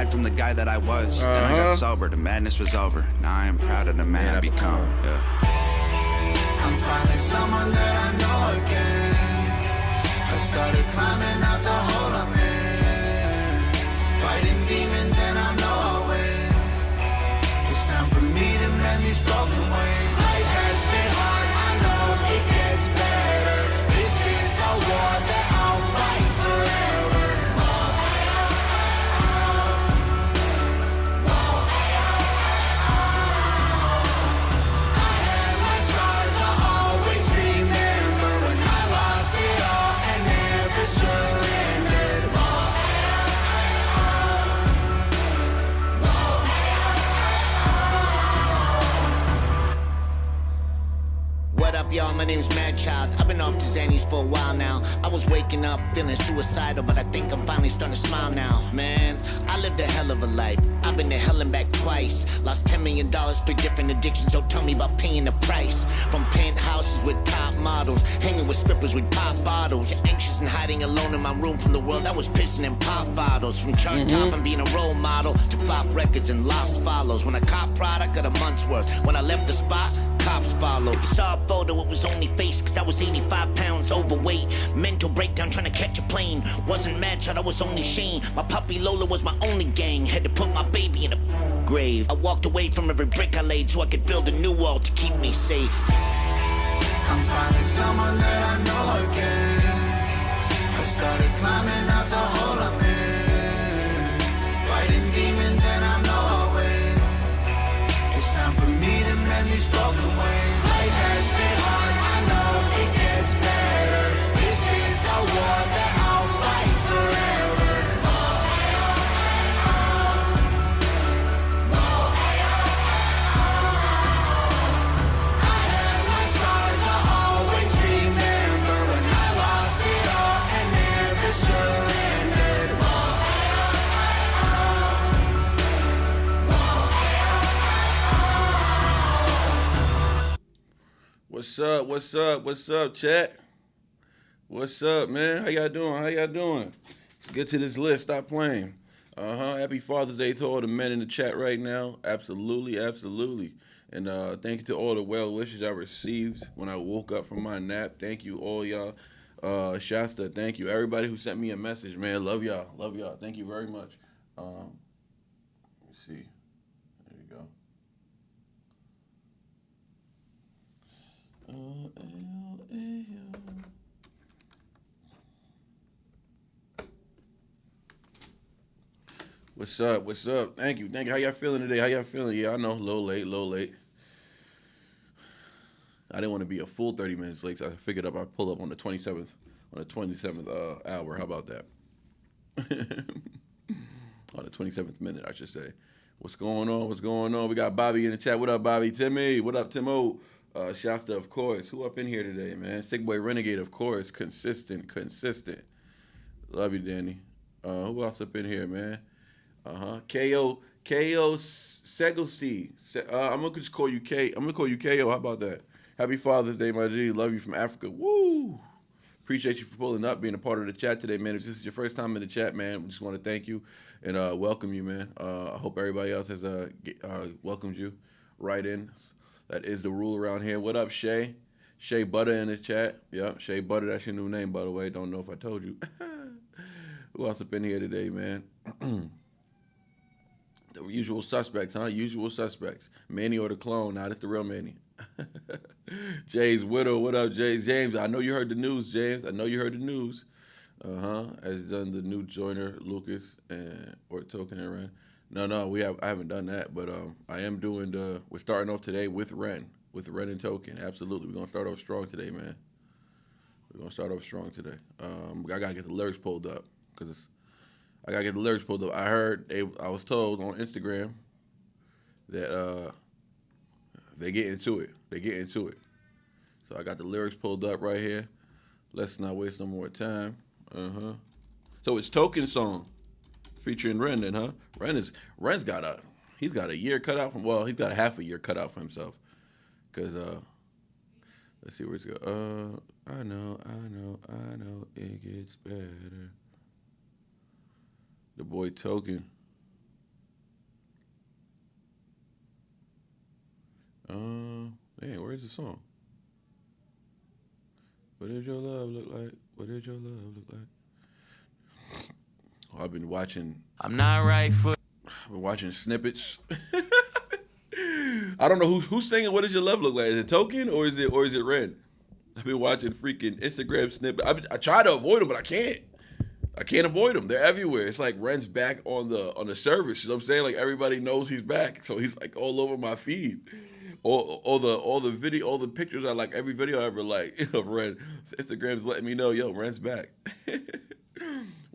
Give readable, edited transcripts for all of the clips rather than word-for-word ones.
hide from the guy that I was. Then I got sober, the madness was over. Now I am proud of the man I become. Yeah. I'm finally someone that I know again. I started climbing out the hole I'm in, fighting demons and I know I'll win. It's time for me to mend these broken wings. Life has been hard, I know it gets better. This is a war that I'll fight forever. I had my scars, I'll always remember when I lost it all and never surrendered. What up, y'all? My name's Mad Child. I've been off to Xannies for a while now. I was waking up feeling suicidal, but I think I'm finally starting to smile now. Man, I lived a hell of a life. I've been to hell and back twice. Lost $10 million, 3 different addictions. Don't tell me about paying the price. From penthouses with top models, hanging with strippers with pop bottles. Anxious and hiding alone in my room from the world that was pissing in pop bottles. From chart top and being a role model to flop records and lost follows. When I cop product, got a month's worth. When I left the spot, cops followed. Saw a photo, it was only face, cause I was 85 pounds overweight. Mental breakdown trying to catch a plane. Wasn't Mad Child, I was only Shane. My puppy Lola was my only gang. Had to put my baby in a grave. I walked away from every brick I laid so I could build a new wall to keep me safe. I'm finally someone that I know again. I started climbing out the hole I'm in, fighting demons and I know I'll win. It's time for me to mend these broken wings. Life has been hard, I know it gets better. This is a war that I'll fight forever. I had my scars, I'll always remember when I lost it all and never surrendered. What's up? What's up? What's up, chat? What's up, man? How y'all doing? How y'all doing? Let's get to this list. Stop playing. Happy Father's Day to all the men in the chat right now. Absolutely, absolutely. And thank you to all the well wishes I received when I woke up from my nap. Thank you, all y'all. Shasta, thank you. Everybody who sent me a message, man. Love y'all. Love y'all. Thank you very much. Let me see. There you go. What's up? What's up? Thank you. Thank you. How y'all feeling today? How y'all feeling? Yeah, I know. A little late. I didn't want to be a full 30 minutes late, so I figured I'd pull up on the 27th hour. How about that? On the 27th minute, I should say. What's going on? What's going on? We got Bobby in the chat. What up, Bobby? Timmy. What up, Timo? Shasta, of course. Who up in here today, man? Sick Boy Renegade, of course. Consistent. Love you, Danny. Who else up in here, man? KO Segosi. I'm gonna just call you K. I'm gonna call you KO. How about that? Happy Father's Day, my G. Love you from Africa. Woo! Appreciate you for pulling up, being a part of the chat today, man. If this is your first time in the chat, man, we just want to thank you and welcome you, man. I hope everybody else has welcomed you right in. That is the rule around here. What up, Shay? Shay Butter in the chat. Yep, Shay Butter. That's your new name, by the way. Don't know if I told you. Who else up in here today, man? The usual suspects, huh? Usual suspects. Manny or the clone. Nah, that's the real Manny. Jay's widow. What up, Jay? James, I know you heard the news, James. I know you heard the news. Has done the new joiner, Lucas, or Token and Ren. No, I haven't done that, but I am doing we're starting off today with Ren and Token. Absolutely. We're going to start off strong today, man. I got to get the lyrics pulled up because I heard, I was told on Instagram that they get into it. So I got the lyrics pulled up right here. Let's not waste no more time. So it's Token's song featuring Ren then, huh? Ren's got a year cut out from, well, he's got a half a year cut out for himself. Cause let's see where it's go. I know it gets better. The boy Token. Man, where's the song? What did your love look like? What did your love look like? Oh, I've been watching. I'm not right for. I've been watching snippets. I don't know who's singing. What does your love look like? Is it Token or is it Ren? I've been watching freaking Instagram snippets. I try to avoid them, but I can't. I can't avoid them. They're everywhere. It's like Ren's back on the service. You know what I'm saying? Like everybody knows he's back, so he's like all over my feed. All the pictures I like, every video I ever like of Ren. Instagram's letting me know, yo, Ren's back.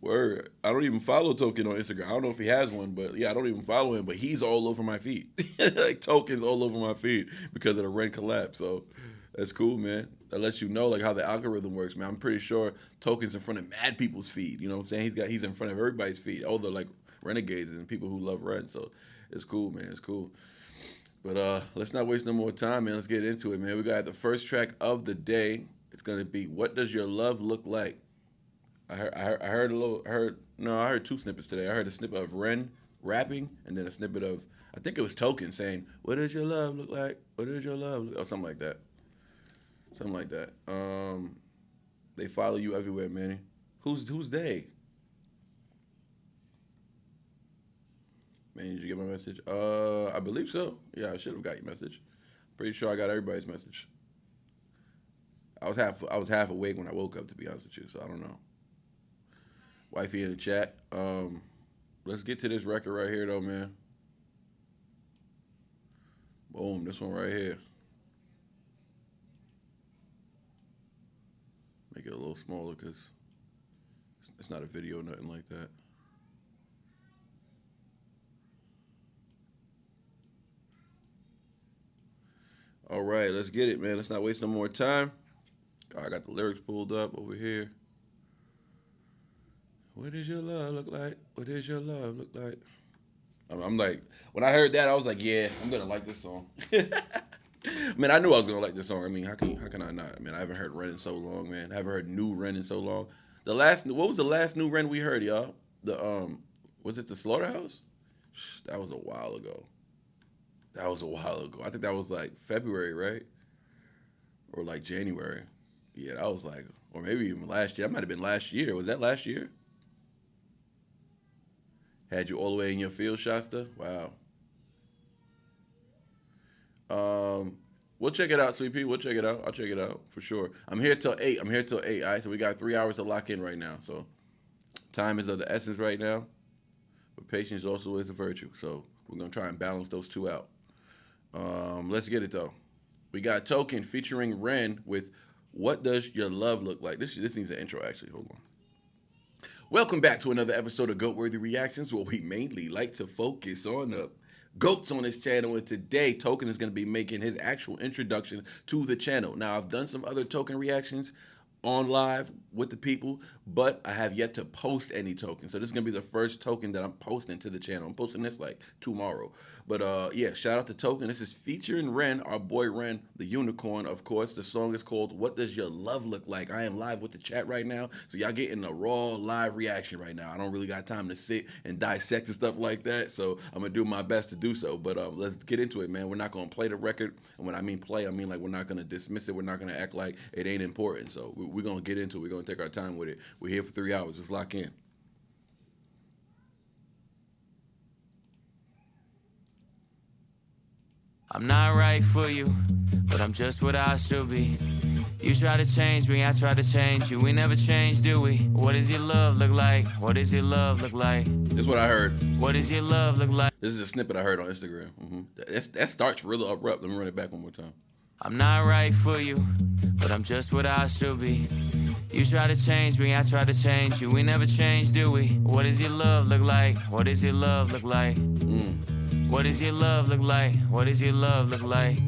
Word. I don't even follow Token on Instagram. I don't know if he has one, but yeah, I don't even follow him. But he's all over my feed. Like Token's all over my feed because of the Ren collab. So that's cool, man. That lets you know like how the algorithm works, man. I'm pretty sure Token's in front of mad people's feed. You know what I'm saying? He's in front of everybody's feed. All the like renegades and people who love Ren. So it's cool, man. It's cool. But let's not waste no more time, man. Let's get into it, man. We got the first track of the day. It's gonna be "What Does Your Love Look Like." I heard two snippets today. I heard a snippet of Ren rapping, and then a snippet of, I think it was Token saying, "What does your love look like? What does your love look like?" Or something like that. Something like that. They follow you everywhere, Manny. Who's they? Man, did you get my message? I believe so. Yeah, I should have got your message. Pretty sure I got everybody's message. I was half awake when I woke up, to be honest with you, so I don't know. Wifey in the chat. Let's get to this record right here, though, man. Boom, this one right here. Make it a little smaller because it's not a video, nothing like that. All right, let's get it, man. Let's not waste no more time. I got the lyrics pulled up over here. What does your love look like? What does your love look like? I'm like, when I heard that, I was like, yeah, I'm gonna like this song. I mean, I knew I was gonna like this song. I mean, how can I not? I mean, I haven't heard Ren in so long, man. I haven't heard new Ren in so long. What was the last new Ren we heard, y'all? Was it the Slaughterhouse? That was a while ago. I think that was like February, right? Or like January. Yeah, that was like, or maybe even last year. That might have been last year. Was that last year? Had you all the way in your field, Shasta? Wow. We'll check it out, Sweet Pea. We'll check it out. I'll check it out for sure. I'm here till 8. All right, so we got 3 hours to lock in right now. So time is of the essence right now. But patience also is a virtue. So we're going to try and balance those two out. Let's get it, though. We got Token featuring Ren with "What Does Your Love Look Like?" This needs an intro, actually. Hold on. Welcome back to another episode of Goat-Worthy Reactions, where we mainly like to focus on the GOATs on this channel, and today Token is going to be making his actual introduction to the channel. Now, I've done some other Token reactions on live with the people, but I have yet to post any Token. So this is going to be the first Token that I'm posting to the channel. I'm posting this like tomorrow. But yeah, shout out to Token. This is featuring Ren, our boy Ren, the unicorn, of course. The song is called "What Does Your Love Look Like?" I am live with the chat right now, so y'all getting a raw live reaction right now. I don't really got time to sit and dissect and stuff like that, so I'm going to do my best to do so. But let's get into it, man. We're not going to play the record, and when I mean play, I mean like we're not going to dismiss it. We're not going to act like it ain't important. So we're going to get into it. We're going to take our time with it. We're here for 3 hours. Let's lock in. I'm not right for you, but I'm just what I should be. You try to change me, I try to change you. We never change, do we? What does your love look like? What does your love look like? This is what I heard. What does your love look like? This is a snippet I heard on Instagram. That starts really abrupt. Let me run it back one more time. I'm not right for you, but I'm just what I should be. You try to change me, I try to change you. We never change, do we? What does your love look like? What does your love look like? What does your love look like? What does your love look like?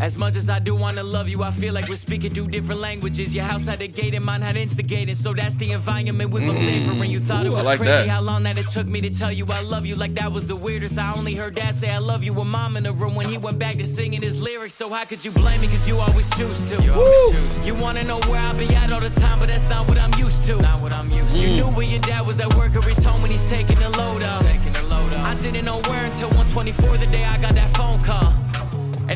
As much as I do wanna love you, I feel like we're speaking two different languages. Your house had a gate and mine had instigating, so that's the environment we feel safer. When you thought it was like crazy that. how long that it took me to tell you I love you, like that was the weirdest. I only heard Dad say I love you with Mom in the room when he went back to singing his lyrics. So how could you blame me, cause you always choose to. You wanna know where I be at all the time, but that's not what I'm used to. You knew where your dad was at work or he's home when he's taking the load off. I didn't know where until 1:24 the day I got that phone call.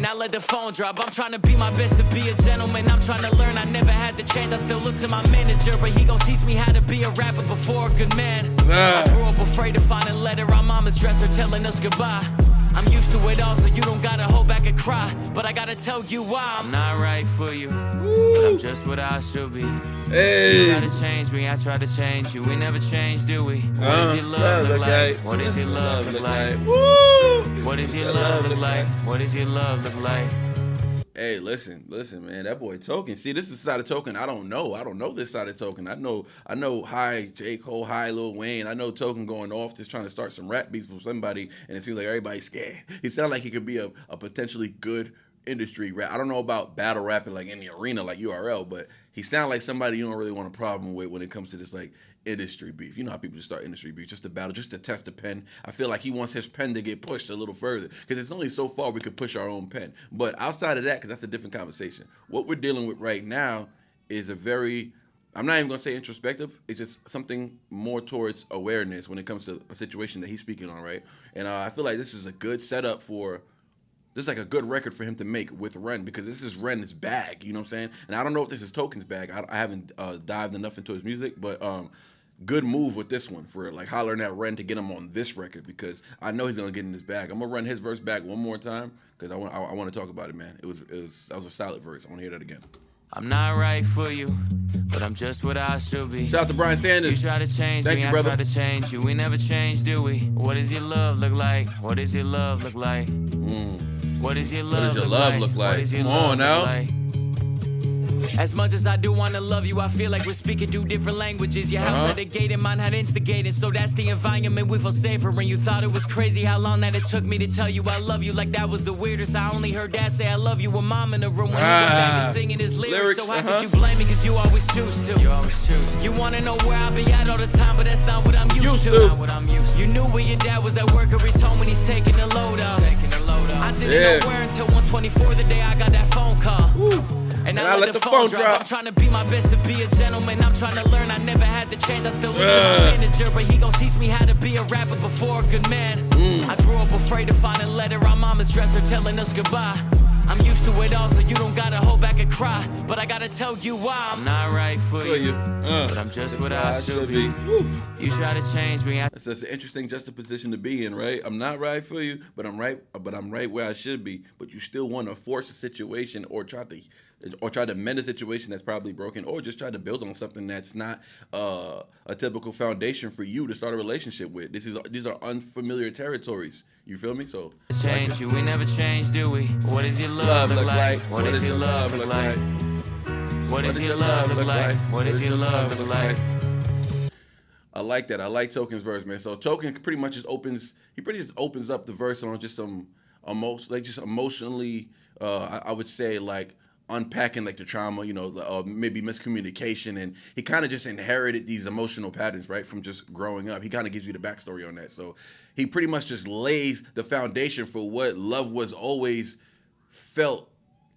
And I let the phone drop. I'm trying to be my best to be a gentleman. I'm trying to learn. I never had the chance. I still look to my manager, but he gon' teach me how to be a rapper before a good man. I grew up afraid to find a letter on mama's dresser telling us goodbye. I'm used to it all, so you don't gotta hold back and cry. But I gotta tell you why I'm not right for you. But I'm just what I should be. Hey. You try to change me, I try to change you. We never change, do we? What does your love look like? What does your love look like? What does your love look like? What does your love look like? Hey, listen, man. That boy Token. See, this is the side of Token I don't know. I don't know this side of Token. I know hi J. Cole, hi Lil Wayne. I know Token going off just trying to start some rap beats with somebody, and it seems like everybody's scared. He sounds like he could be a potentially good industry rap. I don't know about battle rapping like in the arena like URL, but he sounds like somebody you don't really want a problem with when it comes to this like industry beef. You know how people just start industry beef, just to battle, just to test the pen. I feel like he wants his pen to get pushed a little further because it's only so far we could push our own pen. But outside of that, because that's a different conversation, what we're dealing with right now is a very, I'm not even going to say introspective, it's just something more towards awareness when it comes to a situation that he's speaking on, right? And I feel like this is a good setup for, this is like a good record for him to make with Ren, because this is Ren's bag, you know what I'm saying? And I don't know if this is Token's bag. I haven't dived enough into his music, but good move with this one for like hollering at Ren to get him on this record, because I know he's gonna get in his bag. I'm gonna run his verse back one more time because I want to talk about it, man. That was a solid verse. I want to hear that again. I'm not right for you, but I'm just what I should be. Shout out to Brian Sanders. You try to change Thank me, you, I brother. try to change you. We never change, do we? What does your love look like? What does your love look like? What does your love look like? What does your Come love on now. look like? As much as I do wanna love you, I feel like we're speaking two different languages. Your house had a gate and mine had instigated, so that's the environment we feel safer in. You thought it was crazy how long that it took me to tell you I love you, like that was the weirdest. I only heard dad say I love you with mom in the room when he went back to singing his lyrics. So how could you blame me, cause you always choose to. You always choose to. You wanna know where I be at all the time, but that's not what I'm used to. Not what I'm used to. You knew where your dad was at work or he's home when he's taking the load up. I didn't know where until 1:24 the day I got that phone call. And I let the phone drop. I'm trying to be my best to be a gentleman. I'm trying to learn. I never had the chance. I still look to my manager, but he gon' teach me how to be a rapper before a good man. I grew up afraid to find a letter on mama's dresser telling us goodbye. I'm used to it all, so you don't gotta hold back and cry. But I gotta tell you why I'm not right for you. But I'm just what I should be. You try to change me. That's an interesting juxtaposition to be in, right? I'm not right for you, but I'm right where I should be. But you still want to force a situation or try to mend a situation that's probably broken, or just try to build on something that's not a typical foundation for you to start a relationship with. These are unfamiliar territories. You feel me? So change you. We never change, do we? What does your love look like? What does your love look like? What does your love look like? What does your love look like? I like that. I like Token's verse, man. So Token pretty much just opens up the verse on just some emotionally, I would say, like unpacking like the trauma, maybe miscommunication, and he kind of just inherited these emotional patterns, right, from just growing up. He kind of gives you the backstory on that. So he pretty much just lays the foundation for what love was always felt,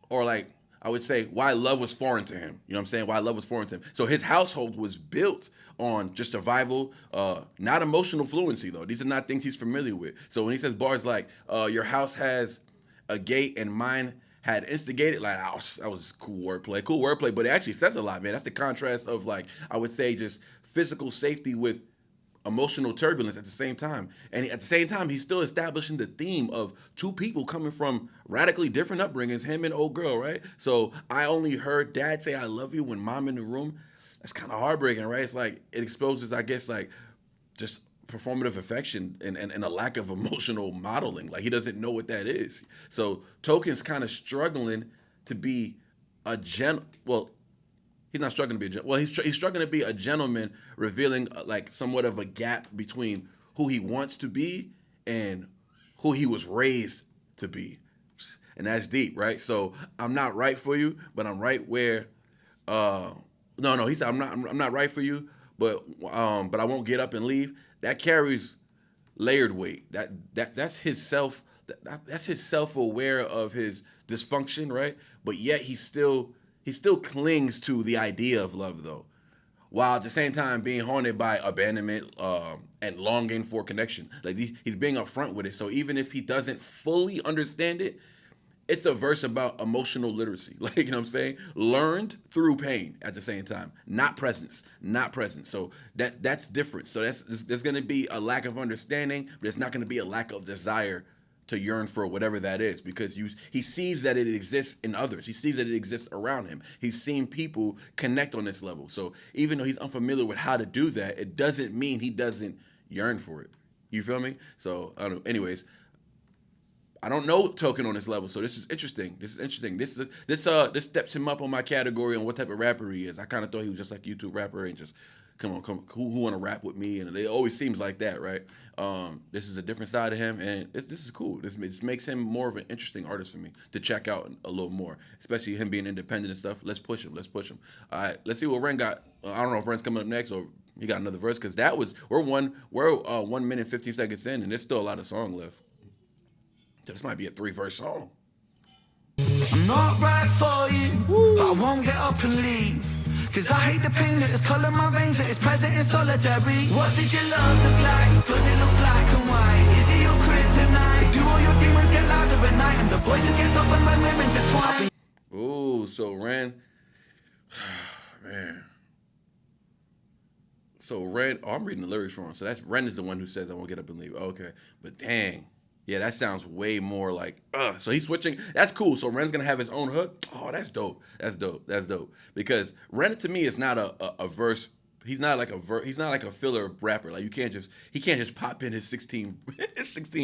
or like I would say why love was foreign to him. You know what I'm saying? Why love was foreign to him. So his household was built on just survival, not emotional fluency though. These are not things he's familiar with. So when he says bars like, your house has a gate and mine had instigated, like, that was cool wordplay, but it actually says a lot, man. That's the contrast of, like, I would say just physical safety with emotional turbulence at the same time. And at the same time, he's still establishing the theme of two people coming from radically different upbringings, him and old girl, right? So I only heard dad say I love you when mom in the room. That's kind of heartbreaking, right? It's like, it exposes, I guess, like, just performative affection and a lack of emotional modeling. Like, he doesn't know what that is. So Token's kind of struggling to be a he's not struggling to be he's struggling to be a gentleman, revealing like somewhat of a gap between who he wants to be and who he was raised to be. And that's deep, right? So I'm not right for you, but I'm right where he said I'm not right for you, but I won't get up and leave. That carries layered weight. That's his that's his self-aware of his dysfunction, right? But yet he still clings to the idea of love, though, while at the same time being haunted by abandonment and longing for connection. Like, he's being upfront with it. So even if he doesn't fully understand it, it's a verse about emotional literacy. Like, you know what I'm saying? Learned through pain at the same time. Not presence. Not present. So that's different. So there's going to be a lack of understanding, but it's not going to be a lack of desire to yearn for whatever that is, because he sees that it exists in others. He sees that it exists around him. He's seen people connect on this level. So even though he's unfamiliar with how to do that, it doesn't mean he doesn't yearn for it. You feel me? So I don't know. Anyways, I don't know Token on this level, so this is interesting. This steps him up on my category on what type of rapper he is. I kind of thought he was just like a YouTube rapper and just come who want to rap with me, and it always seems like that, right? This is a different side of him, and this is cool. This makes him more of an interesting artist for me to check out a little more, especially him being independent and stuff. Let's push him. All right, let's see what Ren got. I don't know if Ren's coming up next or he got another verse, because we're 1 minute 50 seconds in, and there's still a lot of song left. So this might be a 3-verse song. I'm not right for you, but I won't get up and leave. Cause I hate the pain that has colored my veins, that is present in solitary. What does your love look like? Does it look black and white? Is it your kryptonite? Do all your demons get louder at night and the voices get softened when we're intertwined? Ooh, so Ren, man. So Ren, I'm reading the lyrics wrong. So that's Ren is the one who says I won't get up and leave. Okay, but dang. Yeah, that sounds way more like, so he's switching. That's cool. So Ren's going to have his own hook. Oh, that's dope. That's dope. Because Ren, to me, is not a verse. He's not like he's not like a filler rapper. Like he can't just pop in his 16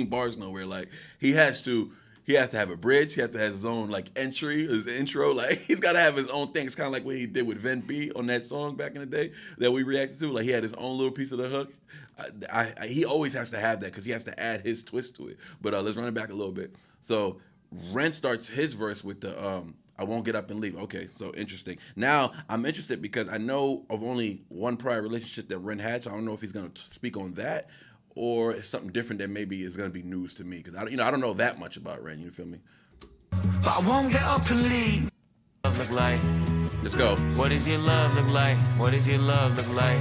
bars nowhere. Like he has to have a bridge. He has to have his own like his intro. Like he's got to have his own thing. It's kind of like what he did with Ven B on that song back in the day that we reacted to. Like he had his own little piece of the hook. He always has to have that because he has to add his twist to it. But let's run it back a little bit. So Ren starts his verse with the I won't get up and leave. Okay, so interesting. Now I'm interested because I know of only one prior relationship that Ren had, so I don't know if he's going to speak on that or it's something different that maybe is going to be news to me because I don't know that much about Ren. You feel me? But I won't get up and leave. Look like. Let's go. What does your love look like? What does your love look like?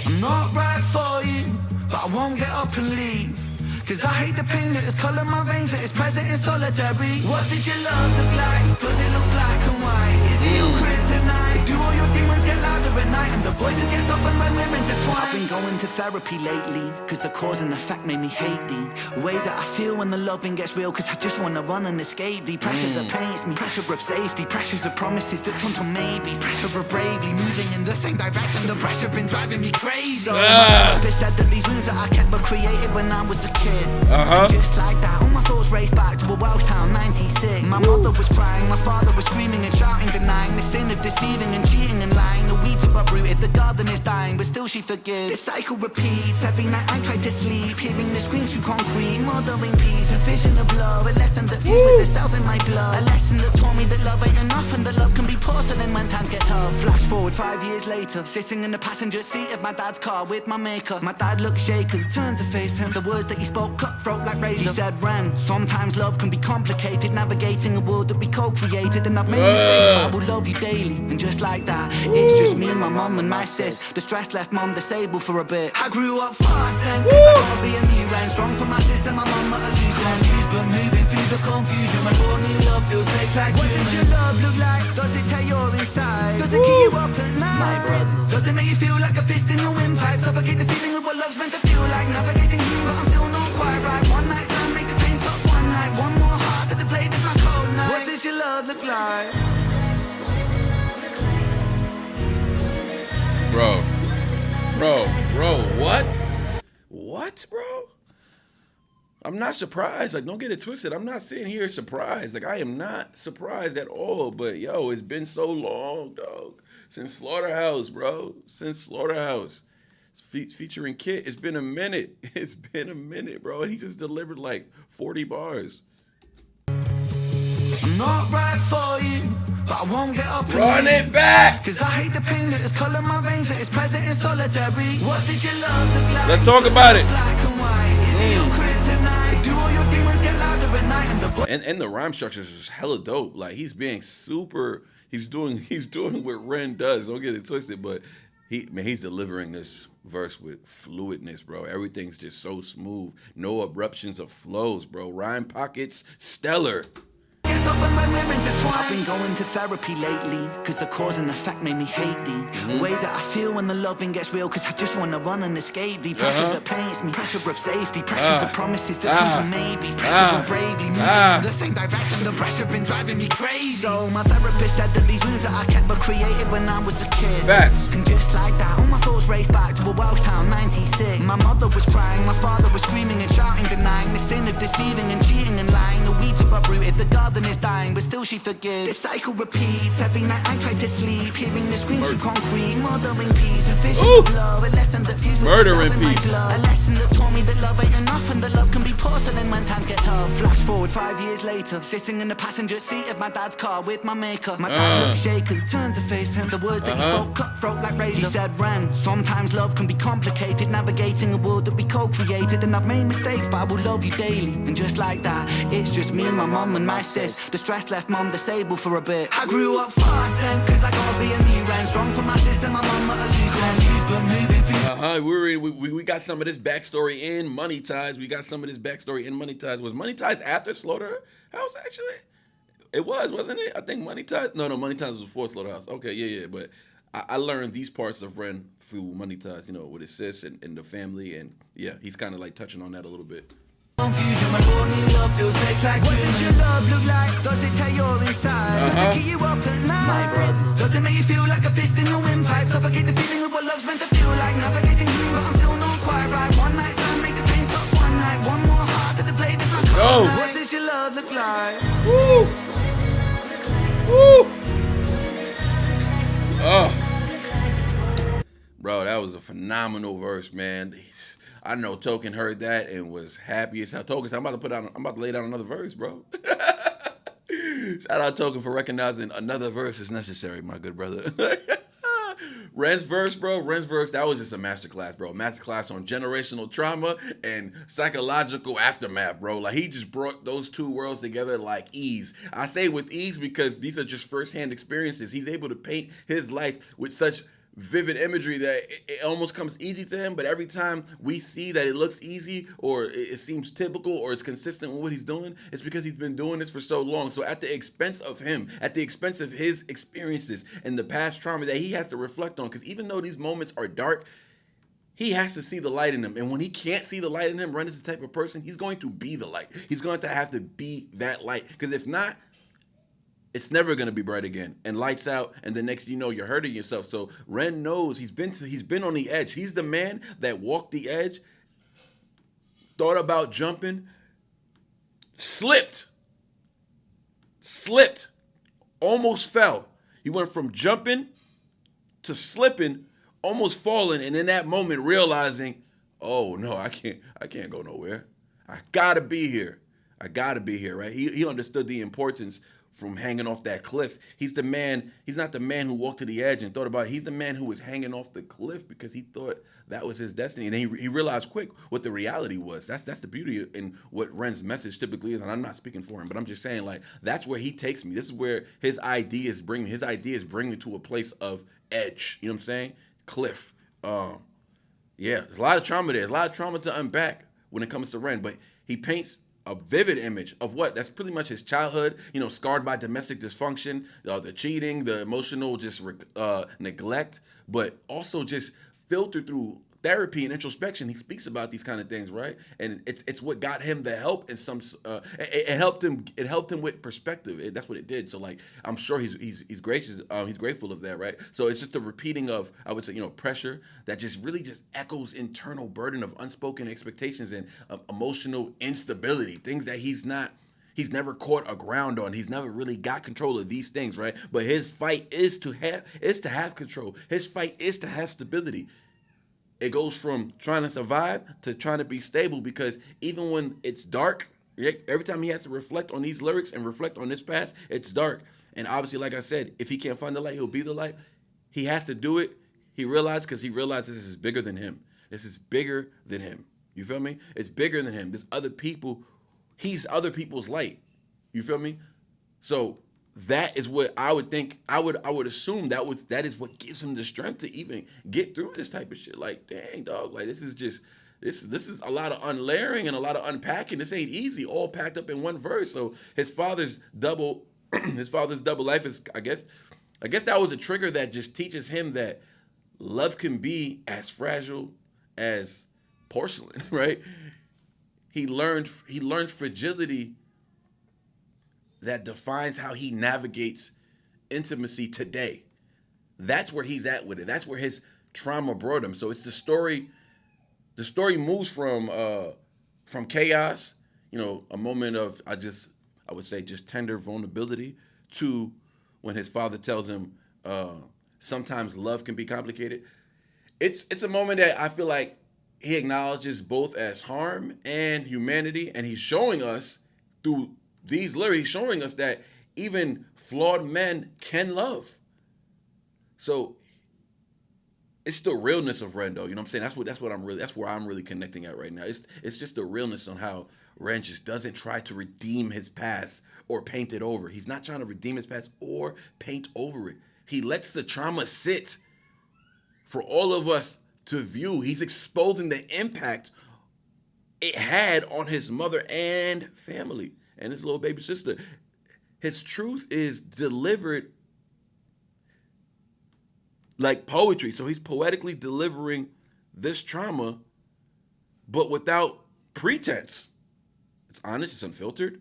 I'm not right for you, but I won't get up and leave. Cause I hate the pain that has colored my veins, that is present in solitary. What does your love look like? Does it look black and white? Is it your kryptonite? Do all your demons get louder at night and the voices get softened when we're intertwined? I've been going to therapy lately, cause the cause and the fact made me hate the way that I feel when the loving gets real. Cause I just wanna run and escape the pressure that paints me. Pressure of safety, pressures of promises that turn to maybes. Pressure of bravely moving in the same direction. The pressure been driving me crazy. My therapist said that these wounds that I kept were created when I was a kid. Just like that, all my thoughts raced back to a Welsh town, 96. My mother was crying, my father was screaming and shouting, denying the sin of deceiving and cheating and lying. The weeds are uprooted, the garden is dying, but still she forgives. This cycle repeats, every night I try to sleep, hearing the screams through concrete, mothering peace, a vision of love, a lesson that fused with the cells in my blood, a lesson that taught me that love ain't enough and that love can be porcelain when times get tough. Flash forward 5 years later, sitting in the passenger seat of my dad's car with my maker. My dad looked shaken, turned to face him, the words that he spoke cutthroat like razor. He said, Ren, sometimes love can be complicated, navigating a world that we co-created, and I've made mistakes, but I will love you daily. And just like that, it's just me, my mum and my sis. The stress left mum disabled for a bit. I grew up fast then, cause I wanna be a new Ren. Strong for my sister, my mum at a loose end. Confused but moving through the confusion. My born new love feels fake like What does your love look like? Does it tear your inside? Does it keep you up at night? My brother. Does it make you feel like a fist in your windpipe? Suffocate the feeling of what love's meant to feel like. Navigating you, but I'm still not quite right. One night stand, make the pain stop one night. One more heart to the blade of my cold night. What does your love look like? Bro, what, bro? I'm not surprised. Like, don't get it twisted. I'm not sitting here surprised. Like, I am not surprised at all. But, yo, it's been so long, dog. Since Slaughterhouse, bro. Since Slaughterhouse. Featuring Kit. It's been a minute. It's been a minute, bro. And he just delivered, like, 40 bars. I'm not right for you, but I won't get up and Run it back! Cause I hate the pain that has colored my veins, that is present in solitary. What did your love look like? Let's talk about it. Black and white. Is it your kryptonite? Do all your demons get louder at night and the And the rhyme structure is hella dope. Like he's being super. He's doing what Ren does. Don't get it twisted, but he's delivering this verse with fluidness, bro. Everything's just so smooth. No abruptions of flows, bro. Rhyme pockets, stellar. I've been going to therapy lately, cause the cause and effect made me hate thee. The way that I feel when the loving gets real, cause I just wanna run and escape thee. Pressure that paints me, pressure of safety, pressures of promises that come to maybes, pressure of bravely moving in the same direction. The pressure been driving me crazy. So my therapist said that these wounds that I kept were created when I was a kid. Facts. And just like that, all my thoughts raced back to a Welsh town, 96. My mother was crying, my father was screaming and shouting, denying the sin of deceiving and cheating and lying. The weeds are uprooted, the garden is dying, but still she forgives. This cycle repeats. Every night I try to sleep, hearing the screams through concrete. Murdering peace, a vision of love. A lesson that fused with Murder the cells and in my peace. blood. A lesson that taught me that love ain't enough, and that love can be porcelain when times get tough. Flash forward 5 years later, sitting in the passenger seat of my dad's car with my maker. My dad looked shaken, turned to face him. The words that he spoke cutthroat like razor. He said, Ren, sometimes love can be complicated, navigating a world that we co-created. And I've made mistakes, but I will love you daily. And just like that, it's just me, my mum and my sis. The stress left mum disabled for a bit. I grew up fast then, cause I gotta be a new Ren. Strong for my sister, my mum at a loose end. Confused but moving through. We got some of this backstory in Money Ties. Money Ties. Was Money Ties after Slaughterhouse, actually? It was, wasn't it? I think Money Ties. No, Money Ties was before Slaughterhouse. Okay, yeah. But I learned these parts of Ren through Money Ties, with his sis and the family. And yeah, he's kind of like touching on that a little bit. Confusion, my born new love feels fake like what does your love look like? Does it tear your inside? Does it keep you up at night? My brother. Does it make you feel like a fist in your windpipe? Suffocate the feeling of what love's meant to feel like. Navigating you, but I'm still not quite right. One night stand, make the pain stop one night. One more heart to the blade of my car. What does your love look like? Woo! Bro, that was a phenomenal verse, man. I know Token heard that and was happy as hell. Token, I'm about to lay down another verse, bro. Shout out Token for recognizing another verse is necessary, my good brother. Ren's verse, that was just a masterclass, bro. Masterclass on generational trauma and psychological aftermath, bro. Like, he just brought those two worlds together like ease. I say with ease because these are just firsthand experiences. He's able to paint his life with such vivid imagery that it almost comes easy to him, but every time we see that it looks easy or it seems typical or it's consistent with what he's doing, it's because he's been doing this for so long. So at the expense of him, at the expense of his experiences and the past trauma that he has to reflect on, because even though these moments are dark, he has to see the light in them. And when he can't see the light in him, Ren is the type of person, he's going to be the light. He's going to have to be that light, because if not, it's never gonna be bright again. And lights out, and the next thing you know, you're hurting yourself. So Ren knows he's been on the edge. He's the man that walked the edge, thought about jumping, slipped, almost fell. He went from jumping to slipping, almost falling, and in that moment realizing, oh no, I can't go nowhere. I gotta be here, right? He understood the importance from hanging off that cliff. He's the man. He's not the man who walked to the edge and thought about it. He's the man who was hanging off the cliff because he thought that was his destiny. And then he realized quick what the reality was. That's the beauty in what Ren's message typically is. And I'm not speaking for him, but I'm just saying, like, that's where he takes me. This is where his ideas bring me. His ideas bring me to a place of edge. You know what I'm saying? Cliff. Yeah, there's a lot of trauma there. There's a lot of trauma to unpack when it comes to Ren, but he paints a vivid image of what? That's pretty much his childhood, scarred by domestic dysfunction, the cheating, the emotional neglect, but also just filtered through therapy and introspection. He speaks about these kind of things, right? And it's what got him the help in some. It helped him with perspective. That's what it did. So, like, I'm sure he's gracious. He's grateful of that, right? So it's just a repeating of, I would say, pressure that just really just echoes internal burden of unspoken expectations and emotional instability, things that he's never caught a ground on. He's never really got control of these things, right? But his fight is to have control. His fight is to have stability. It goes from trying to survive to trying to be stable, because even when it's dark, every time he has to reflect on these lyrics and reflect on this past, it's dark. And obviously, like I said, if he can't find the light, he'll be the light. He has to do it. He realizes this is bigger than him. This is bigger than him. You feel me? It's bigger than him. There's other people. He's other people's light. You feel me? So that is what I would think. I would assume that is what gives him the strength to even get through this type of shit. Like, dang, dog. Like, this is a lot of unlayering and a lot of unpacking. This ain't easy. All packed up in one verse. So his father's double life is, I guess that was a trigger that just teaches him that love can be as fragile as porcelain, right? He learns fragility that defines how he navigates intimacy today. That's where he's at with it. That's where his trauma brought him. So it's the story. The story moves from chaos, a moment of I would say just tender vulnerability, to when his father tells him sometimes love can be complicated. It's a moment that I feel like he acknowledges both as harm and humanity, and he's showing us through these lyrics, he's showing us that even flawed men can love. So it's the realness of Ren, though. You know what I'm saying? That's where I'm really connecting at right now. It's just the realness on how Ren just doesn't try to redeem his past or paint it over. He's not trying to redeem his past or paint over it. He lets the trauma sit for all of us to view. He's exposing the impact it had on his mother and family and his little baby sister. His truth is delivered like poetry. So he's poetically delivering this trauma, but without pretense. It's honest, it's unfiltered,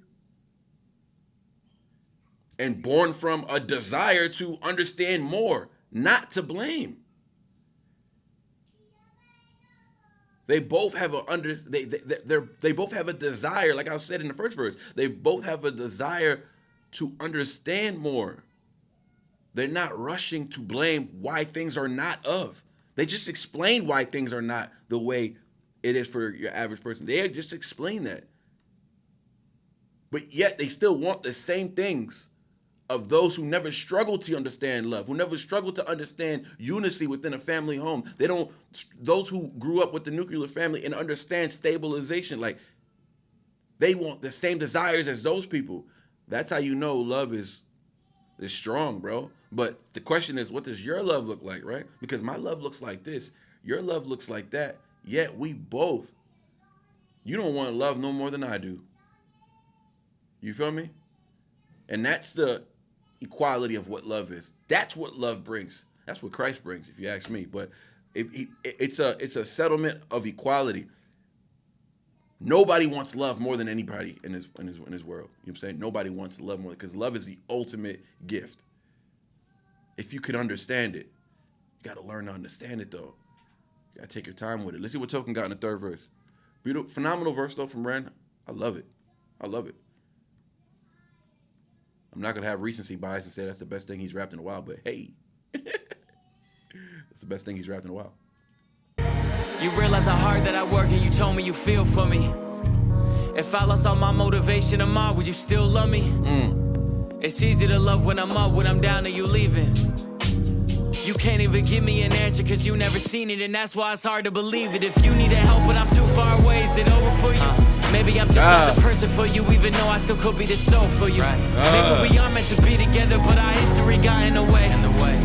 and born from a desire to understand more, not to blame. They both have they both have a desire, like I said in the first verse. They both have a desire to understand more. They're not rushing to blame why things are not of. They just explain why things are not the way it is for your average person. They just explain that. But yet they still want the same things of those who never struggled to understand love, who never struggled to understand unity within a family home. Those who grew up with the nuclear family and understand stabilization, like they want the same desires as those people. That's how you know love is strong, bro. But the question is, what does your love look like, right? Because my love looks like this. Your love looks like that. Yet we both, you don't want love no more than I do. You feel me? And that's the equality of what love is. That's what love brings. That's what Christ brings, if you ask me. But it's a settlement of equality. Nobody wants love more than anybody in this world. You know what I'm saying? Nobody wants love more, because love is the ultimate gift. If you could understand it, you got to learn to understand it, though. You got to take your time with it. Let's see what Token got in the third verse. Beautiful, phenomenal verse, though, from Ren. I love it. I love it. I'm not going to have recency bias and say that's the best thing he's rapped in a while, but hey, that's the best thing he's rapped in a while. You realize how hard that I work, and you told me you feel for me. If I lost all my motivation tomorrow, would you still love me? It's easy to love when I'm up, when I'm down and you leaving. You can't even give me an answer, cause you never seen it, and that's why it's hard to believe it. If you need help but I'm too far away, is it over for you? Maybe I'm just not the person for you, even though I still could be the soul for you. Maybe we are meant to be together, but our history got in the way.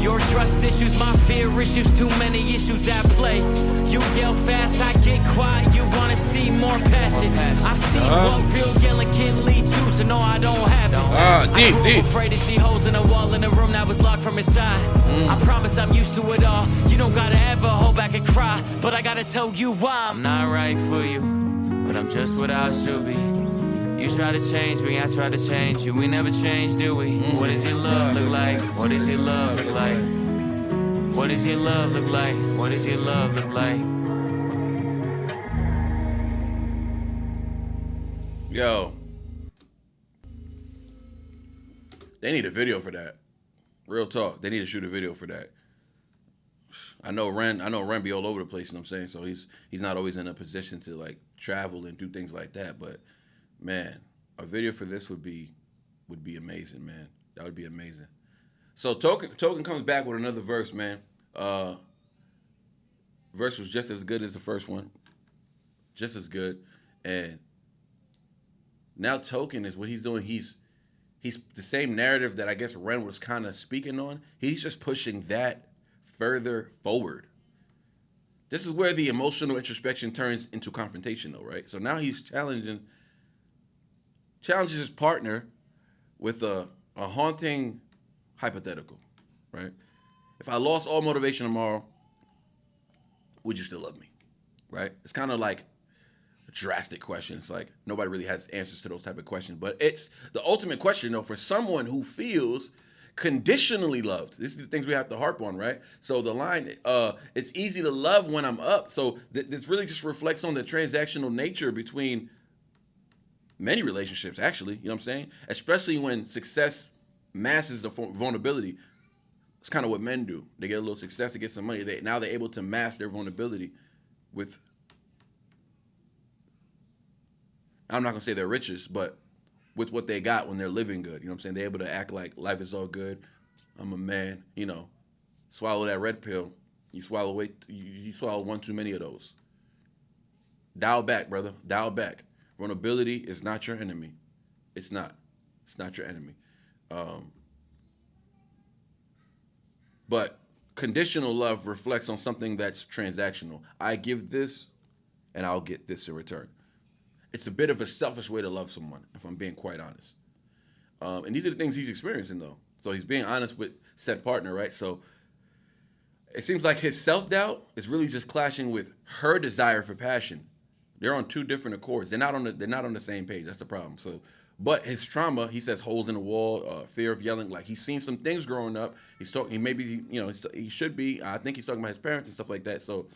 Your trust issues, my fear issues, too many issues at play. You yell fast, I get quiet, you wanna see more passion. I've seen what real yelling can lead to, so no, I don't have it. I grew up afraid to see holes in a wall in a room that was locked from inside. I promise I'm used to it all. You don't gotta ever hold back and cry, but I gotta tell you why. I'm not right for you, but I'm just what I should be. You try to change me, I try to change you. We never change, do we? What does your love look like? What does your love look like? What does your love look like? What does your love look like? Yo, they need a video for that. Real talk, they need to shoot a video for that. I know Ren be all over the place, you know what I'm saying? So he's not always in a position to like travel and do things like that. But man, a video for this would be amazing, man. That would be amazing. So Token comes back with another verse, man. Verse was just as good as the first one. Just as good. And now Token is what he's doing. He's he's the same narrative that I guess Ren was kind of speaking on. He's just pushing that further forward. This is where the emotional introspection turns into confrontation, though, right? So now he's challenges his partner with a haunting hypothetical, right? If I lost all motivation tomorrow, would you still love me, right? It's kind of like a drastic question. It's like nobody really has answers to those type of questions, but it's the ultimate question, though, for someone who feels conditionally loved. This is the things we have to harp on, right? So the line, it's easy to love when I'm up. So this really just reflects on the transactional nature between many relationships, actually. You know what I'm saying? Especially when success masks the vulnerability. It's kind of what men do. They get a little success to get some money. Now they're able to mask their vulnerability with, I'm not going to say they're riches, but with what they got when they're living good. You know what I'm saying? They're able to act like life is all good. I'm a man, you know. Swallow that red pill. You swallow 1 too many of those. Dial back, brother. Dial back. Vulnerability is not your enemy. It's not. It's not your enemy. But conditional love reflects on something that's transactional. I give this, and I'll get this in return. It's a bit of a selfish way to love someone, if I'm being quite honest. And these are the things he's experiencing, though. So he's being honest with said partner, right? So it seems like his self-doubt is really just clashing with her desire for passion. They're on two different accords. They're not on the same page. That's the problem. So, but his trauma, he says, holes in the wall, fear of yelling. Like he's seen some things growing up. He's talking. Maybe he should be. I think he's talking about his parents and stuff like that. So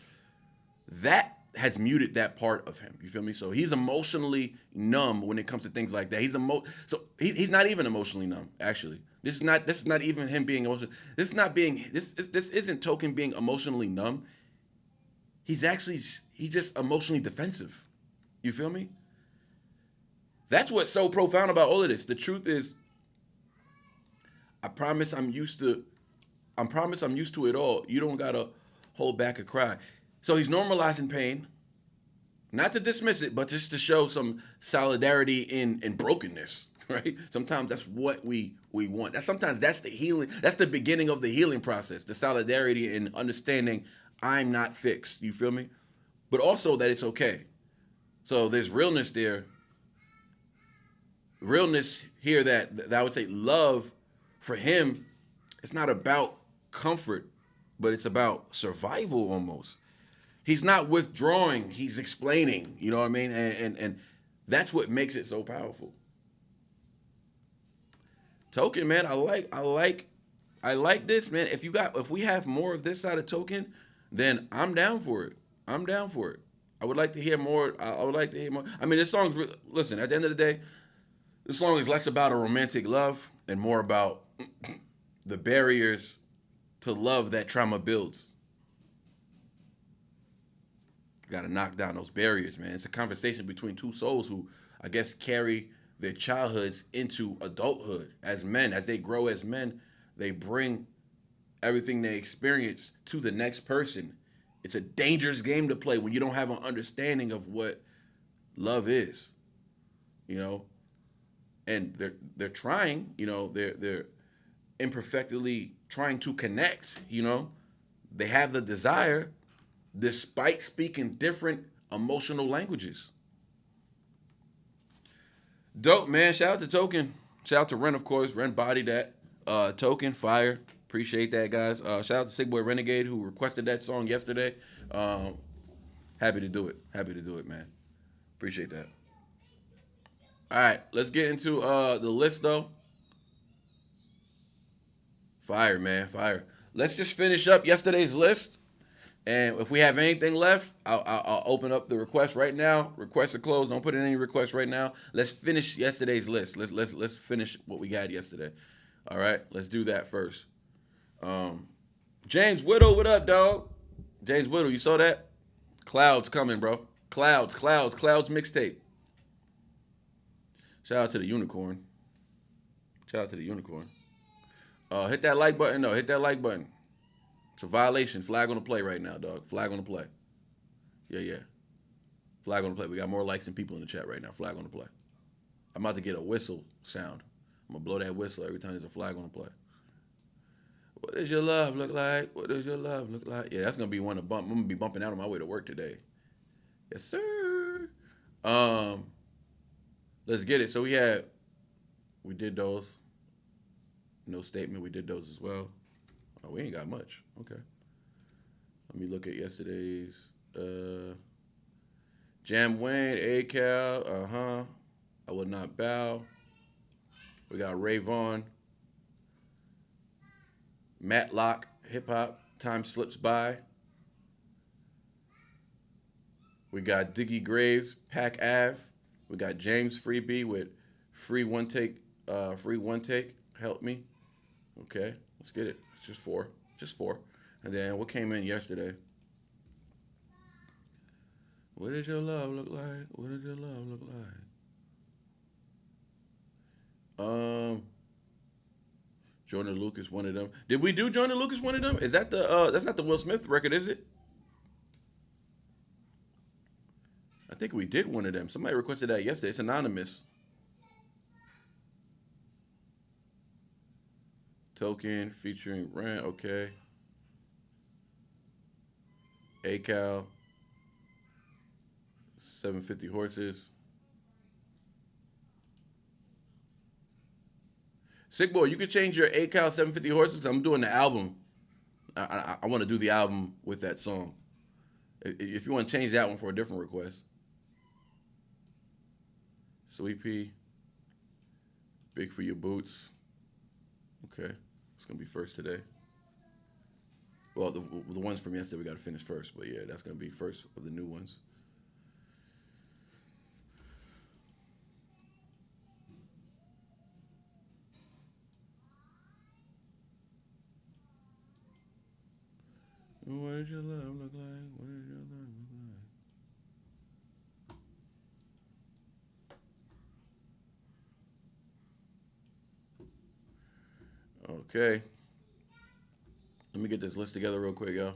that has muted that part of him. You feel me? So he's emotionally numb when it comes to things like that. He's not even emotionally numb. Actually, this is not even him being emotional. This isn't Token being emotionally numb. He's just emotionally defensive. You feel me? That's what's so profound about all of this. The truth is, I promise I'm used to it all. You don't gotta hold back a cry. So he's normalizing pain, not to dismiss it, but just to show some solidarity in brokenness, right? Sometimes that's what we want. Sometimes that's the healing. That's the beginning of the healing process, the solidarity and understanding I'm not fixed. You feel me? But also that it's okay. So there's realness there. Realness here that I would say love for him, it's not about comfort, but it's about survival almost. He's not withdrawing, he's explaining, you know what I mean? And that's what makes it so powerful. Token, man, I like this, man. If we have more of this side of Token, then I'm down for it. I'm down for it. I would like to hear more. I would like to hear more. I mean, this song, listen, at the end of the day, this song is less about a romantic love and more about the barriers to love that trauma builds. You got to knock down those barriers, man. It's a conversation between two souls who, I guess, carry their childhoods into adulthood as men. As they grow as men, they bring everything they experience to the next person. It's a dangerous game to play when you don't have an understanding of what love is, you know. And they're trying, you know, they're imperfectly trying to connect, you know. They have the desire despite speaking different emotional languages. Dope, man. Shout out to Token. Shout out to Ren, of course. Ren bodied that. Token, fire. Appreciate that, guys. Shout out to Sick Boy Renegade who requested that song yesterday. Happy to do it. Happy to do it, man. Appreciate that. All right, let's get into the list, though. Fire, man, fire. Let's just finish up yesterday's list. And if we have anything left, I'll open up the request right now. Requests are closed. Don't put in any requests right now. Let's finish yesterday's list. Let's finish what we got yesterday. All right, let's do that first. James Whittle, what up, dog? James Whittle, you saw that? Clouds coming, bro. Clouds mixtape. Shout out to the unicorn. Shout out to the unicorn. Hit that like button, though. Hit that like button. It's a violation. Flag on the play right now, dog. Flag on the play. Yeah. Flag on the play. We got more likes than people in the chat right now. Flag on the play. I'm about to get a whistle sound. I'm gonna blow that whistle every time there's a flag on the play. What does your love look like? What does your love look like? Yeah, that's gonna be one to bump. I'm gonna be bumping out on my way to work today. Yes, sir. Let's get it. So we did those. No statement. We did those as well. Oh, we ain't got much. Okay. Let me look at yesterday's. Jam Wayne, A-Cal, I Will Not Bow. We got Ray Vaughn. Matlock, Hip Hop, Time Slips By. We got Diggy Graves, Pac Ave. We got James Freebie with Free One Take, Help Me. Okay, let's get it. It's just four. And then what came in yesterday? What does your love look like? What does your love look like? Jordan Lucas, one of them. Did we do Jordan Lucas, one of them? Is that that's not the Will Smith record, is it? I think we did one of them. Somebody requested that yesterday. It's anonymous. Token featuring Rand, okay. A-Cal, 750 Horses. Sick Boy, you could change your A-Cal 750 Horses. I'm doing the album. I want to do the album with that song. If you want to change that one for a different request. Sweet Pea, Big for Your Boots. Okay, it's going to be first today. Well, the ones from yesterday we got to finish first, but yeah, that's going to be first of the new ones. What does your love look like? What does your love look like? Okay. Let me get this list together real quick, y'all.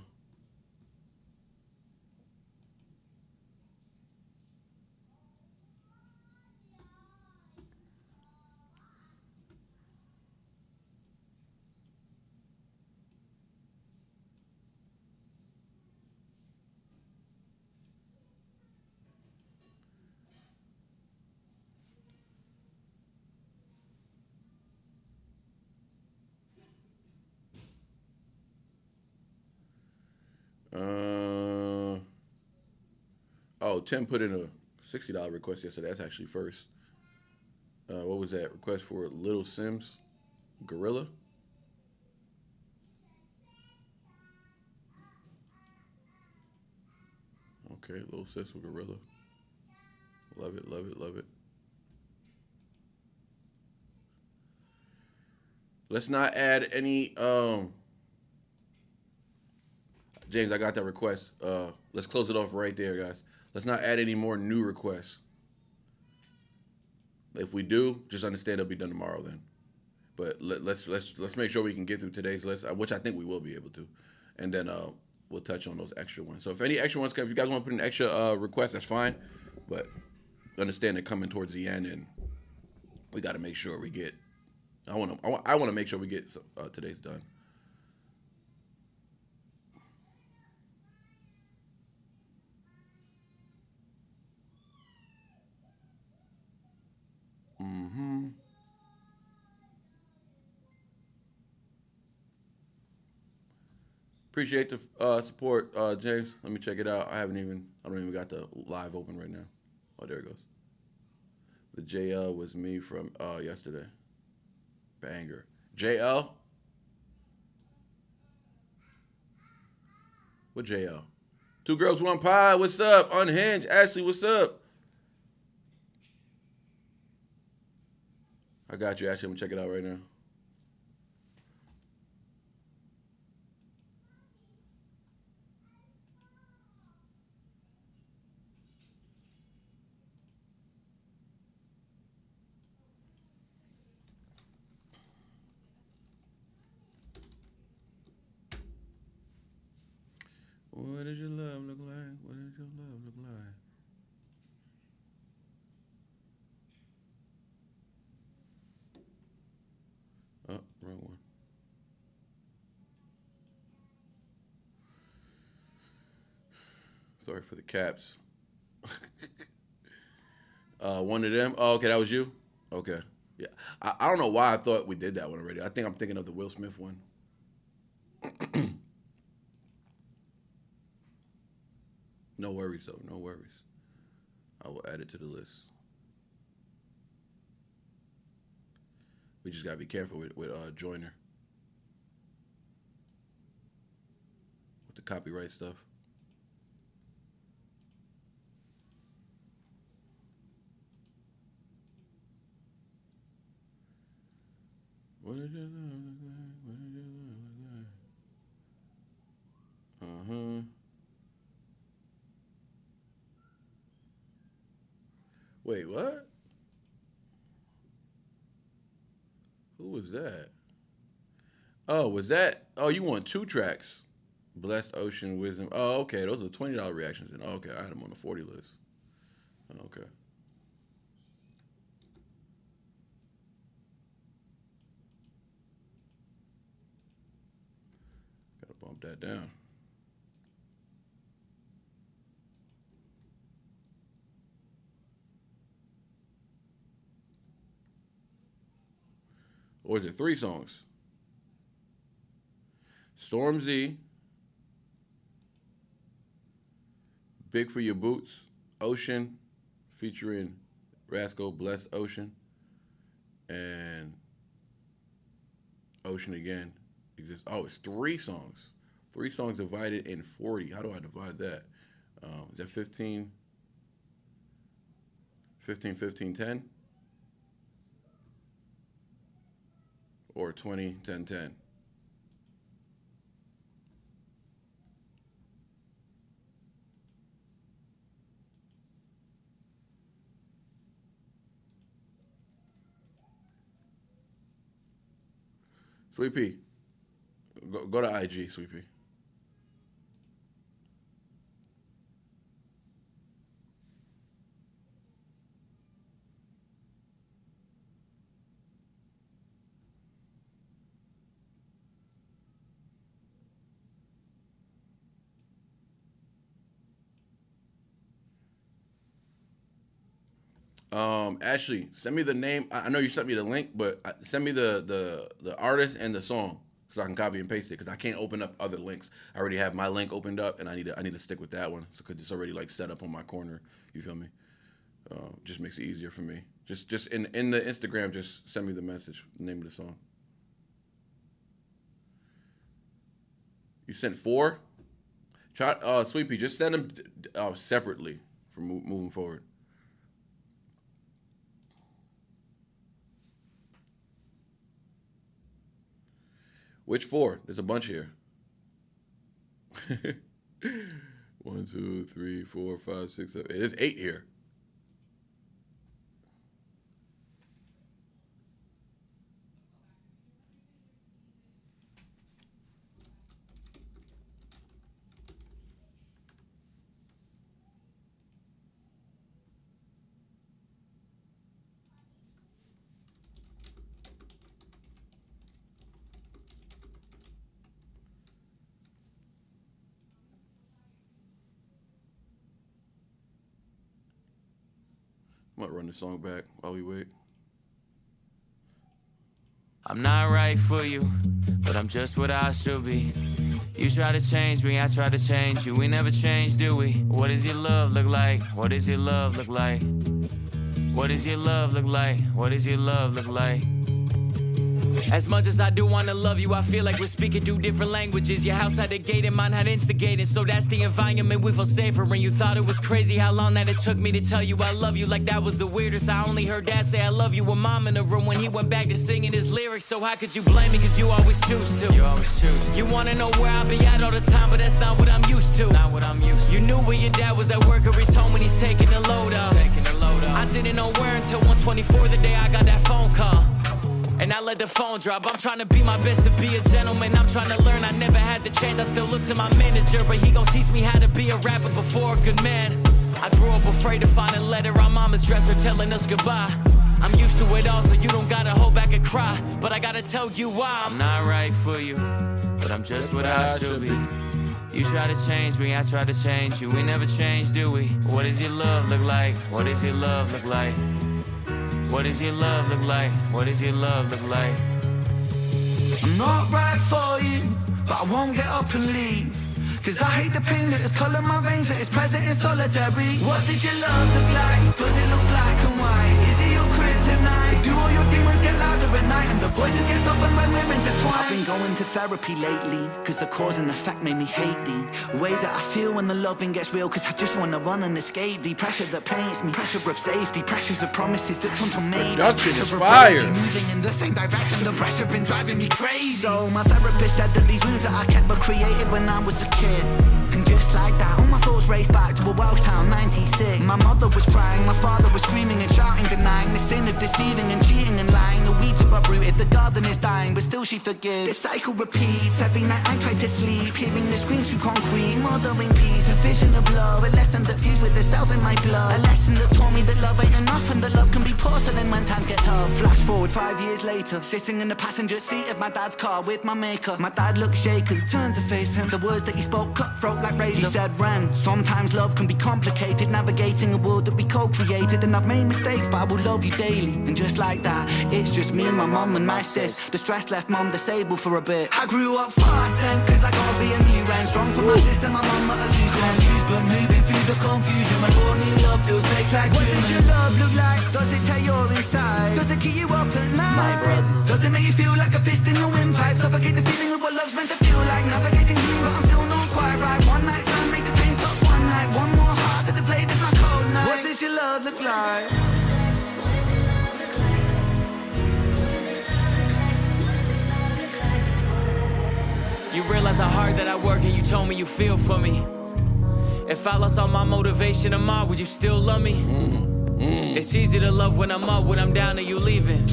Tim put in a $60 request yesterday. That's actually first. What was that? Request for Little Sims, Gorilla. Okay, Little Sis with Gorilla. Love it, love it, love it. Let's not add any. James, I got that request. Let's close it off right there, guys. Let's not add any more new requests. If we do, just understand it'll be done tomorrow then. But let's make sure we can get through today's list, which I think we will be able to, and then we'll touch on those extra ones. So if any extra ones come, if you guys want to put an extra request, that's fine. But understand they're coming towards the end, and we got to make sure we get. I want to make sure we get today's done. Appreciate the support, James. Let me check it out. I don't even got the live open right now. Oh, there it goes. The JL was me from yesterday. Banger. JL? What JL? Two Girls, One Pie. What's up? Unhinged. Ashley, what's up? I got you, Ashley. I'm going to check it out right now. What does your love look like? What does your love look like? Wrong one. Sorry for the caps. One of them. Oh, okay, that was you? Okay. Yeah. I don't know why I thought we did that one already. I think I'm thinking of the Will Smith one. No worries, though. No worries. I will add it to the list. We just gotta be careful with Joyner. With the copyright stuff. What did you look like? What did you look like? Wait, what? Who was that? Oh, was that? Oh, you want 2 tracks. Blessed Ocean, Wisdom. Oh, okay. Those are $20 reactions. And okay, I had them on the 40 list. Okay. Gotta bump that down. Or is it 3 songs? Stormzy, Big for Your Boots, Ocean, featuring Rascal, Blessed Ocean, and Ocean again exists. Oh, it's 3 songs. 3 songs divided in 40. How do I divide that? Is that 15? 15, 15, 10? Or 20, 10, 10? Sweet Pea. Go to IG, Sweet Pea. Ashley, send me the name. I know you sent me the link, but send me the artist and the song so I can copy and paste it, because I can't open up other links. I already have my link opened up, and I need to stick with that one because it's already like set up on my corner. You feel me? Just makes it easier for me. Just in the Instagram, just send me the message, the name of the song. You sent 4? Try Sweet Pea, just send them separately for moving forward. Which 4? There's a bunch here. 1, 2, 3, 4, 5, 6, 7. There's 8 here. Might run the song back while we wait. I'm not right for you, but I'm just what I should be. You try to change me, I try to change you. We never change, do we? What does your love look like? What does your love look like? What does your love look like? What does your love look like? As much as I do wanna love you, I feel like we're speaking 2 different languages. Your house had a gate and mine had instigated, so that's the environment we feel safer in. You thought it was crazy how long that it took me to tell you I love you, like that was the weirdest. I only heard Dad say I love you with Mom in the room when he went back to singing his lyrics. So how could you blame me, cause you always choose to. You always choose to. You wanna know where I be at all the time, but that's not what I'm used to. Not what I'm used to. You knew where your dad was at work or he's home when he's taking the load off. I didn't know where until 1:24 the day I got that phone call. And I let the phone drop. I'm trying to be my best to be a gentleman. I'm trying to learn, I never had the chance. I still look to my manager, but he gon' teach me how to be a rapper before a good man. I grew up afraid to find a letter on mama's dresser telling us goodbye. I'm used to it all, so you don't gotta hold back and cry. But I gotta tell you why I'm not right for you, but I'm just what I should be. You try to change me, I try to change you. We never change, do we? What does your love look like? What does your love look like? What does your love look like? What does your love look like? I'm not right for you, but I won't get up and leave. Cause I hate the pain that is coloring my veins, that is present in solitary. What did your love look like? Does it look black and white? Is it your kryptonite? Do all your demons get louder at night and the voices get softened when we're intertwined? I've been going to therapy lately, cause the cause and effect made me hate thee. The way that I feel when the loving gets real, cause I just wanna run and escape the pressure that paints me. Pressure of safety, pressures of promises that turn to maybe. Justin is Pressure of fire. bravery, moving in the same direction. The pressure been driving me crazy. So my therapist said that these wounds that I kept were created when I was a kid. And just like that, all my thoughts raced back to a Welsh town, 96. My mother was crying, my father was screaming and shouting, denying the sin of deceiving and cheating and lying. The weeds are uprooted, the garden is dying, but still she forgives. This cycle repeats, every night I try to sleep, hearing the screams through concrete, mothering peace, a vision of love, a lesson that fused with the cells in my blood, a lesson that taught me that love ain't enough and that love can be porcelain when times get tough. Flash forward 5 years later, sitting in the passenger seat of my dad's car with my maker. My dad looked shaken, turned to face him, the words that he spoke cut throat like razor. He said, Ren, sometimes love can be complicated, navigating a world that we co-created. And I've made mistakes, but I will love you daily. And just like that, it's just me, my mum and my sis. The stress left mum disabled for a bit. I grew up fast then, cause I gotta be a new man. Strong for my sis and my mum at a loose end. Confused but moving through the confusion. My born new love feels fake like what does your love look like? Does it tear your inside? Does it keep you up at night? My brother. Does it make you feel like a fist in your windpipe? Suffocate the feeling of what love's meant to feel like. Navigating clean, but I'm still not quite right. One night stand, make the pain stop one night. One more heart to the blade of my cold knife. What does your love look like? You realize how hard that I work and you told me you feel for me. If I lost all my motivation tomorrow, would you still love me? It's easy to love when I'm up, when I'm down and you leaving.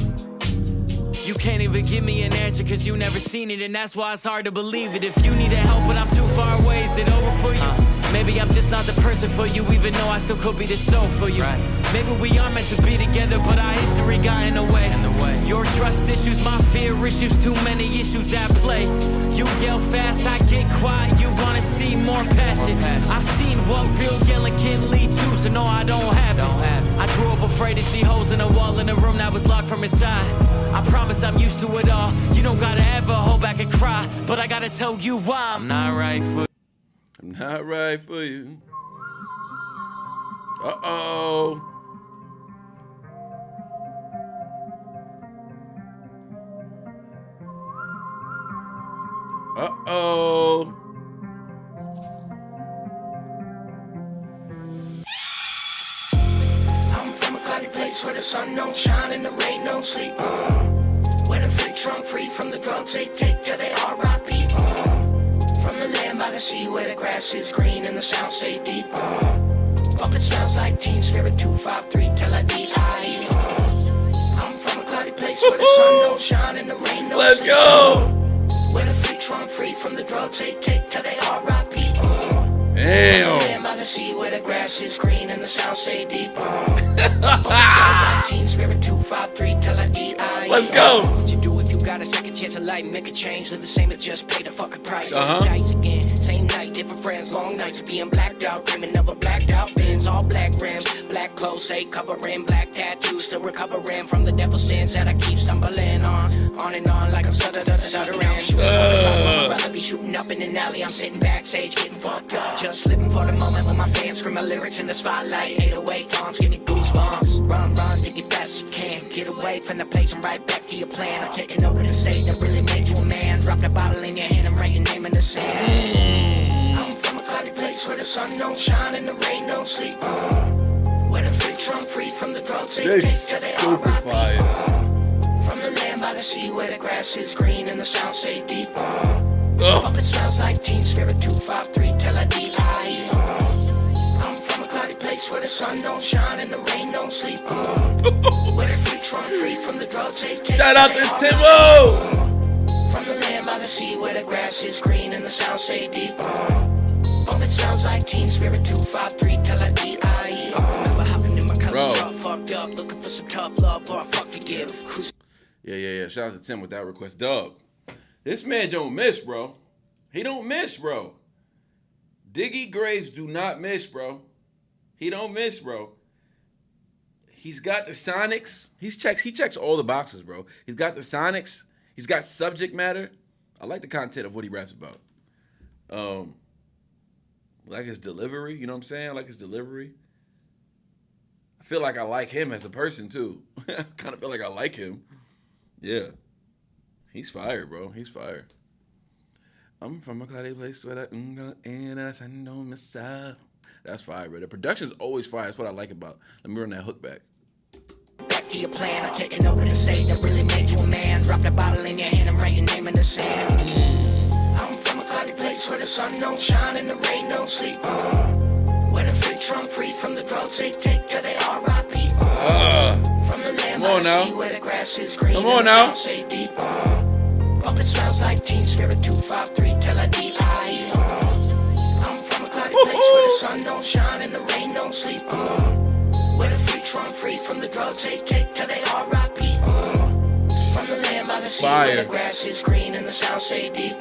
You can't even give me an answer cause you never seen it, and that's why it's hard to believe it. If you need help but I'm too far away, is it over for you? Maybe I'm just not the person for you, even though I still could be the soul for you. Maybe we are meant to be together, but our history got in the way. Your trust issues, my fear issues, too many issues at play. You yell fast, I get quiet, you wanna see more passion. I've seen what real yelling can lead to, so no, I don't have it. I grew up afraid to see holes in the wall in a room that was locked from inside. I promise I'm used to it all. You don't gotta ever hold back and cry, but I gotta tell you why I'm not right for you. I'm not right for you. Uh-oh. Uh-oh. I'm from a cloudy place where the sun don't shine and the rain don't sleep. Where the freaks run free from the drugs they take till they R.I.P. From the land by the sea where the grass is green and the sound stay deep. Puppet smells like Teen Spirit 253 till I die. I'm from a cloudy place where the sun don't shine and the rain don't Let's sleep. go. Where the freaks run free from the drugs they take till they R.I.P. Damn. Land by the sea where the grass is green and the sound stay deep. Puppet smells like Teen Spirit 253 till I die. Let's go. What you do if you got a second chance of life, make a change, live the same, but just pay the fucking price. Uh-huh. Dice again, same night, different friends, long nights of being blacked out, dreaming of a blacked out Benz, all black rims, black clothes, say covering, black tattoos, still recovering from the devil's sins that I keep stumbling on and on like I'm stuttering. I'd rather be shooting up in an alley, I'm sitting backstage getting fucked up, just living for the moment when my fans scream my lyrics in the spotlight. 808 tones give me goosebumps. Run, dig it fast as you can. Get away from the place and right back to your plan. I'm taking over the stage that really made you a man. Drop the bottle in your hand and write your name in the sand. I'm from a cloudy place where the sun don't shine and the rain don't sleep. Where the freaks run free from the drugs they take till they R.I.P. From the land by the sea where the grass is green and the sound stay deep. Puppet smells like Teen Spirit 253 till I die. I'm from a cloudy place where the sun don't shine and the rain don't sleep. Where the freaks run free from the drugs they take. Shout out to Timo. From the land by the sea where the grass is green and the sound stay deep. Puppet sounds like Teen Spirit 253 till I die. Remember hopping in my cousin's truck, fucked up, looking for some tough tough love or a fuck to give. Yeah. Shout out to Tim with that request. Doug, this man don't miss, bro. He don't miss, bro. Diggy Graves do not miss, bro. He don't miss, bro. He's got the sonics. He checks all the boxes, bro. He's got the sonics. He's got subject matter. I like the content of what he raps about. Like his delivery, you know what I'm saying? I like his delivery. I feel like I like him as a person, too. I kind of feel like I like him. Yeah. He's fire, bro. He's fire. I'm from a cloudy place where I don't miss out. That's fire, bro. The production's always fire. That's what I like about. Let me run that hook back. Back to your plan, I'm taking over the stage that really made you a man. Drop the bottle in your hand and write your name in the sand. I'm from a cloudy place where the sun don't shine and the rain don't sleep. Where the freaks run free from the drugs they take till they R.I.P. From the land by the sea where the grass is green. Come on now. Say deep. It smells like Teen Spirit 253 till I D.I.E. I'm from a cloudy place where the sun don't shine and the rain don't sleep. Where the freaks run free from the drugs they take till they R.I.P. From the land by the sea where the grass is green and the sound say deep.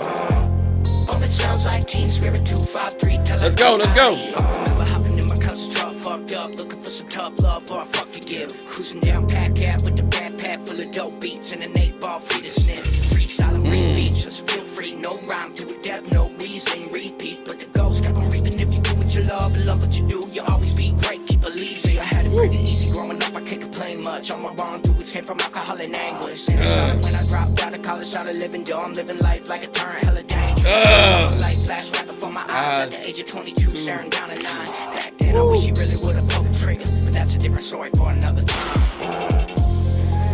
It sounds like Teen Spirit 253 till I D.I.E. Let's go. Remember hopping in my cousin's truck, fucked up, looking for some tough love or a fuck to give. Cruising down Pack Ave with the backpack full of dope beats and an 8-ball free to sniff. Freestyling free beats, just feel free, no rhyme to a death, no reason, repeat. But the ghost kept on reaping if you do what you love and love what you do, you'll always be great, keep believing. I had it pretty easy growing up, I can't complain much. All my wrong do is came from alcohol and anguish. And it started when I dropped out of college, started living dumb, living life like a turn hella dangerous. Life flash right before my eyes at the age of 22, staring down a 9. Back then I wish he really would have pulled the trigger, but that's a different story for another time.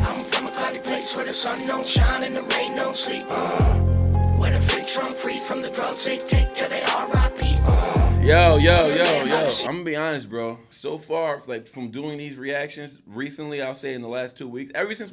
I'm from a cloudy place where the sun don't shine and the rain don't sleep. Where the freaks run free from the drugs they take till they R.I.P. Yo. I'm gonna be honest, bro. So far, like from doing these reactions recently, I'll say in the last 2 weeks, ever since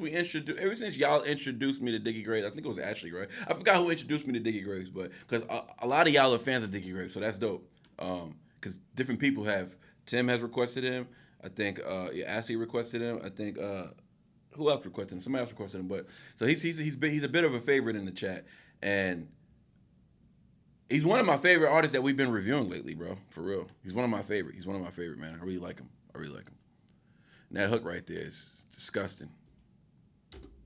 y'all introduced me to Diggy Graves, I think it was Ashley, right? I forgot who introduced me to Diggy Graves, but because a lot of y'all are fans of Diggy Graves, so that's dope. Because different people have. Tim has requested him. I think Ashley requested him. I think who else requested him? Somebody else requested him. But so he's a bit of a favorite in the chat, and he's one of my favorite artists that we've been reviewing lately, bro. For real. He's one of my favorite. He's one of my favorite, man. I really like him. And that hook right there is disgusting.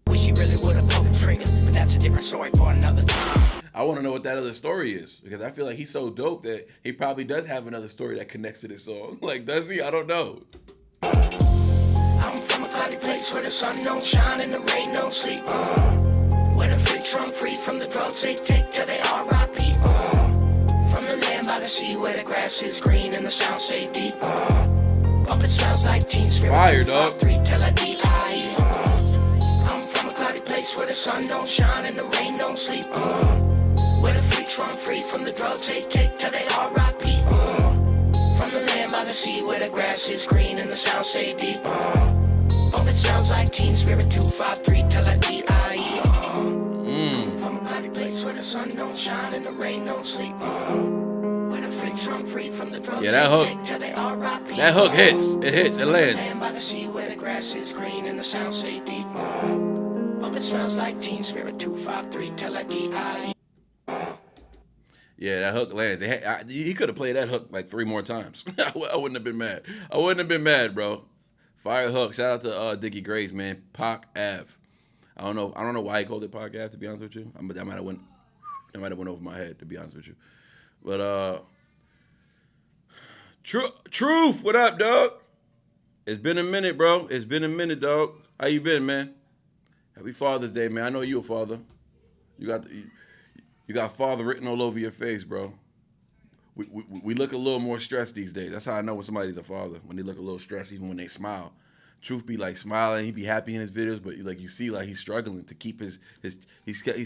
Wish he really would have pulled the trigger, but that's a different story for another time. I want to know what that other story is, because I feel like he's so dope that he probably does have another story that connects to this song. Like, does he? I don't know. I'm from a cloudy place where the sun don't shine and the rain don't sleep. Where the freaks run free from the drugs they take till they R.I.P. From the land by the sea where the grass is green and the sound say deep. It smells like Teen Spirit. Fire, dog. 3 till I D.I.E. I'm from a cloudy place where the sun don't shine and the rain don't sleep. Where the freaks run free from the drugs they take till they R.I.P. From the land by the sea where the grass is green and the sound say deep. It sounds like Teen Spirit 253 till I D.I.E. From a cloudy place where the sun don't shine and the rain don't sleep. Where the freaks run free from the drugs that hook. they take till they R.I.P. That hook hits. It hits. It lands. Land by the sea where the grass is green and the sound say deep. It smells like Teen Spirit 253 till I D.I.E. Yeah, that hook lands. He could have played that hook like 3 more times. I wouldn't have been mad. I wouldn't have been mad, bro. Fire hook. Shout out to Diggy Graves, man. Pac Ave. I don't know why he called it Pac Ave, to be honest with you. That might have went over my head, to be honest with you. But Truth, what up, dog? It's been a minute, bro. It's been a minute, dog. How you been, man? Happy Father's Day, man. I know you a father. You got father written all over your face, bro. We look a little more stressed these days. That's how I know when somebody's a father, when they look a little stressed, even when they smile. Truth be like smiling, he be happy in his videos, but like you see, like he's struggling to keep he's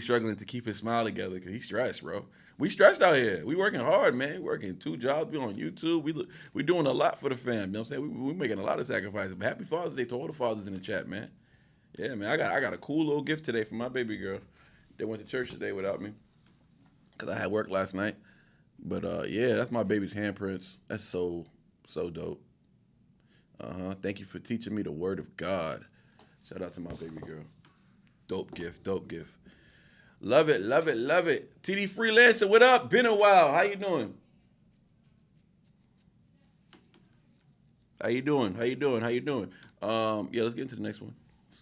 struggling to keep his smile together because he's stressed, bro. We stressed out here. We working hard, man. We working 2 jobs. We on YouTube. We doing a lot for the fam. You know what I'm saying? We making a lot of sacrifices. But happy Father's Day to all the fathers in the chat, man. Yeah, man. I got a cool little gift today from my baby girl. They went to church today without me because I had work last night. But yeah, that's my baby's handprints. That's so dope. Thank you for teaching me the word of God. Shout out to my baby girl. Dope gift. Love it. TD Freelancer, what up? Been a while. How you doing? Yeah, let's get into the next one.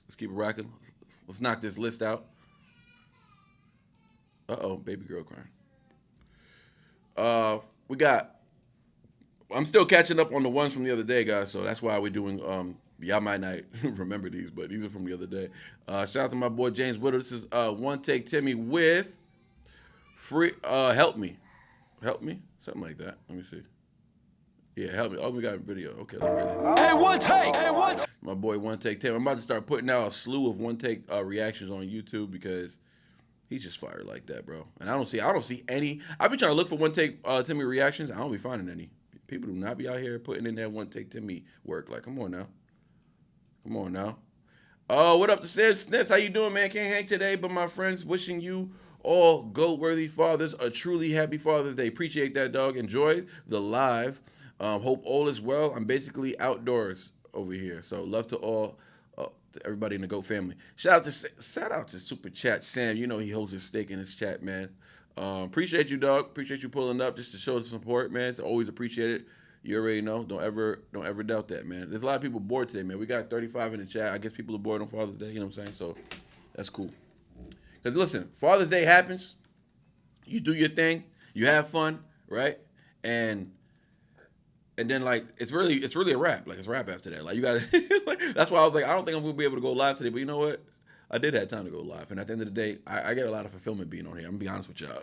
Let's keep it rocking. Let's knock this list out. Uh-oh, baby girl crying. I'm still catching up on the ones from the other day, guys, so that's why we're doing, y'all might not remember these, but these are from the other day. Shout out to my boy James Whittle. This is One Take Timmy with Help Me. Something like that. Let me see. Yeah, Help Me. Oh, we got a video. Okay, let's get it. Hey, one take. My boy One Take Timmy. I'm about to start putting out a slew of One Take reactions on YouTube because he's just fired like that, bro. And I don't see any. I've been trying to look for One Take Timmy reactions. I don't be finding any. People do not be out here putting in that One Take Timmy work. Like, come on now. Oh, what up to Sam Snips? How you doing, man? Can't hang today, but my friends wishing you all goat-worthy fathers a truly happy Father's Day. Appreciate that, dog. Enjoy the live. Hope all is well. I'm basically outdoors over here, so love to all. To everybody in the GOAT family. Shout out to Super Chat Sam. You know he holds his stake in his chat, man. Appreciate you, dog. Appreciate you pulling up just to show the support, man. It's always appreciated. You already know. Don't ever doubt that, man. There's a lot of people bored today, man. We got 35 in the chat. I guess people are bored on Father's Day. You know what I'm saying? So that's cool. Because listen, Father's Day happens. You do your thing. You have fun, right? And then like it's really a wrap. Like it's a wrap after that. Like you gotta that's why I was like, I don't think I'm gonna be able to go live today, but you know what? I did have time to go live. And at the end of the day, I get a lot of fulfillment being on here. I'm gonna be honest with y'all.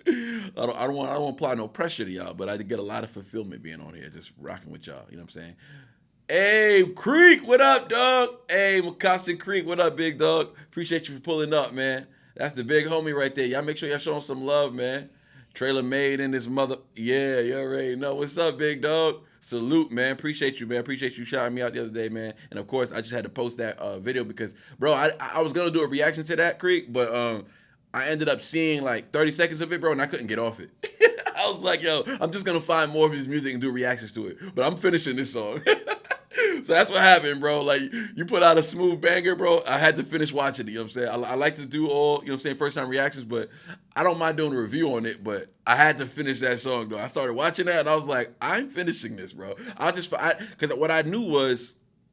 I don't want to apply no pressure to y'all, but I did get a lot of fulfillment being on here, just rocking with y'all. You know what I'm saying? Hey, Creek, what up, dog? Hey, Makasin Creek, what up, big dog? Appreciate you for pulling up, man. That's the big homie right there. Y'all make sure y'all show him some love, man. Trailer Made in this mother. Yeah, you already know. What's up, big dog? Salute, man. Appreciate you, man. Appreciate you shouting me out the other day, man. And, of course, I just had to post that video because, bro, I was going to do a reaction to that, Creek, but I ended up seeing, like, 30 seconds of it, bro, and I couldn't get off it. I was like, yo, I'm just going to find more of his music and do reactions to it. But I'm finishing this song. So that's what happened, bro. Like, you put out a smooth banger, bro. I had to finish watching it, you know what I'm saying? I like to do all, you know what I'm saying, first-time reactions, but I don't mind doing a review on it, but I had to finish that song, though. I started watching that, and I was like, I'm finishing this, bro. Because what I knew was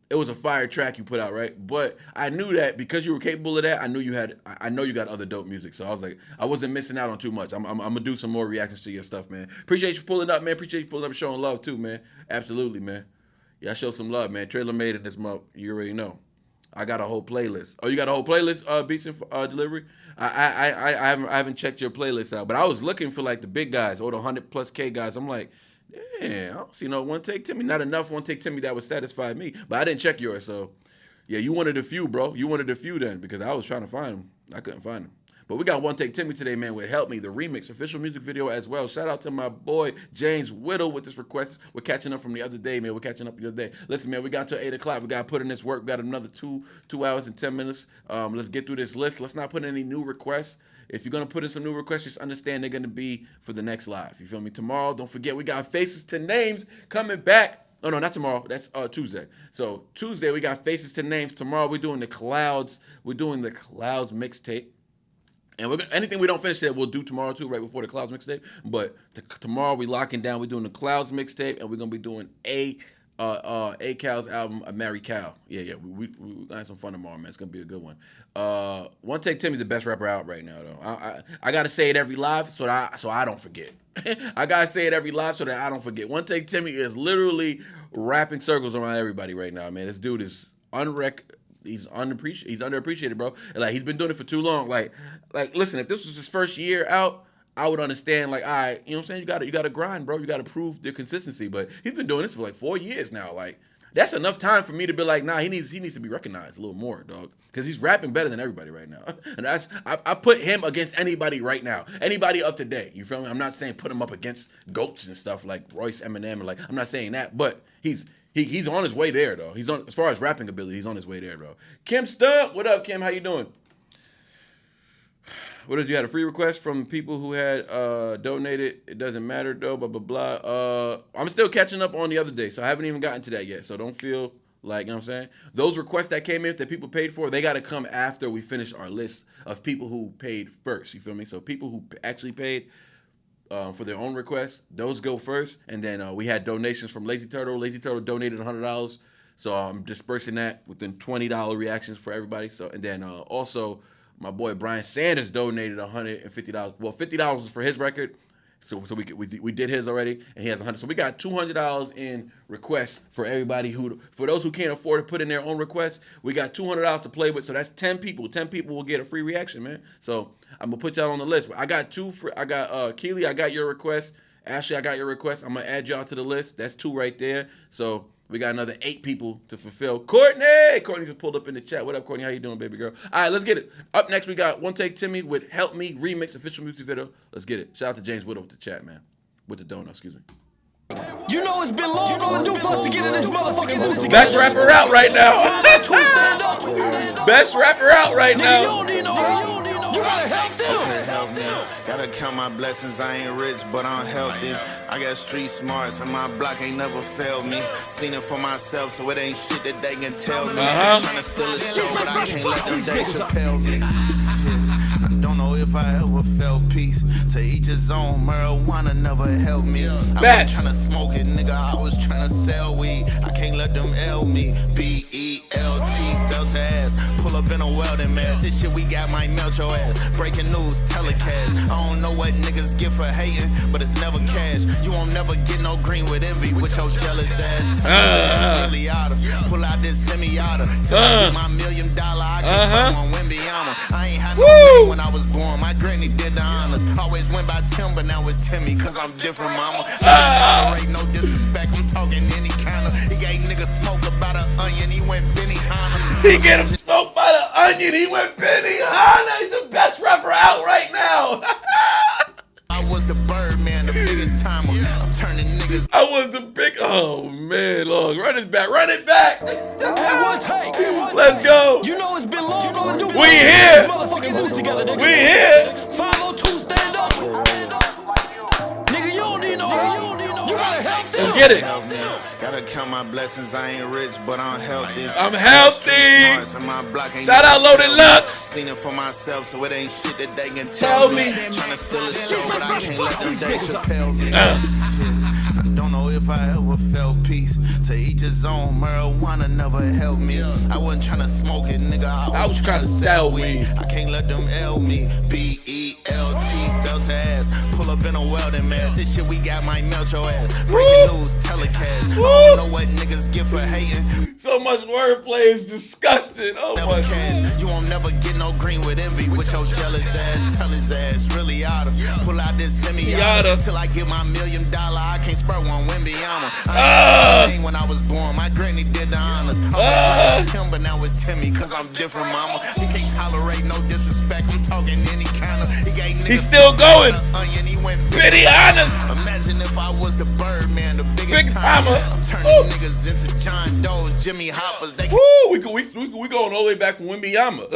it was a fire track you put out, right? But I knew that because you were capable of that, I know you got other dope music. So I was like, I wasn't missing out on too much. I'm going to do some more reactions to your stuff, man. Appreciate you pulling up, man. Appreciate you pulling up and showing love, too, man. Absolutely, man. Yeah, I show some love, man. Trailer Made in this month. You already know. I got a whole playlist. Oh, you got a whole playlist, Beats and Delivery? I haven't checked your playlist out, but I was looking for like the big guys or the 100+ K guys. I'm like, yeah, I don't see no One Take Timmy. Not enough One Take Timmy that would satisfy me. But I didn't check yours, so yeah, you wanted a few, bro. You wanted a few then because I was trying to find them. I couldn't find them. But we got One Take Timmy today, man, with Help Me, the remix, official music video as well. Shout out to my boy, James Whittle, with this request. We're catching up from the other day, man. We're catching up the other day. Listen, man, we got till 8 o'clock. We got to put in this work. We got another 2 hours and 10 minutes. Let's get through this list. Let's not put in any new requests. If you're going to put in some new requests, just understand they're going to be for the next live. You feel me? Tomorrow, don't forget, we got Faces to Names coming back. Oh, no, not tomorrow. That's Tuesday. So Tuesday, we got Faces to Names. Tomorrow, we're doing the Clouds. We're doing the Clouds mixtape. And anything we don't finish that, we'll do tomorrow too, right before the Clouds mixtape. But tomorrow we locking down. We're doing the Clouds mixtape, and we're gonna be doing Cal's album, Mary Cal. Yeah. We gonna have some fun tomorrow, man. It's gonna be a good one. One Take Timmy's the best rapper out right now, though. I gotta say it every live so I don't forget. I gotta say it every live so that I don't forget. One Take Timmy is literally rapping circles around everybody right now, man. This dude is He's underappreciated, bro. Like, he's been doing it for too long. Like, listen, if this was his first year out, I would understand, like, all right, you know what I'm saying? You gotta grind, bro. You gotta prove the consistency. But he's been doing this for like 4 years now. Like, that's enough time for me to be like, nah, he needs to be recognized a little more, dog. Because he's rapping better than everybody right now. And I put him against anybody right now. Anybody up to date. You feel me? I'm not saying put him up against GOATs and stuff like Royce, Eminem, or like, I'm not saying that, but he's on his way there, though. As far as rapping ability, he's on his way there, bro. Kim Stump, what up, Kim? How you doing? What is, you had a free request from people who had donated? It doesn't matter, though, blah, blah, blah. I'm still catching up on the other day, so I haven't even gotten to that yet. So don't feel Like, you know what I'm saying? Those requests that came in that people paid for, they got to come after we finish our list of people who paid first. You feel me? So people who actually paid for their own requests, those go first. And then we had donations from Lazy Turtle. Lazy Turtle donated $100. So I'm dispersing that within $20 reactions for everybody. So and then also my boy Brian Sanders donated $150. Well, $50 was for his record. So we did his already, and he has $100. So we got $200 in requests for everybody for those who can't afford to put in their own requests. We got $200 to play with, so that's 10 people. 10 people will get a free reaction, man. So I'm gonna put y'all on the list. I got Keely, I got your request. Ashley, I got your request. I'm gonna add y'all to the list. That's 2 right there. So we got another 8 people to fulfill. Courtney just pulled up in the chat. What up, Courtney? How you doing, baby girl? All right, let's get it. Up next, we got One Take Timmy with Help Me Remix official music video. Let's get it. Shout out to James Widow with the chat, man. With the donut, excuse me. You know it's been long overdue for us to get in this motherfucking booth together. Best rapper out right now. Best rapper out right now. You gotta help them. Okay, help me. Gotta count my blessings, I ain't rich, but I'm healthy. I got street smarts, and my block ain't never failed me. Seen it for myself, so it ain't shit that they can tell me. Tryna steal a show, but I can't let them Dave Chappelle me. I don't know if I ever felt peace. To each his own, marijuana never helped me. I was tryna smoke it, nigga, I was tryna sell weed. I can't let them L me. B-E-L-T, belt to ass. Pull up in a welding mask. This shit we got might melt your ass. Breaking news, telecast. I don't know what niggas get for hating, but it's never cash. You won't never get no green with envy with your jealous ass. Really oughta pull out this semi-auto. Till I get my $1 million, I can spend one Wimby-Yama. I ain't had no money when I was born. My granny did the honors. Always went by Tim, but now it's Timmy, cause I'm different, mama. I don't tolerate no disrespect. I'm talking any kind of. He gave niggas smoke about an onion. He went Benny Hanna. He get him smoked by the onion. He went Benny Hanna. He's the best rapper out right now. I was the Birdman, the biggest timer. I'm turning niggas. I was the big. Oh man, Lord, run it back, run it back. Hey, one take. Let's go. You know it's been long overdue for We us to get here. in this motherfucking booth together, nigga. We here. 502, stand up. Nigga, you don't need no help. You gotta help them. Let's get it. Gotta count my blessings, I ain't rich, but I'm healthy. I'm healthy. Shout out Loaded Lux. Seen it for myself, so it ain't shit that they can tell me. Tryna steal a show, but I can't let them Dave Chappelle me. I don't know if I ever felt peace. To each his own, marijuana never helped me. I wasn't tryna smoke it, nigga. I was tryna sell weed. I can't let them L me. B-E-L-T, belt to ass. Pull up in a welding mask. This shit we got might melt your ass. Breaking news, telecast. I don't know what niggas get for hating. So much wordplay is disgusting. Oh my God. You won't never get no green with envy with your jealous ass. Tell his ass really oughta pull out this semi-auto till I get my $1 million. I can't spur one Wimby-Yama. I ain't when I was born. My granny did the honors. Always Tim, but now it's Timmy, cause I'm different, mama. He can't tolerate no disrespect. I'm talking any kind of. He gave niggas. He's still going. Onion, he went Benny Hanna. Imagine if I was the Birdman, the biggest Big timer. timer. I'm turning niggas into John Doe's, Jimmy Hoppers. They we going all the way back from Wimby-Yama.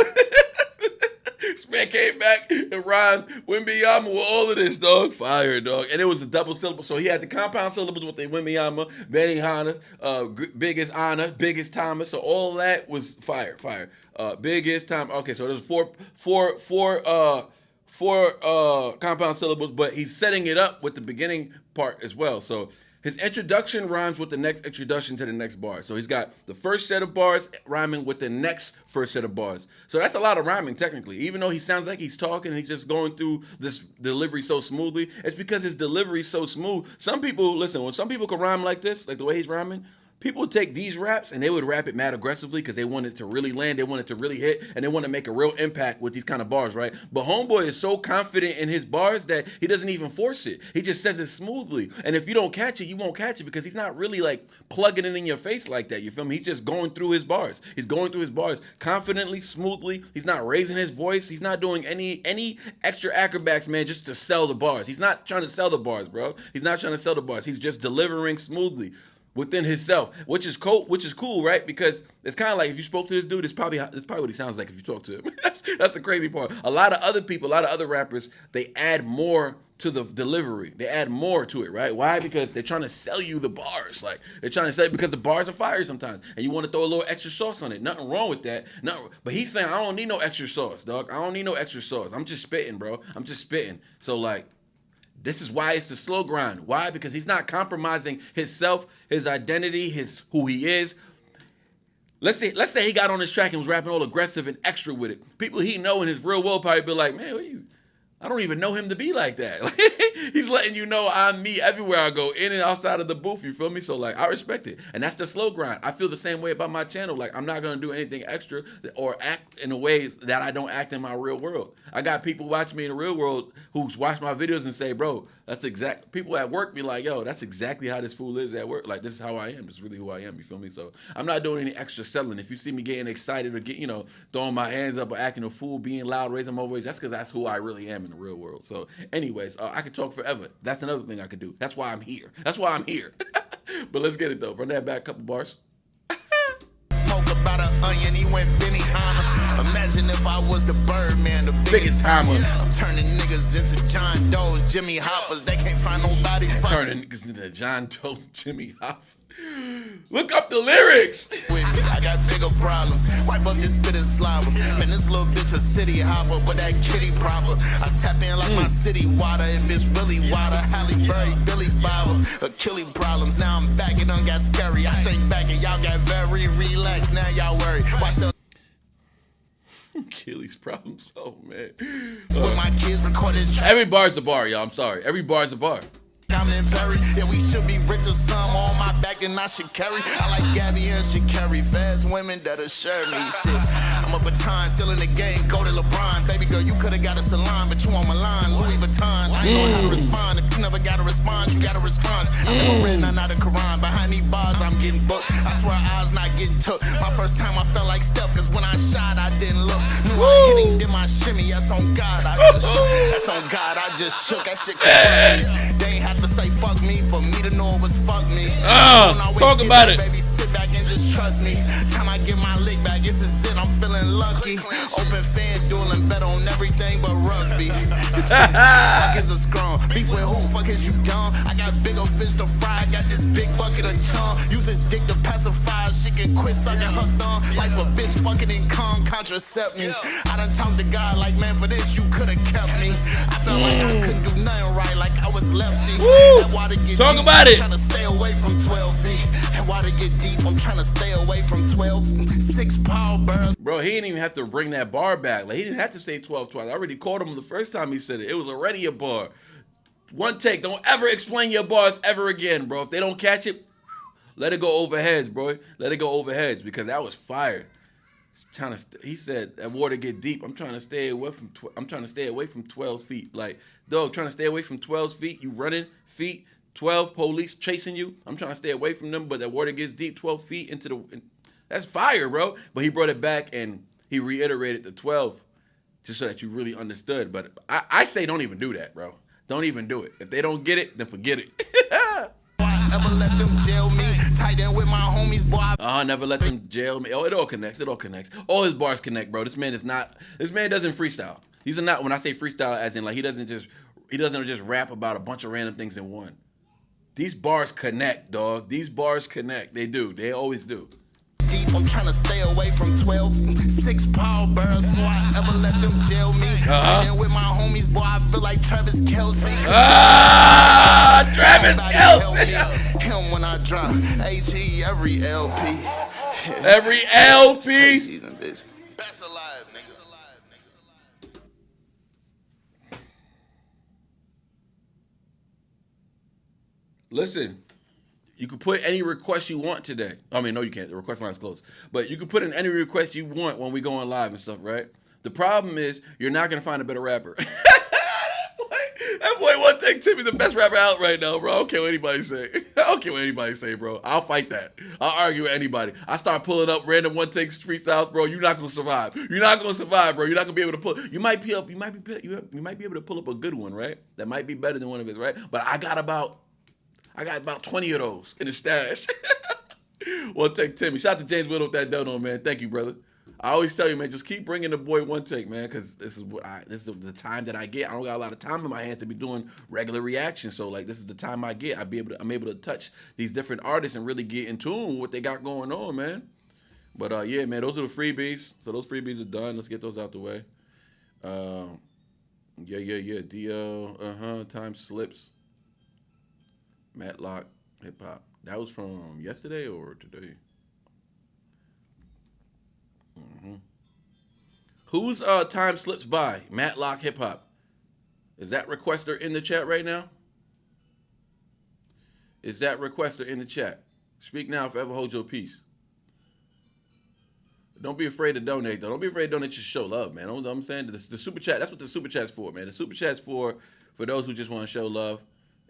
This man came back and rhymed Wimby-Yama with all of this, dog. Fire, dog. And it was a double syllable. So he had the compound syllables with the Wimby-Yama, Benny Hanna, biggest honor, biggest timer. So all that was fire. Biggest time. Okay, so there's four compound syllables, but he's setting it up with the beginning part as well. So his introduction rhymes with the next introduction to the next bar. So he's got the first set of bars rhyming with the next first set of bars. So that's a lot of rhyming technically. Even though he sounds like he's talking, he's just going through this delivery so smoothly. It's because his delivery is so smooth. Some people, listen, when some people can rhyme like this, like the way he's rhyming, people would take these raps and they would rap it mad aggressively because they want it to really land, they want it to really hit, and they want to make a real impact with these kind of bars, right? But Homeboy is so confident in his bars that he doesn't even force it. He just says it smoothly. And if you don't catch it, you won't catch it because he's not really like plugging it in your face like that, you feel me? He's just going through his bars. He's going through his bars confidently, smoothly. He's not raising his voice. He's not doing any extra acrobats, man, just to sell the bars. He's not trying to sell the bars, bro. He's not trying to sell the bars. He's just delivering smoothly. within himself, which is cool, right? Because it's kind of like if you spoke to this dude, it's probably what he sounds like if you talk to him. That's the crazy part. A lot of other people, a lot of other rappers, they add more to the delivery. They add more to it, right? Why? Because they're trying to sell you the bars. Like, they're trying to sell, because the bars are fire sometimes, and you want to throw a little extra sauce on it. Nothing wrong with that. But he's saying, I don't need no extra sauce, dog. I don't need no extra sauce. I'm just spitting, bro. I'm just spitting. So, like, this is why it's the slow grind. Why? Because he's not compromising himself, his identity, who he is. Let's say he got on this track and was rapping all aggressive and extra with it. People he know in his real world probably be like, man, I don't even know him to be like that. Like, he's letting you know I'm me everywhere I go, in and outside of the booth, you feel me? So, like, I respect it. And that's the slow grind. I feel the same way about my channel. Like, I'm not going to do anything extra or act in the ways that I don't act in my real world. I got people watching me in the real world who watch my videos and say, bro, people at work be like, yo, that's exactly how this fool is at work. Like, this is how I am. This is really who I am, you feel me? So, I'm not doing any extra selling. If you see me getting excited or throwing my hands up or acting a fool, being loud, raising my voice, that's because that's who I really am in the real world. So anyways, I could talk forever. That's another thing I could do. That's why I'm here. But let's get it though. Run that back, couple bars. Smoke about an onion, he went Benihana. Imagine if I was the Birdman, the biggest timer. I'm turning niggas into John Doe's, Jimmy Hoppers. They can't find nobody. Turning niggas into John Doe's, Jimmy Hoffa. Look up the lyrics. I got bigger problems. Wipe up this spit and slobber. Man, this little bitch a city hopper, but that kitty proper. I tap in like my city water. If it's really water, Halle Berry, Billy Bobber. Achilles problems. Now I'm back, it done got scary. I think back and y'all got very relaxed. Now y'all worry. Watch the Achilles problems. Oh man. with my kids record this track. Every bar's a bar, y'all. I'm sorry. Every bar's a bar. I'm in Perry. Yeah, we should be rich or some on my back than I should carry. I like Gabby and should carry fast women that'll share me. Shit, I'm a baton, still in the game. Go to LeBron, baby girl, you coulda got a salon, but you on my line. Louis Vuitton, I ain't know how to respond. If you never got a response, you got a response. I never read none out of Quran. Behind these bars, I'm getting booked. I swear eyes not getting took. My first time I felt like Steph, cause when I shot, I didn't look. Knew I hit him, did my shimmy. That's on God, I just shook. That's on God, I just shook. That shit crazy. They ain't have to say fuck me for me to know it was fuck me. Talk about it. Baby, sit back and just trust me. Time I get my lick back, this is it. I'm feeling lucky. Open FanDuel and bet on everything but rugby. Fuck is a scrum. Beef with who? Fuck is you dumb? I got bigger fish to fry. I got this big bucket of chum. Use this dick to pacify. She can quit sucking her thumb. Life a bitch fucking and come contracept me. I done talked to God like, man, for this you coulda kept me. I felt like I couldn't do nothing right, like I was lefty. Talk about it. I'm trying to stay away from 12 feet. And water get deep, I'm trying to stay away from 6 power barrels. Bro, he didn't even have to bring that bar back. Like, he didn't have to say 12 twice. I already caught him the first time he said it. It was already a bar. One take. Don't ever explain your bars ever again, bro. If they don't catch it, let it go over heads, bro. Let it go over heads, because that was fire. He said that water get deep. I'm trying to stay away from 12 feet. Like, dog, trying to stay away from 12 feet. You running feet, 12 police chasing you. I'm trying to stay away from them, but that water gets deep 12 feet into the. That's fire, bro. But he brought it back and he reiterated the 12, just so that you really understood. But I say don't even do that, bro. Don't even do it. If they don't get it, then forget it. Never let them jail me. Tight in with my homies, boy. Never let them jail me. Oh, it all connects. It all connects. All his bars connect, bro. This man doesn't freestyle. He's not, when I say freestyle, as in like he doesn't just rap about a bunch of random things in one. These bars connect, dog. These bars connect. They do. They always do. Deep, I'm trying to stay away from 6 power barrels before I ever let them jail me. Tight in with my homies, boy, I feel like Travis Kelce. Travis Kelce. Him when I drop HE every LP. Every LP. Season, bitch. Best alive, nigga. Listen, you can put any request you want today. I mean, no, you can't. The request line's closed. But you can put in any request you want when we go on live and stuff, right? The problem is you're not going to find a better rapper. That boy One Take Timmy, the best rapper out right now, bro. I don't care what anybody say. Bro. I'll fight that. I'll argue with anybody. I start pulling up random One Take freestyles, bro. You're not going to survive. Bro. You're not going to be able to pull. You might be able to pull up a good one, right? That might be better than one of his, right? But I got about I got about 20 of those in the stash. One Take Timmy. Shout out to James Whittle with that dono, man. Thank you, brother. I always tell you, man, just keep bringing the boy One Take, man, because this is the time that I get. I don't got a lot of time in my hands to be doing regular reactions, so like this is the time I get. I'm able to touch these different artists and really get in tune with what they got going on, man. But yeah, man, those are the freebies. So those freebies are done. Let's get those out the way. Yeah. DL, Time Slips. Matlock, Hip Hop. That was from yesterday or today? Who's Time Slips by? Matlock Hip Hop. Is that requester in the chat right now? Is that requester in the chat? Speak now, forever hold your peace. Don't be afraid to donate, though. Don't be afraid to donate. Just show love, man. You know what I'm saying? The super chat, that's what the super chat's for, man. The super chat's for those who just want to show love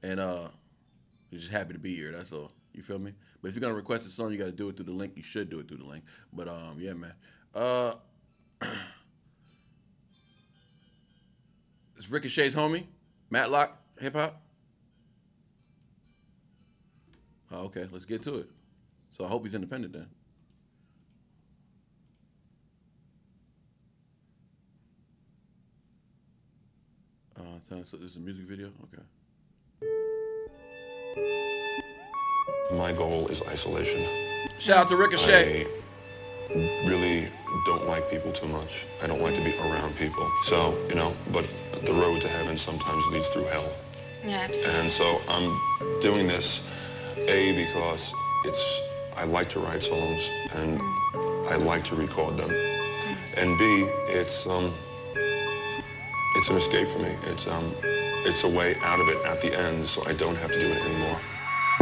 and you're just happy to be here. That's all. You feel me? But if you're going to request a song, you got to do it through the link. You should do it through the link. But, yeah, man. It's Ricochet's homie, Matlock Hip Hop. Oh, okay, let's get to it. So I hope he's independent then. So this is a music video? Okay. My goal is isolation. Shout out to Ricochet. I really don't like people too much. I don't like to be around people. So, but the road to heaven sometimes leads through hell. Yeah, absolutely. And so I'm doing this, A, because I like to write songs and I like to record them. And B, it's an escape for me. It's a way out of it at the end, so I don't have to do it anymore.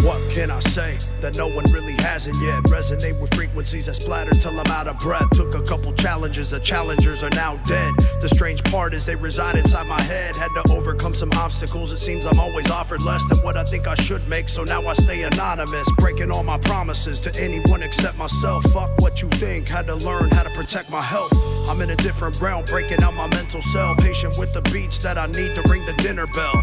What can I say that no one really hasn't yet? Resonate with frequencies that splatter till I'm out of breath. Took a couple challenges, the challengers are now dead. The strange part is they reside inside my head. Had to overcome some obstacles, it seems I'm always offered less than what I think I should make. So now I stay anonymous, breaking all my promises to anyone except myself. Fuck what you think, had to learn how to protect my health. I'm in a different realm, breaking out my mental cell. Patient with the beats that I need to ring the dinner bell.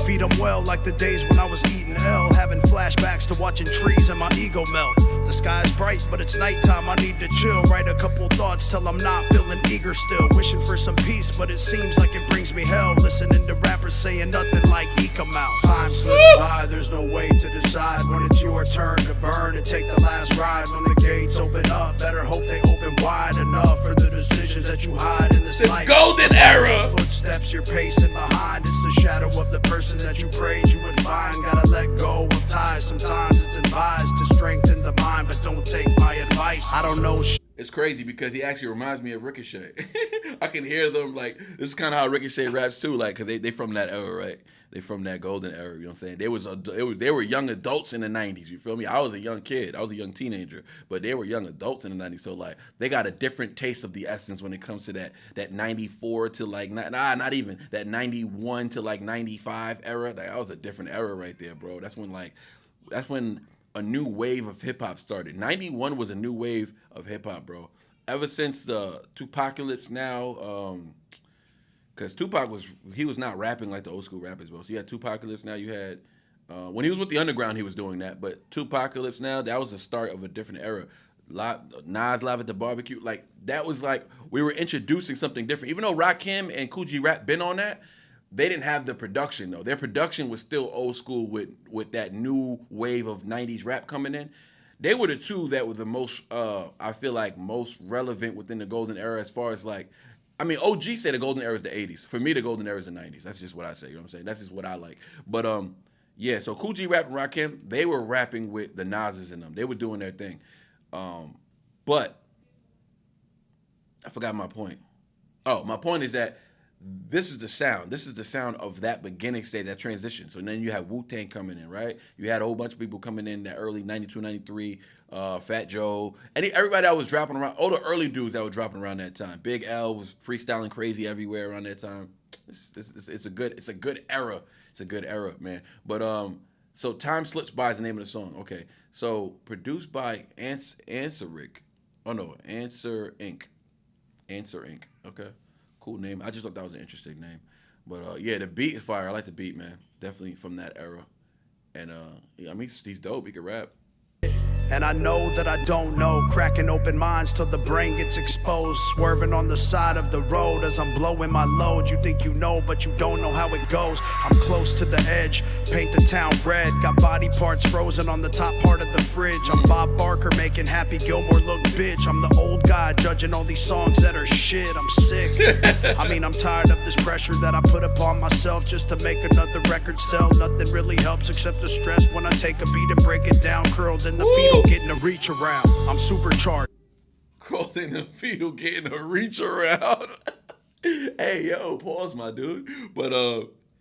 Feed them well like the days when I was eating L. Having flashbacks to watching trees and my ego melt. The sky's bright, but it's nighttime, I need to chill. Write a couple thoughts till I'm not feeling eager still. Wishing for some peace, but it seems like it brings me hell. Listening to rappers saying nothing like Eka Mouse. Time slips by, there's no way to decide when it's your turn to burn and take the last ride. When the gates open up, better hope they open wide enough for the decisions that you hide in this life. Golden era! Footsteps you're pacing behind, it's the shadow of the person that you prayed you would find. Gotta let go of ties, sometimes it's advised to strengthen the mind, but don't take my advice. I don't know It's crazy because he actually reminds me of Ricochet. I can hear them like, this is kind of how Ricochet raps too, like, cause they from that era, right? They from that golden era, you know what I'm saying? They were young adults in the 90s, you feel me? I was a young kid, I was a young teenager, but they were young adults in the 90s, so like, they got a different taste of the essence when it comes to that 94 to like, not even, that 91 to like 95 era. Like, that was a different era right there, bro. That's when a new wave of hip hop started. 91 was a new wave of hip hop, bro. Ever since the Tupacalypse Now, because Tupac was not rapping like the old school rappers, bro. So you had Tupacalypse Now, you had when he was with the Underground, he was doing that. But Tupacalypse Now, that was the start of a different era. Nas Live at the Barbecue, like that was like we were introducing something different. Even though Rakim and Kool G Rap been on that, they didn't have the production though. Their production was still old school with that new wave of 90s rap coming in. They were the two that were the most, I feel like, most relevant within the golden era as far as like, I mean, OG said the golden era is the 80s. For me, the golden era is the 90s. That's just what I say, you know what I'm saying? That's just what I like. But yeah, so Kool G Rap and Rakim, they were rapping with the Nas's in them. They were doing their thing. But I forgot my point. Oh, my point is that this is the sound. This is the sound of that beginning stage, that transition. So then you have Wu-Tang coming in, right? You had a whole bunch of people coming in that early 92, 93, Fat Joe, everybody that was dropping around, all the early dudes that were dropping around that time. Big L was freestyling crazy everywhere around that time. It's a good era. It's a good era, man. But so Time Slips By is the name of the song. Okay. So produced by Answer Rick. Oh no, Answer Inc. Answer Inc. Okay. Cool name. I just thought that was an interesting name. But yeah, the beat is fire. I like the beat, man. Definitely from that era. And I mean, he's dope. He can rap. And I know that I don't know, cracking open minds till the brain gets exposed, swerving on the side of the road as I'm blowing my load. You think you know, but you don't know how it goes. I'm close to the edge, paint the town red, got body parts frozen on the top part of the fridge. I'm Bob Barker making Happy Gilmore look bitch. I'm the old guy judging all these songs that are shit. I'm sick. I mean, I'm tired of this pressure that I put upon myself just to make another record sell. Nothing really helps except the stress when I take a beat and break it down, curled in the fetal, getting a reach around. I'm supercharged. Curled in the fetal, getting a reach around. Hey, yo, pause, my dude. But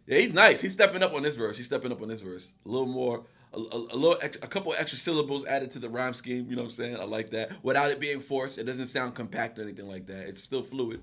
yeah, he's nice. He's stepping up on this verse. A little more, a couple extra syllables added to the rhyme scheme. You know what I'm saying? I like that. Without it being forced, it doesn't sound compact or anything like that. It's still fluid.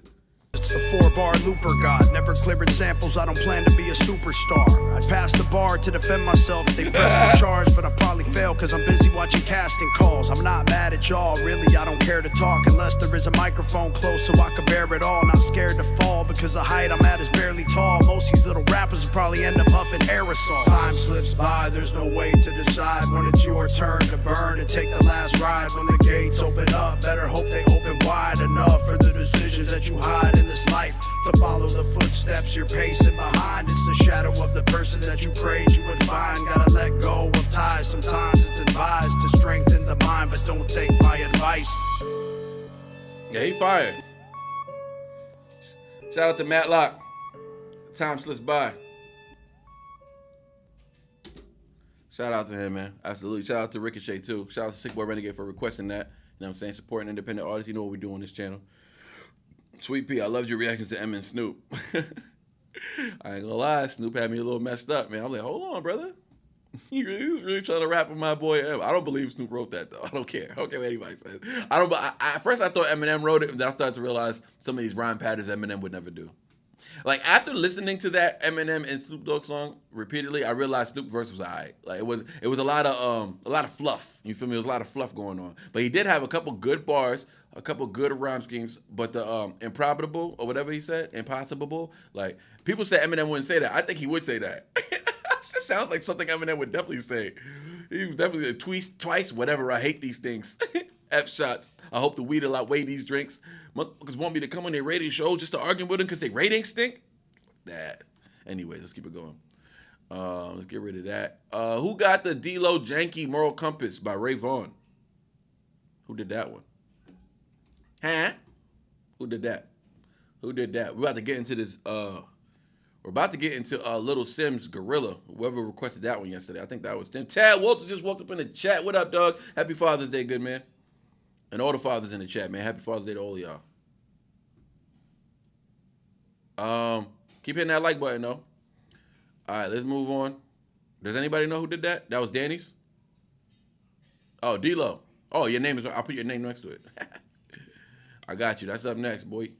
It's the 4-bar looper god, never clearing samples, I don't plan to be a superstar. I'd pass the bar to defend myself if they press the charge, but I probably fail cause I'm busy watching casting calls. I'm not mad at y'all, really, I don't care to talk unless there is a microphone close so I can bear it all. Not scared to fall because the height I'm at is barely tall. Most these little rappers will probably end up huffing aerosol. Time slips by, there's no way to decide when it's your turn to burn and take the last ride. When the gates open up, better hope they open wide enough for the decisions that you hide in this life to follow the footsteps you're pacing behind. It's the shadow of the person that you prayed you would find. Gotta let go of ties. Sometimes it's advised to strengthen the mind, but don't take my advice. Yeah, he fired. Shout out to Matlock. Time slips by. Shout out to him, man. Absolutely. Shout out to Ricochet too. Shout out to Sick Boy Renegade for requesting that. You know what I'm saying? Supporting independent artists. You know what we do on this channel. Sweet Pea, I loved your reaction to M and Snoop. I ain't gonna lie, Snoop had me a little messed up, man. I'm like, hold on, brother. He was really trying to rap with my boy M. I don't believe Snoop wrote that though. I don't care. I don't care what anybody says. At first I thought Eminem wrote it, and then I started to realize some of these rhyme patterns Eminem would never do. Like after listening to that Eminem and Snoop Dogg song repeatedly, I realized Snoop verse was alright. Like it was a lot of fluff. You feel me? There was a lot of fluff going on. But he did have a couple good bars, a couple good rhyme schemes. But the improbable or whatever he said, impossible. Like people say Eminem wouldn't say that. I think he would say that. It sounds like something Eminem would definitely say. He would definitely say twice, whatever. I hate these things. F shots. I hope the weed will outweigh these drinks. Motherfuckers want me to come on their radio show just to argue with them because their ratings stink? That. Anyways, let's keep it going. Let's get rid of that. Who got the D-Lo Janky Moral Compass by Ray Vaughn? Who did that one? Huh? Who did that? We're about to get into this. We're about to get into Little Sims Gorilla. Whoever requested that one yesterday. I think that was Tim. Tad Walters just walked up in the chat. What up, dog? Happy Father's Day, good man. And all the fathers in the chat, man. Happy Father's Day to all of y'all. Keep hitting that like button, though. All right, let's move on. Does anybody know who did that? That was Danny's? Oh, D-Lo. Oh, your name is... I'll put your name next to it. I got you. That's up next, boy.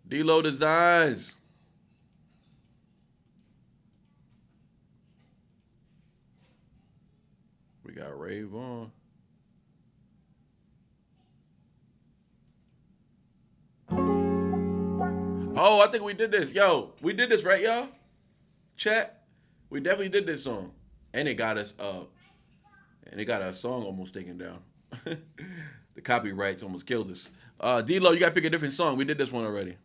D-Lo Designs. We got Ray Vaughn. Oh, I think we did this. Yo, we did this, right, y'all? Chat. We definitely did this song. And it got us our song almost taken down. The copyrights almost killed us. D-Lo, you gotta pick a different song. We did this one already.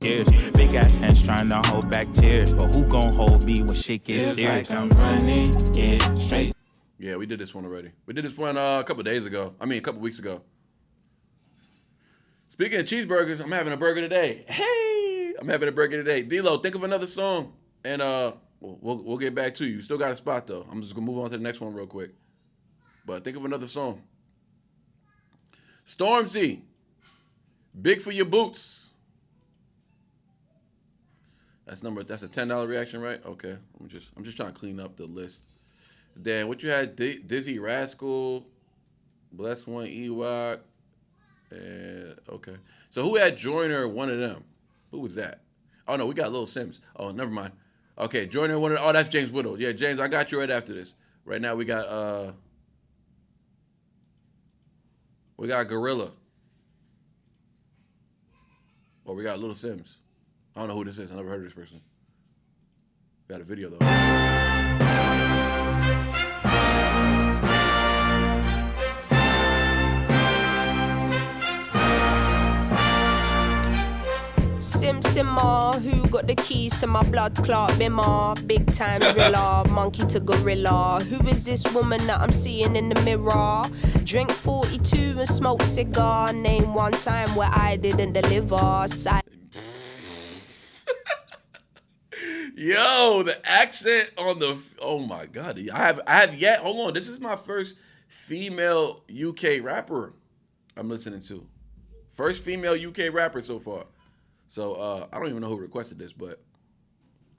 Big ass hands trying to hold back tears, but who gon' hold me when shit gets serious? Like I'm running, yeah, straight. Yeah, we did this one already. We did this one a couple days ago. I mean, a couple weeks ago. Speaking of cheeseburgers, I'm having a burger today. Hey, I'm having a burger today. D-Lo, think of another song, and we'll get back to you. You still got a spot though. I'm just gonna move on to the next one real quick. But think of another song. Stormzy, Big for Your Boots. That's a $10 reaction, right? Okay. I'm just trying to clean up the list. Then what you had? Dizzy Rascal, Bless One, Ewok. Okay. So who had Joyner? One of them. Who was that? Oh no, we got Lil Sims. Oh, never mind. Okay, Joyner. Oh, that's James Whittle. Yeah, James, I got you right after this. Right now we got Gorilla. Oh, we got Lil Sims. I don't know who this is. I never heard of this person. Got a video though. Simmer, who got the keys to my blood clot bimmer? Big time driller, monkey to gorilla. Who is this woman that I'm seeing in the mirror? Drink 42 and smoke cigar. Name one time where I didn't deliver. Yo, the accent on the, oh my God. I have yet, hold on, this is my first female UK rapper I'm listening to. First female UK rapper so far. So I don't even know who requested this, but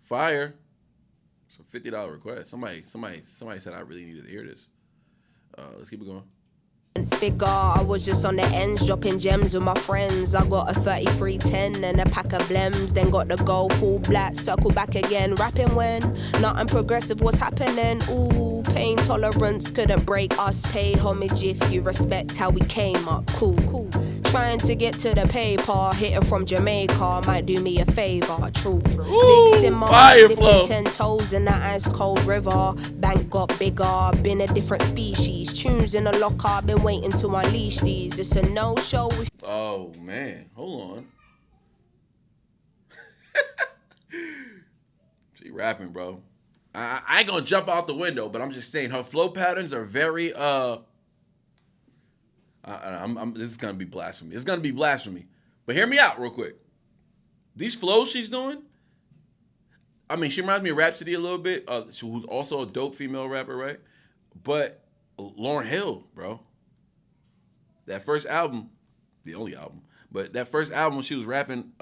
fire. It's a $50 request. Somebody said I really needed to hear this. Let's keep it going. Figure, I was just on the ends, dropping gems with my friends. I got a 3310 and a pack of blems. Then got the gold full black, circle back again. Rapping when nothing progressive was happening. Ooh, pain tolerance couldn't break us. Pay homage if you respect how we came up. Cool. Trying to get to the paper, hit it from Jamaica, might do me a favor. True. Ooh, big simmer, fire flow. 10 toes in the ice cold river. Bank got bigger, been a different species. Tunes in the locker, been waiting to unleash these. It's a no-show. Oh man, hold on. She rapping, bro. I ain't gonna jump out the window, but I'm just saying her flow patterns are very this is gonna be blasphemy. It's gonna be blasphemy. But hear me out real quick. These flows she's doing, I mean, she reminds me of Rhapsody a little bit, who's also a dope female rapper, right? But Lauryn Hill, bro. That first album, the only album, but that first album she was rapping,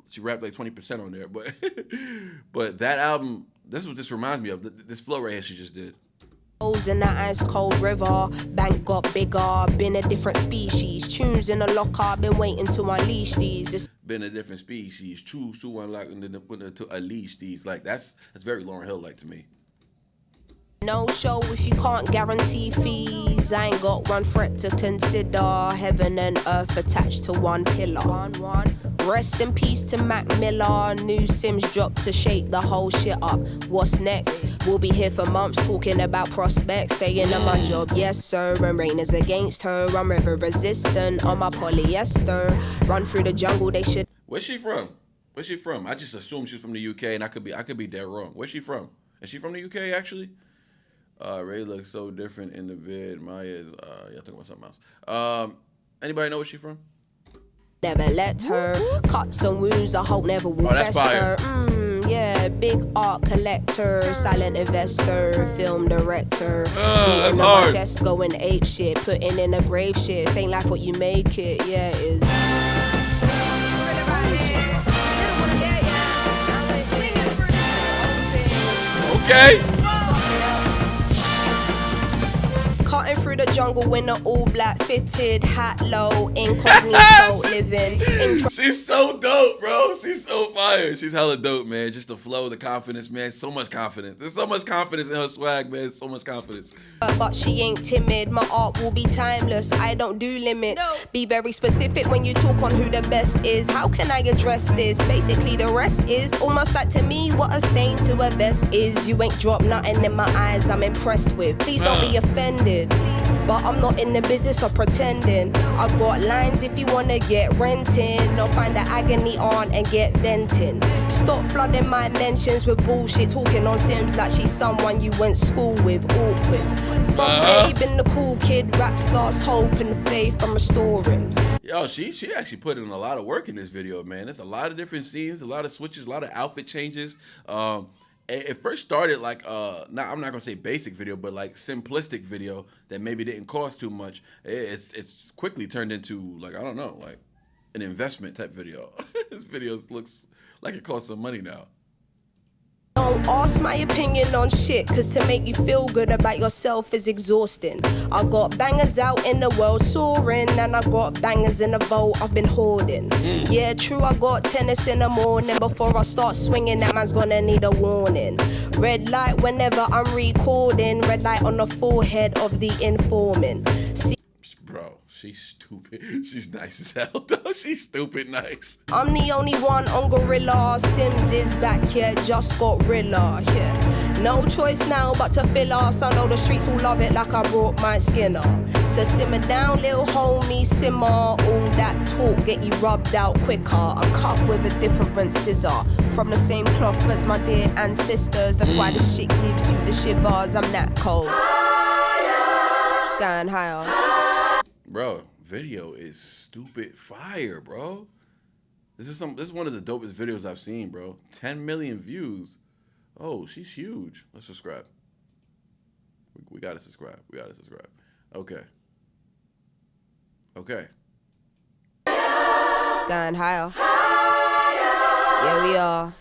she rapped like 20% on there. But that album, this is what this reminds me of. This flow right here she just did. In the ice cold river, bank got bigger, been a different species. Tunes in the locker, been waiting to unleash these. It's been a different species, choose to unlock to unleash these. Like that's very Lauryn Hill like to me. no show if you can't guarantee fees. I ain't got one threat to consider. Heaven and earth attached to one pillar. Rest in peace to Mac Miller. New Sims dropped to shake the whole shit up. What's next? We'll be here for months talking about prospects. Staying on my job, yes sir. And rain is against her. I'm river resistant on my polyester. Run through the jungle, they should. Where's she from? Where's she from? I just assumed she's from the UK, and I could be dead wrong. Where's she from? Is she from the UK actually? Ray looks so different in the vid. Maya is y'all talking about something else. Anybody know where she from? Never let her cut some wounds. I hope never will fester. Yeah, big art collector, silent investor, film director. That's on hard. My chest going ape shit, putting in a grave shit. Ain't like what you make it. Yeah, it is. Okay. Cutting through the jungle in an all black fitted hat low, incognito living. She's so dope, bro. She's so fire. She's hella dope, man. Just the flow, the confidence, man. So much confidence. There's so much confidence in her swag, man. So much confidence. But she ain't timid. My art will be timeless. I don't do limits. No. Be very specific when you talk on who the best is. How can I address this? Basically, the rest is almost like to me what a stain to a vest is. You ain't dropped nothing in my eyes I'm impressed with. Please don't be offended. But I'm not in the business of pretending. I got lines if you wanna get renting, or find the agony on and get venting. Stop flooding my mentions with bullshit, talking on Sims like she's someone you went school with. Awkward. From Babe and the cool kid, rap starts hope and faith I'm restoring. Yo, she actually put in a lot of work in this video, man. There's a lot of different scenes, a lot of switches, a lot of outfit changes. It first started like I'm not gonna say basic video, but like simplistic video that maybe didn't cost too much. It's quickly turned into like, I don't know, like an investment type video. This video looks like it costs some money now. Don't ask my opinion on shit, cause to make you feel good about yourself is exhausting. I got bangers out in the world soaring, and I got bangers in the vault I've been hoarding. Yeah, true, I got tennis in the morning. Before I start swinging, that man's gonna need a warning. Red light whenever I'm recording, red light on the forehead of the informant. Bro, she's stupid. She's nice as hell, though. She's stupid nice. I'm the only one on Gorilla. Sims is back, yeah, just got Rilla, yeah. No choice now but to fill us. I know the streets will love it like I brought my Skinner. So simmer down, little homie, simmer. All that talk get you rubbed out quicker. I'm cut with a different scissor. From the same cloth as my dear ancestors. That's why this shit gives you the shivers. I'm that cold. Going higher. Bro, video is stupid fire, bro. This is one of the dopest videos I've seen, bro. 10 million views. Oh, she's huge. Let's subscribe. We gotta subscribe. We gotta subscribe. Okay. Okay. Going higher. Yeah, we are.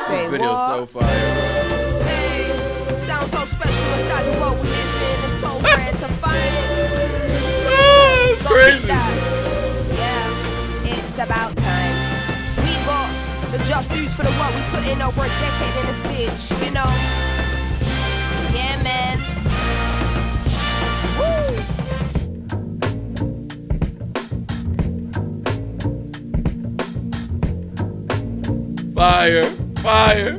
Say this video's what? so fire. Hey, sounds so special inside the world we live in. It's so rare to find. Oh, it's crazy. Yeah, it's about time. We got the just news for the work we put in over a decade in this bitch, you know? Yeah, man. Woo! Fire. Fire.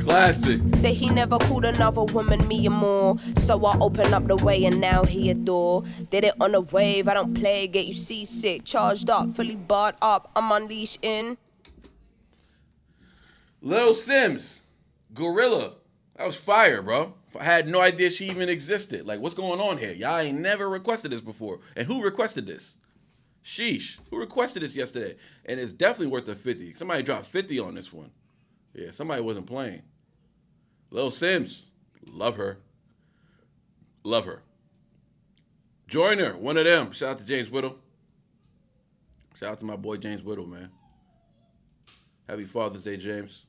Classic. Say he never called another woman me or more. So I opened up the way and now he adore. Did it on a wave, I don't play, get you seasick. Charged up, fully barred up, I'm unleashed in. Lil Sims, Gorilla. That was fire, bro. I had no idea she even existed. Like, what's going on here? Y'all ain't never requested this before. And who requested this? Sheesh. Who requested this yesterday? And it's definitely worth a 50. Somebody dropped 50 on this one. Yeah, somebody wasn't playing. Lil Sims. Love her. Love her. Joyner, one of them. Shout out to James Whittle. Shout out to my boy James Whittle, man. Happy Father's Day, James.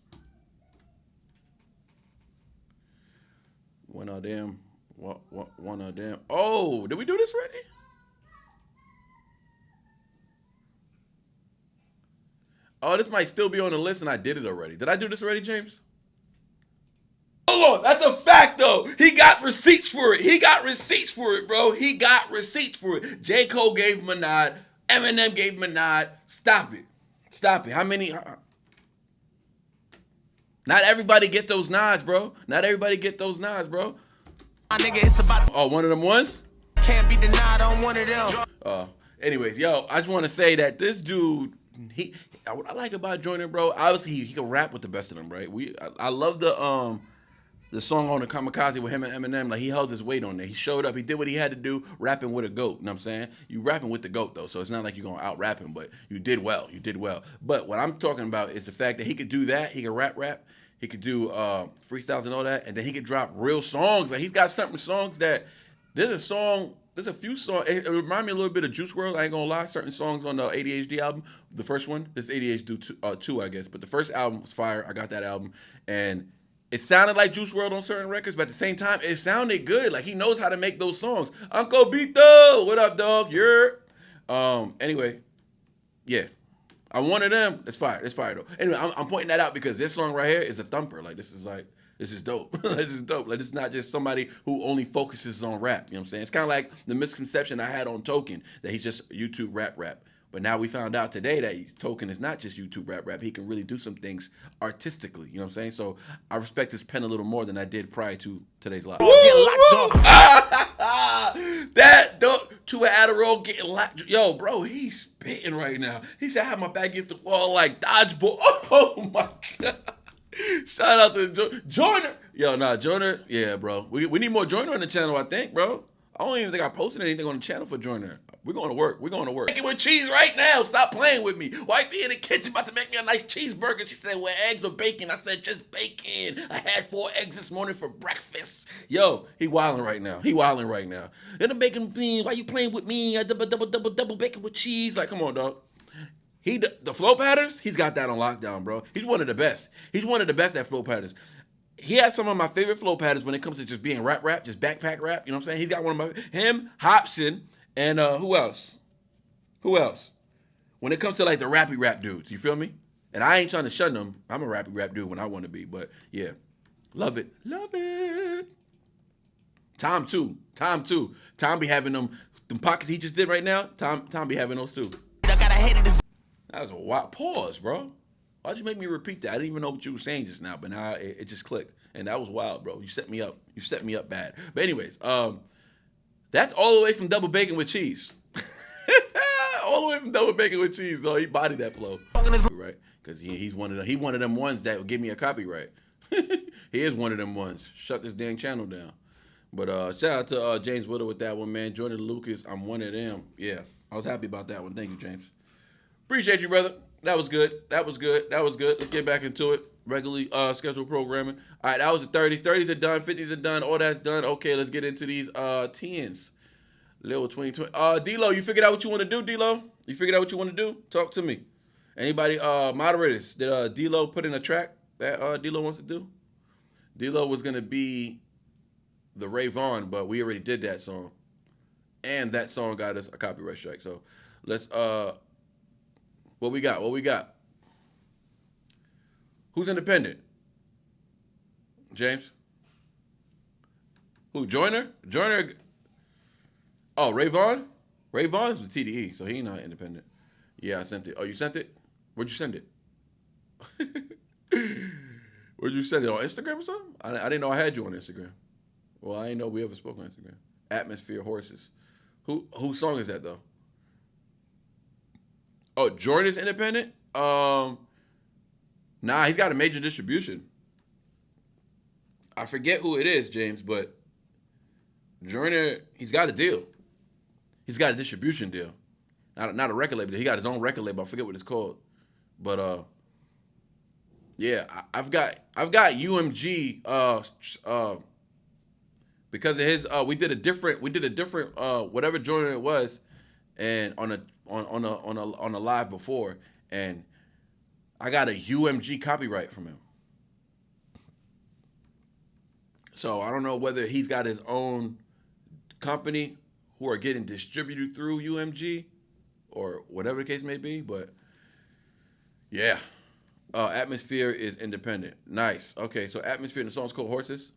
One of them. One of them. Oh, did we do this already? Oh, this might still be on the list and I did it already. Did I do this already, James? Hold on, that's a fact though. He got receipts for it. He got receipts for it, bro. He got receipts for it. J. Cole gave him a nod. Eminem gave him a nod. Stop it. Stop it. How many? Not everybody get those nods, bro. Not everybody get those nods, bro. My nigga, it's about Oh, one of them ones? can't be denied on one of them. Anyways, yo, I just want to say that this dude, what I like about Joyner, bro, obviously he can rap with the best of them, right? I love the song on the Kamikaze with him and Eminem. Like, he held his weight on there. He showed up. He did what he had to do, rapping with a GOAT. You know what I'm saying? You rapping with the GOAT, though, so it's not like you're going to out-rap him, but you did well. You did well. But what I'm talking about is the fact that he could do that. He could rap. He could do freestyles and all that, and then he could drop real songs. Like, he's got certain songs that there's a few songs. It reminds me a little bit of Juice WRLD. I ain't gonna lie. Certain songs on the ADHD album, the first one, this ADHD 2, I guess. But the first album was fire. I got that album, and it sounded like Juice WRLD on certain records, but at the same time, it sounded good. Like, he knows how to make those songs. Uncle Bito, what up, dog? You're. Anyway, yeah. I wanted them. It's fire. It's fire though. Anyway, I'm pointing that out because this song right here is a thumper. Like, this is dope. This is dope. Like, it's not just somebody who only focuses on rap. You know what I'm saying? It's kind of like the misconception I had on Token that he's just YouTube rap. But now we found out today that Token is not just YouTube rap. He can really do some things artistically. You know what I'm saying? So I respect his pen a little more than I did prior to today's live. That to an Adderall getting locked. Yo, bro, he's spitting right now. He said, I have my back against the wall like dodgeball. Oh my God. Shout out to Joyner. Yo, nah, Joyner. Yeah, bro. We need more Joyner on the channel, I think, bro. I don't even think I posted anything on the channel for Joyner. We're going to work. We're going to work. Making with cheese right now. Stop playing with me. Wifey in the kitchen about to make me a nice cheeseburger. She said, with eggs or bacon? I said, just bacon. I had 4 eggs this morning for breakfast. Yo, he wilding right now. And I'm making beans. Why you playing with me? I double bacon with cheese. Like, come on, dog. The flow patterns, he's got that on lockdown, bro. He's one of the best. He's one of the best at flow patterns. He has some of my favorite flow patterns when it comes to just being rap, just backpack rap. You know what I'm saying? He's got one of him, Hobson, and who else? When it comes to like the rappy rap dudes, you feel me? And I ain't trying to shun them. I'm a rappy rap dude when I want to be, but yeah. Love it. Tom too. Tom be having them pockets he just did right now. Tom be having those too. That was a wild pause, bro. Why'd you make me repeat that? I didn't even know what you were saying just now, but now it just clicked. And that was wild, bro. You set me up. You set me up bad. But anyways, that's all the way from double bacon with cheese. All the way from double bacon with cheese, though. He bodied that flow. Right? Because he's one of them ones that would give me a copyright. He is one of them ones. Shut this dang channel down. But shout out to James Whittle with that one, man. Jordan Lucas, I'm one of them. Yeah, I was happy about that one. Thank you, James. Appreciate you, brother. That was good. Let's get back into it. Regularly scheduled programming. All right, that was the 30s. 30s are done. 50s are done. All that's done. Okay, let's get into these 10s. Lil 2020. D-Lo, you figured out what you want to do, D-Lo? You figured out what you want to do? Talk to me. Anybody, moderators, did D-Lo put in a track that D-Lo wants to do? D-Lo was going to be the Ray Vaughn, but we already did that song. And that song got us a copyright strike. So let's, what we got? Who's independent? James? Who, Joyner? Joyner? Oh, Ray Vaughn? Ray Vaughn's with TDE, so he not independent. Yeah, I sent it. Oh, you sent it? Where'd you send it? Where'd you send it? On Instagram or something? I didn't know I had you on Instagram. Well, I didn't know we ever spoke on Instagram. Atmosphere Horses. Whose song is that, though? Oh, Jordan's independent? Nah, he's got a major distribution. I forget who it is, James, but Joyner, he's got a deal. He's got a distribution deal. Not a record label. He got his own record label. I forget what it's called. But yeah, I've got UMG because of his we did a different whatever Jordan it was, and on a live before, and I got a UMG copyright from him. So I don't know whether he's got his own company who are getting distributed through UMG or whatever the case may be, but yeah. Atmosphere is independent. Nice. Okay, so Atmosphere, and the song's called Horses?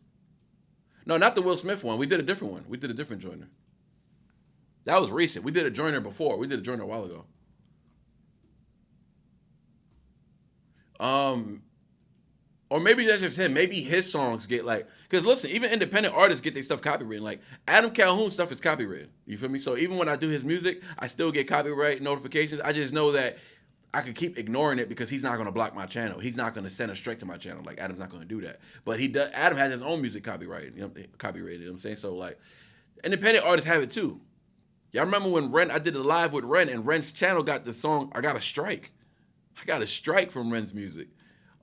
No, not the Will Smith one. We did a different one. We did a different Joyner. That was recent. We did a Joyner before. We did a Joyner a while ago. Or maybe that's just him. Maybe his songs get like, because listen, even independent artists get their stuff copywritten. Like Adam Calhoun's stuff is copywritten. You feel me? So even when I do his music, I still get copyright notifications. I just know that I could keep ignoring it because he's not going to block my channel. He's not going to send it straight to my channel. Like Adam's not going to do that. But he does. Adam has his own music copyrighted. You know what I'm saying? So like, independent artists have it too. Y'all remember when Ren? I did a live with Ren, and Ren's channel got the song. I got a strike. I got a strike from Ren's music.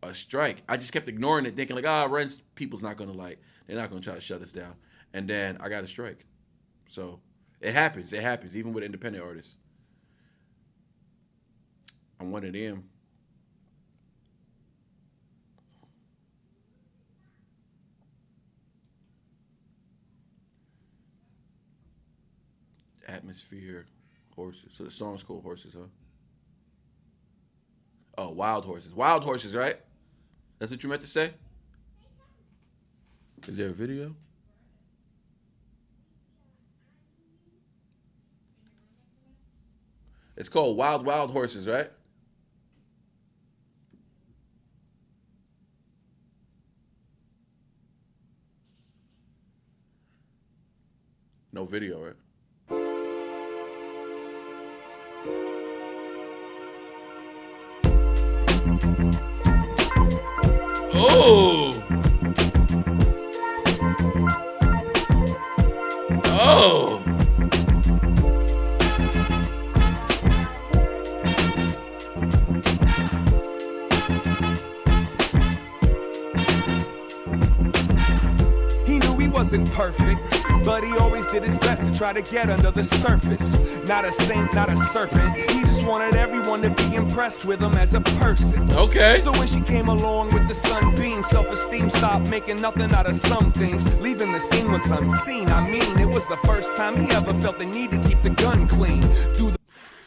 A strike. I just kept ignoring it, thinking like, Ren's people's not going to like. They're not going to try to shut us down. And then I got a strike. So it happens. It happens even with independent artists. I'm one of them. Atmosphere, Horses. So the song's called Horses, huh? Oh, Wild Horses. Wild Horses, right? That's what you meant to say? Is there a video? It's called Wild Wild Horses, right? No video, right? Oh! Oh! He knew he wasn't perfect, but he always did his best to try to get under the surface. Not a saint, not a serpent. He just wanted everyone to be impressed with him as a person. Okay. So when she came along with the sunbeam, self-esteem stopped making nothing out of some things. Leaving the scene was unseen. I mean, it was the first time he ever felt the need to keep the gun clean.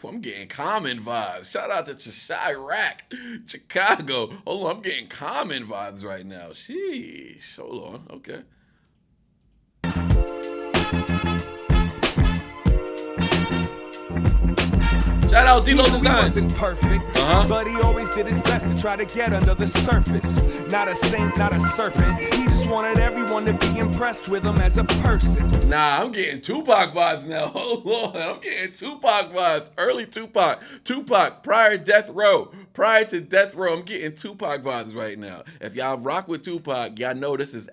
I'm getting Common vibes. Shout out to Chirac, Chicago. Hold on, I'm getting Common vibes right now. Sheesh. Hold on. Okay. Shout out D-Lo He Designs. wasn't perfect, but he always did his best to try to get under the surface. Not a saint, not a serpent. He just wanted everyone to be impressed with him as a person. Nah, I'm getting Tupac vibes now. Hold on, I'm getting Tupac vibes. Early Tupac. Tupac, prior to Death Row. I'm getting Tupac vibes right now. If y'all rock with Tupac, y'all know this is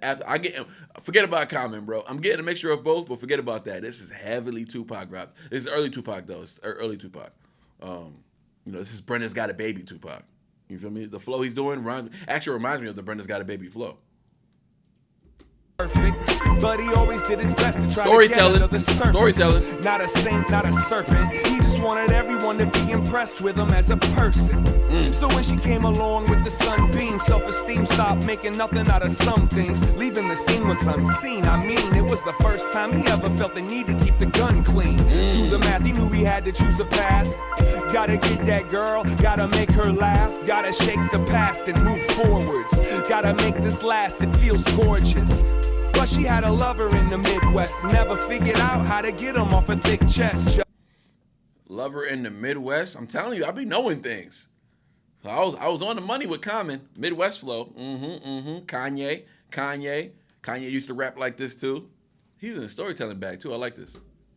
forget about Common, bro. I'm getting a mixture of both, but forget about that. This is heavily Tupac vibes. This is early Tupac though. It's early Tupac. This is Brenda's Got a Baby Tupac. You feel me? The flow he's doing actually reminds me of the Brenda's Got a Baby flow. Perfect, but he always did his best to try to get under the surface. Storytelling. Not a saint, not a serpent. He just wanted everyone to be impressed with him as a person. So when she came along with the sunbeam, self-esteem stopped making nothing out of some things. Leaving the scene was unseen. I mean, it was the first time he ever felt the need to keep the gun clean. Do the math, he knew he had to choose a path. Gotta get that girl, gotta make her laugh. Gotta shake the past and move forwards. Gotta make this last, it feels gorgeous. But she had a lover in the Midwest, never figured out how to get him off a thick chest. Lover in the Midwest? I'm telling you, I be knowing things. I was on the money with Common. Midwest flow. Kanye used to rap like this too. He's in the storytelling bag too. I like this.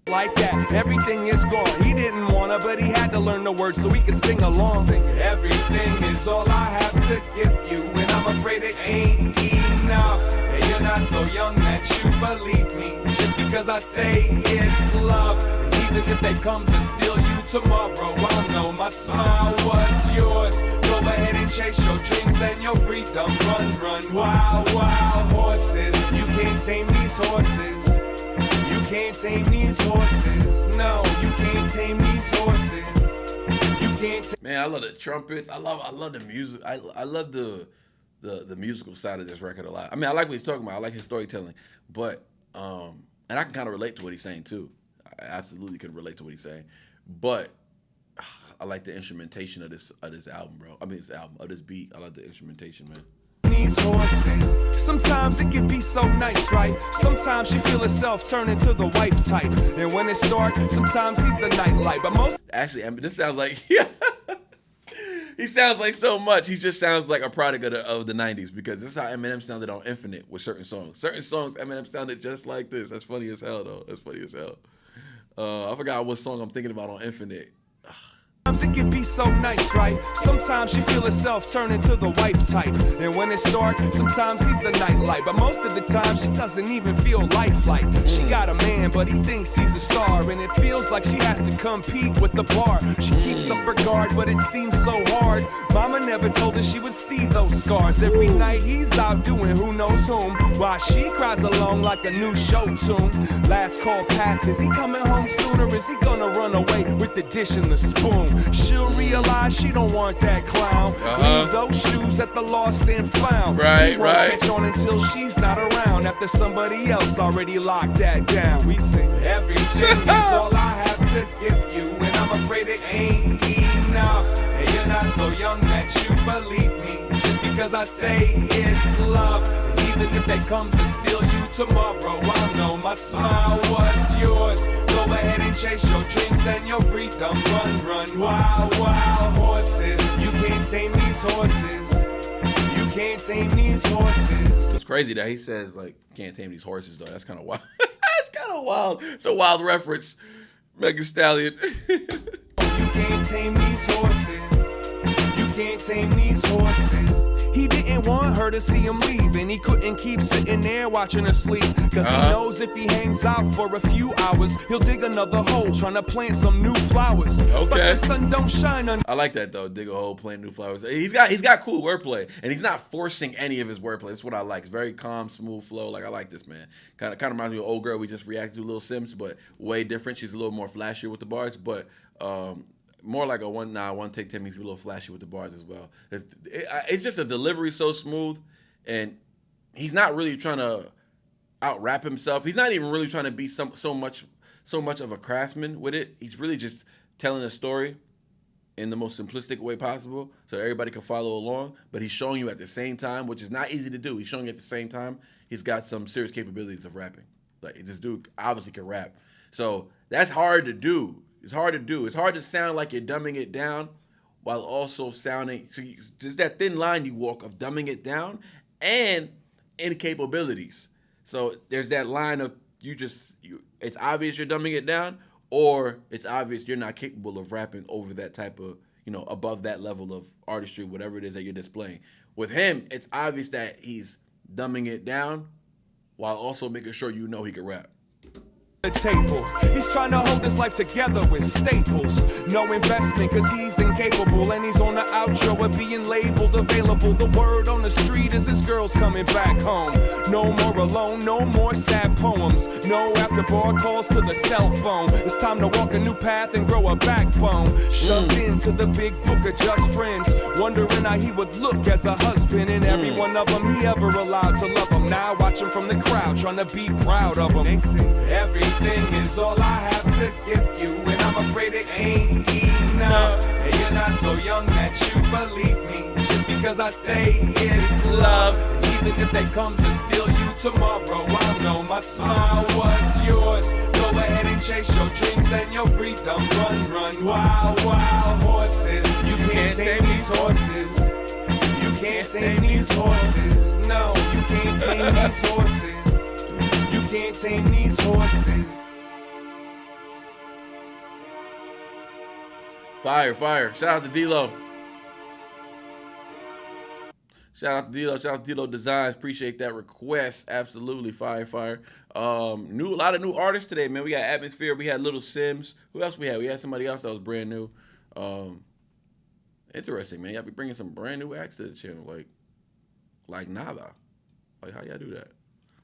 Like that, everything is gone. He didn't wanna, but he had to learn the words so he could sing along. Everything is all I have to give you, and I'm afraid it ain't enough. And you're not so young that you believe me, just because I say it's love. And even if they come to steal you tomorrow, I'll know my smile was yours. Go ahead and chase your dreams and your freedom. Run, wild, wild horses. You can't tame these horses. You can't tame these horses. No, you can't tame these horses. You can't. Man, I love the trumpets. I love the music. I love the musical side of this record a lot. I mean, I like what he's talking about. I like his storytelling, but and I can kind of relate to what he's saying too. I absolutely can relate to what he's saying, but I like the instrumentation of this album, bro. I mean, this beat. I like the instrumentation, man. These horses. Sometimes it can be so nice, right? Sometimes she feel herself turn into the wife type. And when it's dark, sometimes he's the nightlight. But most actually, this sounds like he sounds like so much. He just sounds like a product of the 90s, because this is how Eminem sounded on Infinite with certain songs. Certain songs, Eminem sounded just like this. That's funny as hell, though. That's funny as hell. I forgot what song I'm thinking about on Infinite. Sometimes it can be so nice, right? Sometimes she feel herself turn into the wife type. And when it's dark, sometimes he's the nightlight. But most of the time, she doesn't even feel lifelike. She got a man, but he thinks he's a star. And it feels like she has to compete with the bar. She keeps up her guard, but it seems so hard. Mama never told her she would see those scars. Every night he's out doing who knows whom, while she cries along like a new show tune. Last call passed, is he coming home soon, or is he gonna run away with the dish and the spoon? She'll realize she don't want that clown. Leave those shoes at the lost and found. He won't catch on until she's not around, after somebody else already locked that down. We sing everything is all I have to give you, and I'm afraid it ain't enough. And you're not so young that you believe me, just because I say it's love. And even if they come to steal you tomorrow, I'll know my smile was yours. Go ahead and chase your dreams and your freedom. Run, wild, wild horses. You can't tame these horses. You can't tame these horses. It's crazy that he says, like, can't tame these horses, though. That's kind of wild. That's kind of wild. It's a wild reference. Megan Stallion. You can't tame these horses. You can't tame these horses. He didn't want her to see him leave, and he couldn't keep sitting there watching her sleep. Cause he knows if he hangs out for a few hours, he'll dig another hole trying to plant some new flowers. Okay. But the sun don't shine on. I like that, though. Dig a hole, plant new flowers. He's got cool wordplay, and he's not forcing any of his wordplay. That's what I like. It's very calm, smooth flow. Like, I like this, man. Kind of reminds me of Old Girl we just reacted to, Lil Sims, but way different. She's a little more flashier with the bars, but more like a one take 10 means a little flashy with the bars as well. It's just a delivery so smooth, and he's not really trying to out rap himself. He's not even really trying to be so much of a craftsman with it. He's really just telling a story in the most simplistic way possible so that everybody can follow along. But he's showing you at the same time, which is not easy to do. He's showing you at the same time he's got some serious capabilities of rapping. Like this dude obviously can rap. So that's hard to do. It's hard to do. It's hard to sound like you're dumbing it down while also sounding. So there's that thin line you walk of dumbing it down and incapabilities. So there's that line of it's obvious you're dumbing it down, or it's obvious you're not capable of rapping over that type of, above that level of artistry, whatever it is that you're displaying. With him, it's obvious that he's dumbing it down while also making sure he can rap. The table. He's trying to hold his life together with staples. No investment cause he's incapable, and he's on the outro of being labeled available. The word on the street is his girl's coming back home. No more alone, no more sad poems. No after bar calls to the cell phone. It's time to walk a new path and grow a backbone. Shoved into the big book of just friends, wondering how he would look as a husband. And every one of them he ever allowed to love him. Now watch him from the crowd, trying to be proud of him. They sing everything is all I have to give you, and I'm afraid it ain't enough. And you're not so young that you believe me, just because I say it's love. And even if they come to steal you tomorrow, I know my smile was yours. Go ahead and chase your dreams and your freedom. Run, run, wild, wild horses. You can't tame these horses. You can't tame these horses. No, you can't tame these horses. You can't tame these horses. Fire. Shout out to D-Lo. Shout out to D-Lo Designs. Appreciate that request. Absolutely. Fire. A lot of new artists today, man. We got Atmosphere. We had Little Sims. Who else we had? We had somebody else that was brand new. Interesting, man. Y'all be bringing some brand new acts to the channel. Like nada. Like, how y'all do that?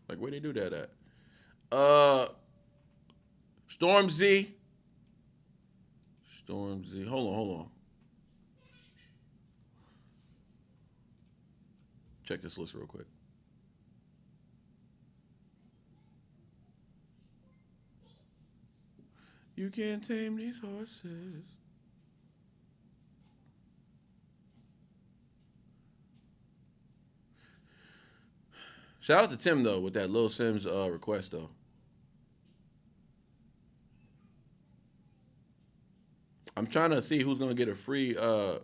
Like, where they do that at? Storm Z. Hold on. Check this list real quick. You can't tame these horses. Shout out to Tim, though, with that Lil Sims request, though. I'm trying to see who's going to get a free... and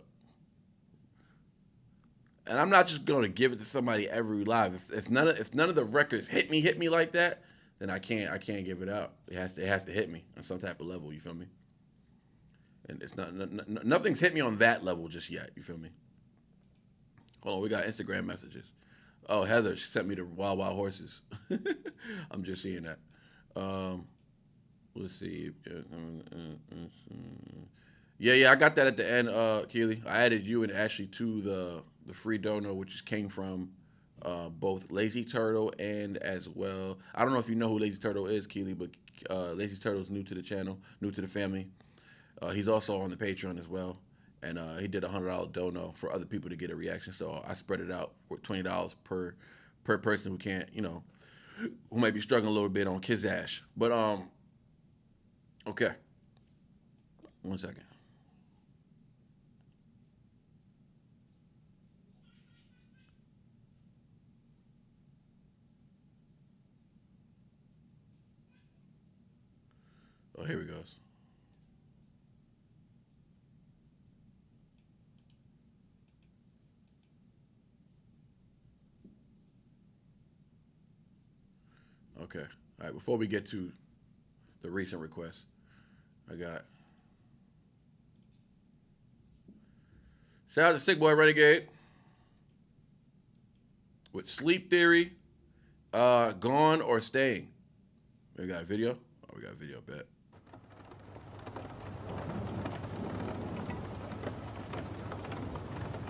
I'm not just going to give it to somebody every live. If none of the records hit me like that, then I can't give it out. It has to hit me on some type of level, you feel me? And it's nothing's hit me on that level just yet, you feel me? Hold on, we got Instagram messages. Oh, Heather, she sent me the Wild Wild Horses. I'm just seeing that. Let's see. Yeah, I got that at the end, Keely. I added you and Ashley to the free dono, which came from both Lazy Turtle and as well. I don't know if you know who Lazy Turtle is, Keely, but Lazy Turtle's new to the channel, new to the family. He's also on the Patreon as well. And he did a $100 dono for other people to get a reaction. So I spread it out for $20 per person who can't, who might be struggling a little bit on Kizash. But okay. 1 second. Oh, here we go. Okay. All right. Before we get to the recent requests, I got shout out to Sick Boy Renegade with Sleep Theory, Gone or Staying. We got a video. Oh, we got a video. Bet.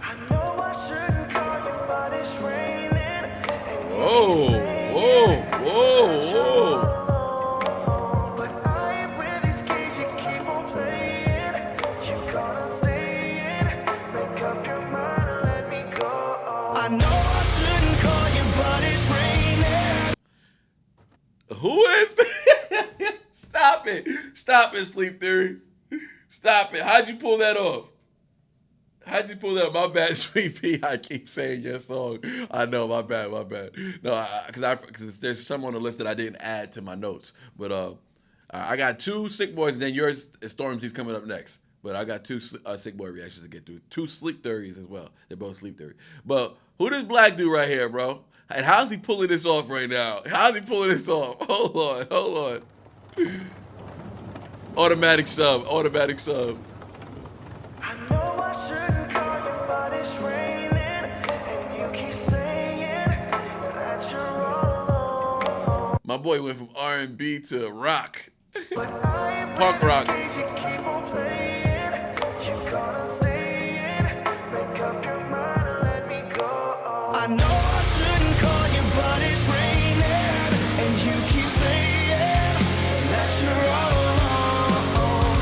I know I shouldn't call you, but it's raining. Whoa. But I ain't really scared, you keep on playing. You gotta stay in, make up your mind and let me go. I know I shouldn't call you, but it's raining. Who is Stop it. Stop it, Sleep Theory. Stop it. How'd you pull that off? How'd you pull that up? My bad, Sweet Pea. I keep saying your song. I know, my bad. No, because there's some on the list that I didn't add to my notes. But I got 2 Sick Boys, and then yours is Stormzy's coming up next. But I got 2 Sick Boy reactions to get through. 2 Sleep Theories as well. They're both Sleep Theory. But who this black dude right here, bro? And how's he pulling this off right now? How's he pulling this off? Hold on. Automatic sub. My boy went from R&B to rock. Punk rock. I know I shouldn't call you, but it's raining, and you keep saying that you're wrong.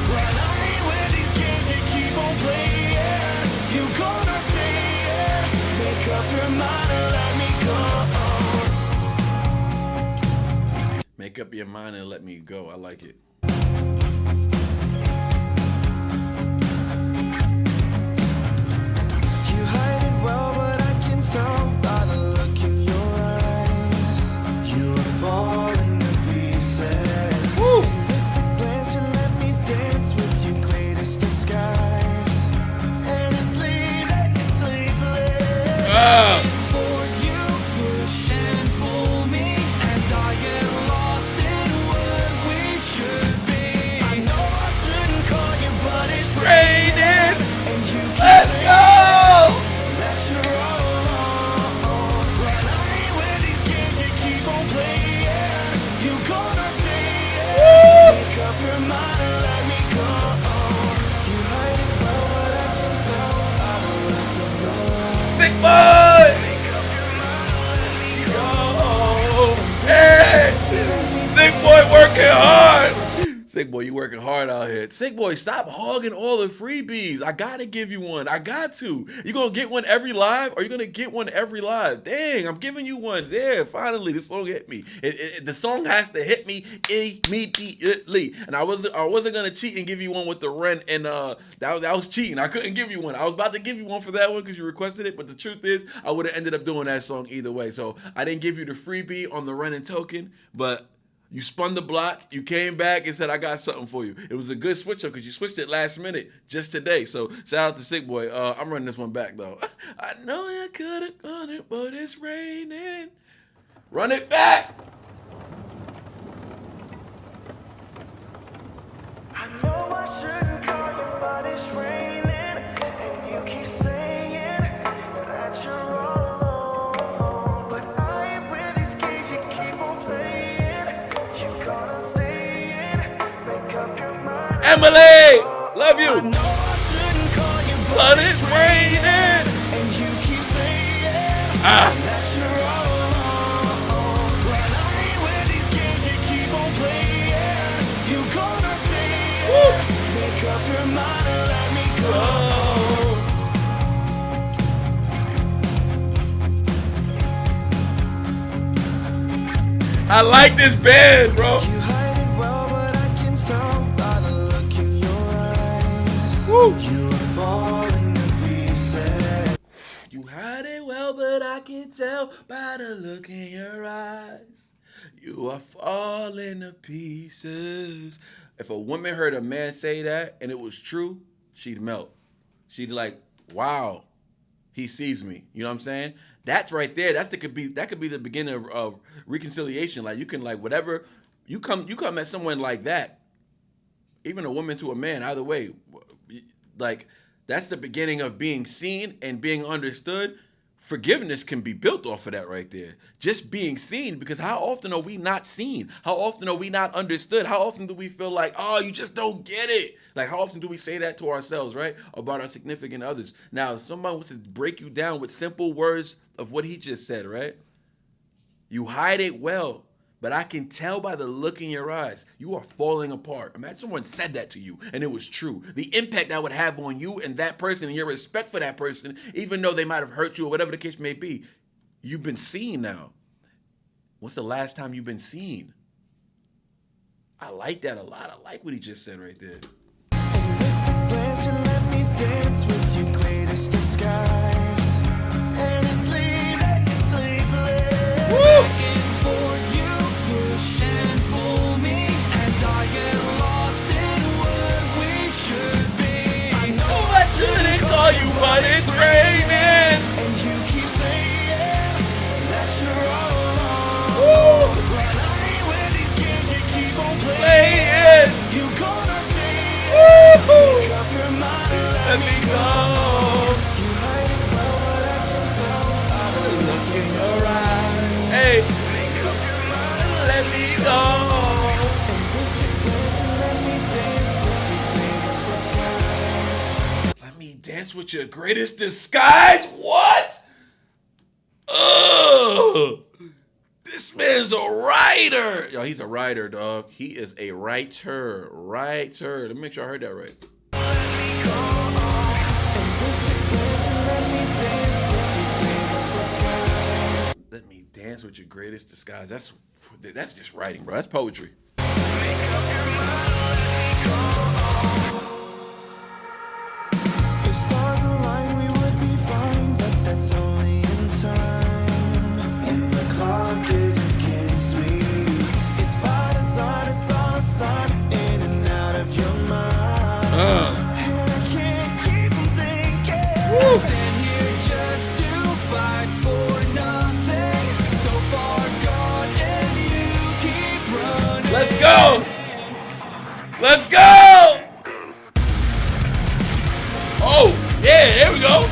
Well, I ain't with these games you keep on playing. You gonna say it, make up your mind and let me go. Make up your mind and let me go. I like it. You hide it well, but I can tell by the look in your eyes. You are falling to pieces. Woo! And with a glance, you let me dance with your greatest disguise. And it's sleepless. For you, push and pull me as I get lost in what we should be. I know I shouldn't call you, but it's Raining. and you keep Let's saying go! that you're wrong. Well, I ain't with these games you keep on playing. You gonna say it, make up your mind and let me go. You hide it well, but I can tell by the look in your eyes. Sick Boy! Hey! Sick Boy working hard! Sick Boy, you working hard out here. Sick Boy, stop hogging all the freebies. I gotta give you one. I got to. You gonna get one every live, or you gonna get one every live? Dang, I'm giving you one. There, finally, the song hit me. The song has to hit me immediately. And I wasn't gonna cheat and give you one with the Ren, and that was cheating. I couldn't give you one. I was about to give you one for that one because you requested it, but the truth is, I would have ended up doing that song either way. So I didn't give you the freebie on the Ren and Token, but you spun the block, you came back and said, I got something for you. It was a good switch up because you switched it last minute just today. So shout out to Sick Boy. I'm running this one back though. I know you could have done it, but it's raining. Run it back. I know I shouldn't call you, but it's raining, and you keep saying that you're wrong. But I ain't with these games you keep on playing. You gotta stay in, make up your mind. Emily, love you. I know I shouldn't call you, But it's raining. and you keep saying Ah. that you're wrong. Well, I ain't with these games you keep on playing. You gonna say it, make up your mind and let me go. I like this band, bro. You hide it well, but I can tell by the look in your eyes. Woo. You are falling to pieces. You hide it well, but I can tell by the look in your eyes. You are falling to pieces. If a woman heard a man say that and it was true, she'd melt. She'd like, wow, he sees me. You know what I'm saying? That's right there. That could be the beginning of reconciliation. Like you can like whatever you come at someone like that, even a woman to a man, either way, like that's the beginning of being seen and being understood. Forgiveness can be built off of that right there. Just being seen, because how often are we not seen? How often are we not understood? How often do we feel like, oh, you just don't get it? Like, how often do we say that to ourselves, right? About our significant others. Now, if somebody wants to break you down with simple words of what he just said, right? You hide it well, but I can tell by the look in your eyes, you are falling apart. Imagine someone said that to you and it was true. The impact that would have on you and that person and your respect for that person, even though they might have hurt you or whatever the case may be, you've been seen now. What's the last time you've been seen? I like that a lot. I like what he just said right there. With a glance, you let me dance with your greatest skies. And it's leaving me sleepless. Begging for you, push and pull me as I get lost in what we should be. I know I shouldn't call you, but it's raining. And you keep saying that you're all alone. But I ain't with these games you keep on playing. You gonna say it. Make up your mind and let me go. You hide it well, but I can tell. I look in your eyes. Hey, Make up your mind and let me go. And with the words you let me dance with your greatest disguise. Let me dance with your greatest disguise? What? Ugh. This man's a writer. Yo, he's a writer, dog. He is a writer. Writer. Let me make sure I heard that right. Let me dance with your greatest disguise. That's just writing, bro. That's poetry. If stars aligned, we would be fine, but that's only in time. And the clock is against me. It's by design, it's all a sign, in and out of your mind. And I can't keep from thinking. Stand here just to fight for nothing. So far gone and you keep running. Let's go. Let's go. Oh, yeah, there we go.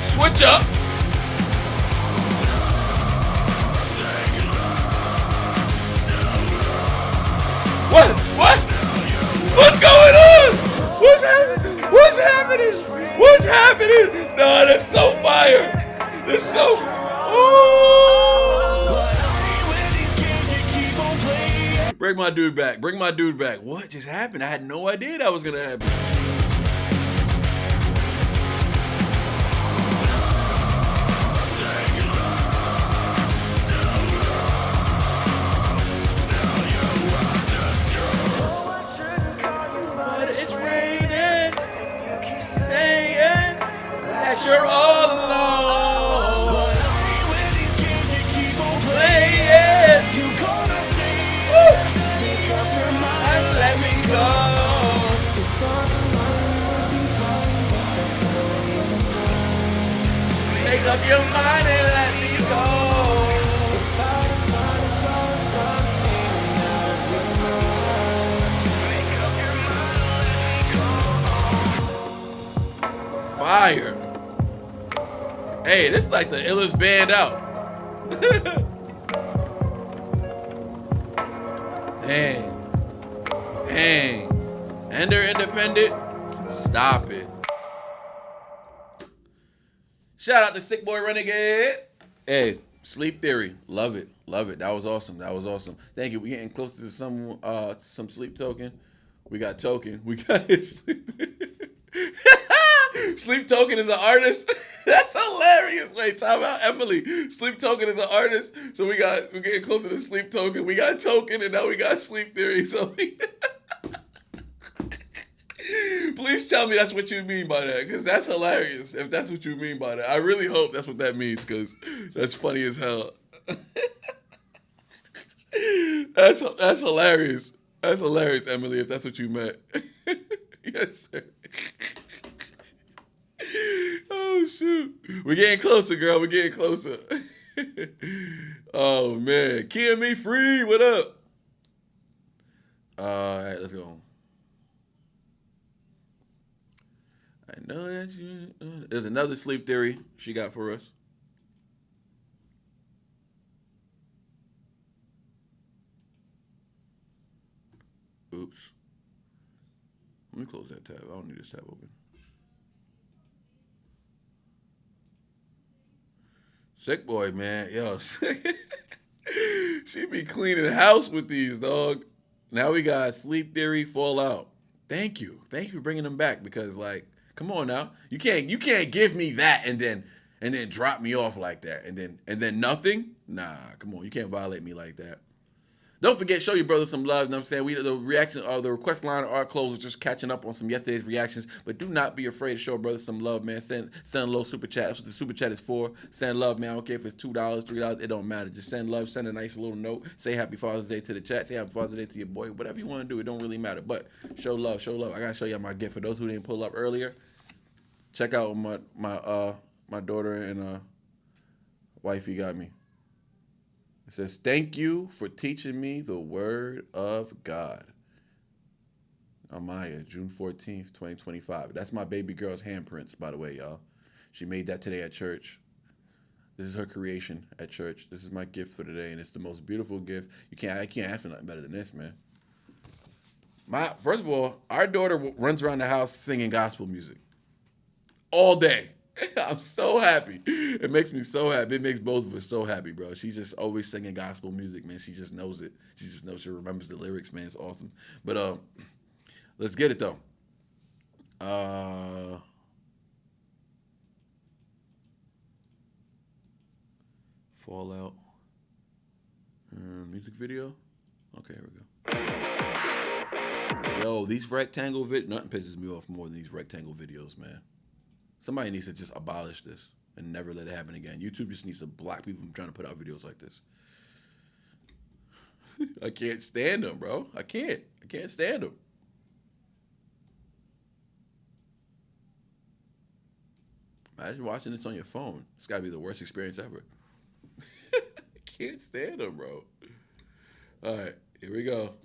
Switch up. What? What's going on? What's happening? What's happening? What's happening? No, that's so fire. That's so. Bring my dude back. Bring my dude back. What just happened? I had no idea that was gonna happen. But it's raining, saying that you're all alone. Playing. And let me go. Make up your mind and let me go. Fire. Hey, this is like the illest band out. Dang. And they're independent. Stop it. Shout out to Sick Boy Renegade. Hey, Sleep Theory. Love it. Love it. That was awesome. That was awesome. Thank you. We're getting closer to some sleep token. We got Token. We got Sleep Token is an artist. That's hilarious. Wait, time out, Emily. Sleep Token is an artist. So we're getting closer to Sleep Token. We got Token and now we got Sleep Theory. So please tell me that's what you mean by that, because that's hilarious. If that's what you mean by that, I really hope that's what that means, because that's funny as hell. That's hilarious. That's hilarious, Emily, if that's what you meant. Yes, sir. Oh, shoot. We're getting closer, girl. We're getting closer. Oh, man. Kia Me Free, what up? All right, let's go. I know that you... There's another Sleep Theory she got for us. Oops. Let me close that tab. I don't need this tab open. Sick Boy, man. Yo, she be cleaning house with these, dog. Now we got Sleep Theory, Fallout. Thank you. Thank you for bringing them back, because, like, come on now. You can't give me that and then drop me off like that and then nothing. Nah, come on. You can't violate me like that. Don't forget, show your brother some love. You know what I'm saying? The reaction of the request line of our clothes was just catching up on some yesterday's reactions. But do not be afraid to show a brother some love, man. Send a little super chat. That's what the super chat is for. Send love, man. I don't care if it's $2, $3. It don't matter. Just send love. Send a nice little note. Say Happy Father's Day to the chat. Say Happy Father's Day to your boy. Whatever you want to do, it don't really matter. But show love. Show love. I gotta show y'all my gift. For those who didn't pull up earlier, check out my daughter and wifey got me. It says, thank you for teaching me the word of God. Amaya, June 14th, 2025. That's my baby girl's handprints, by the way, y'all. She made that today at church. This is her creation at church. This is my gift for today, and it's the most beautiful gift. I can't ask for nothing better than this, man. First of all, our daughter runs around the house singing gospel music all day. I'm so happy. It makes me so happy. It makes both of us so happy, bro. She's just always singing gospel music, man. She just knows it. She just knows. She remembers the lyrics, man. It's awesome. But let's get it though. Fallout music video. Okay, here we go. Yo, these rectangle nothing pisses me off more than these rectangle videos, man. Somebody needs to just abolish this and never let it happen again. YouTube just needs to block people from trying to put out videos like this. I can't stand them, bro. I can't stand them. Imagine watching this on your phone. It's got to be the worst experience ever. I can't stand them, bro. All right, here we go.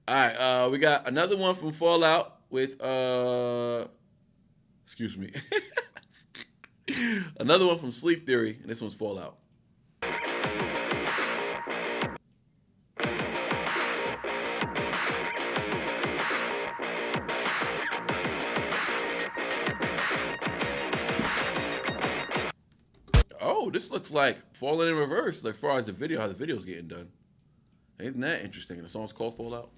All right, we got another one from Fallout with excuse me. Another one from Sleep Theory, and this one's Fallout. Oh, this looks like Falling in Reverse, as far as the video, how the video's getting done. Isn't that interesting? And the song's called Fallout.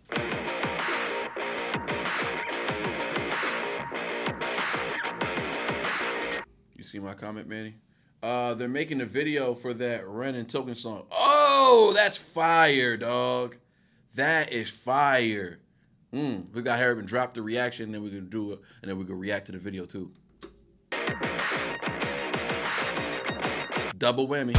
You see my comment, Manny? They're making a video for that Ren and Token song. Oh, that's fire, dog. That is fire. We got Harriman drop the reaction, and then we're gonna do it, and then we're gonna react to the video too. Double whammy.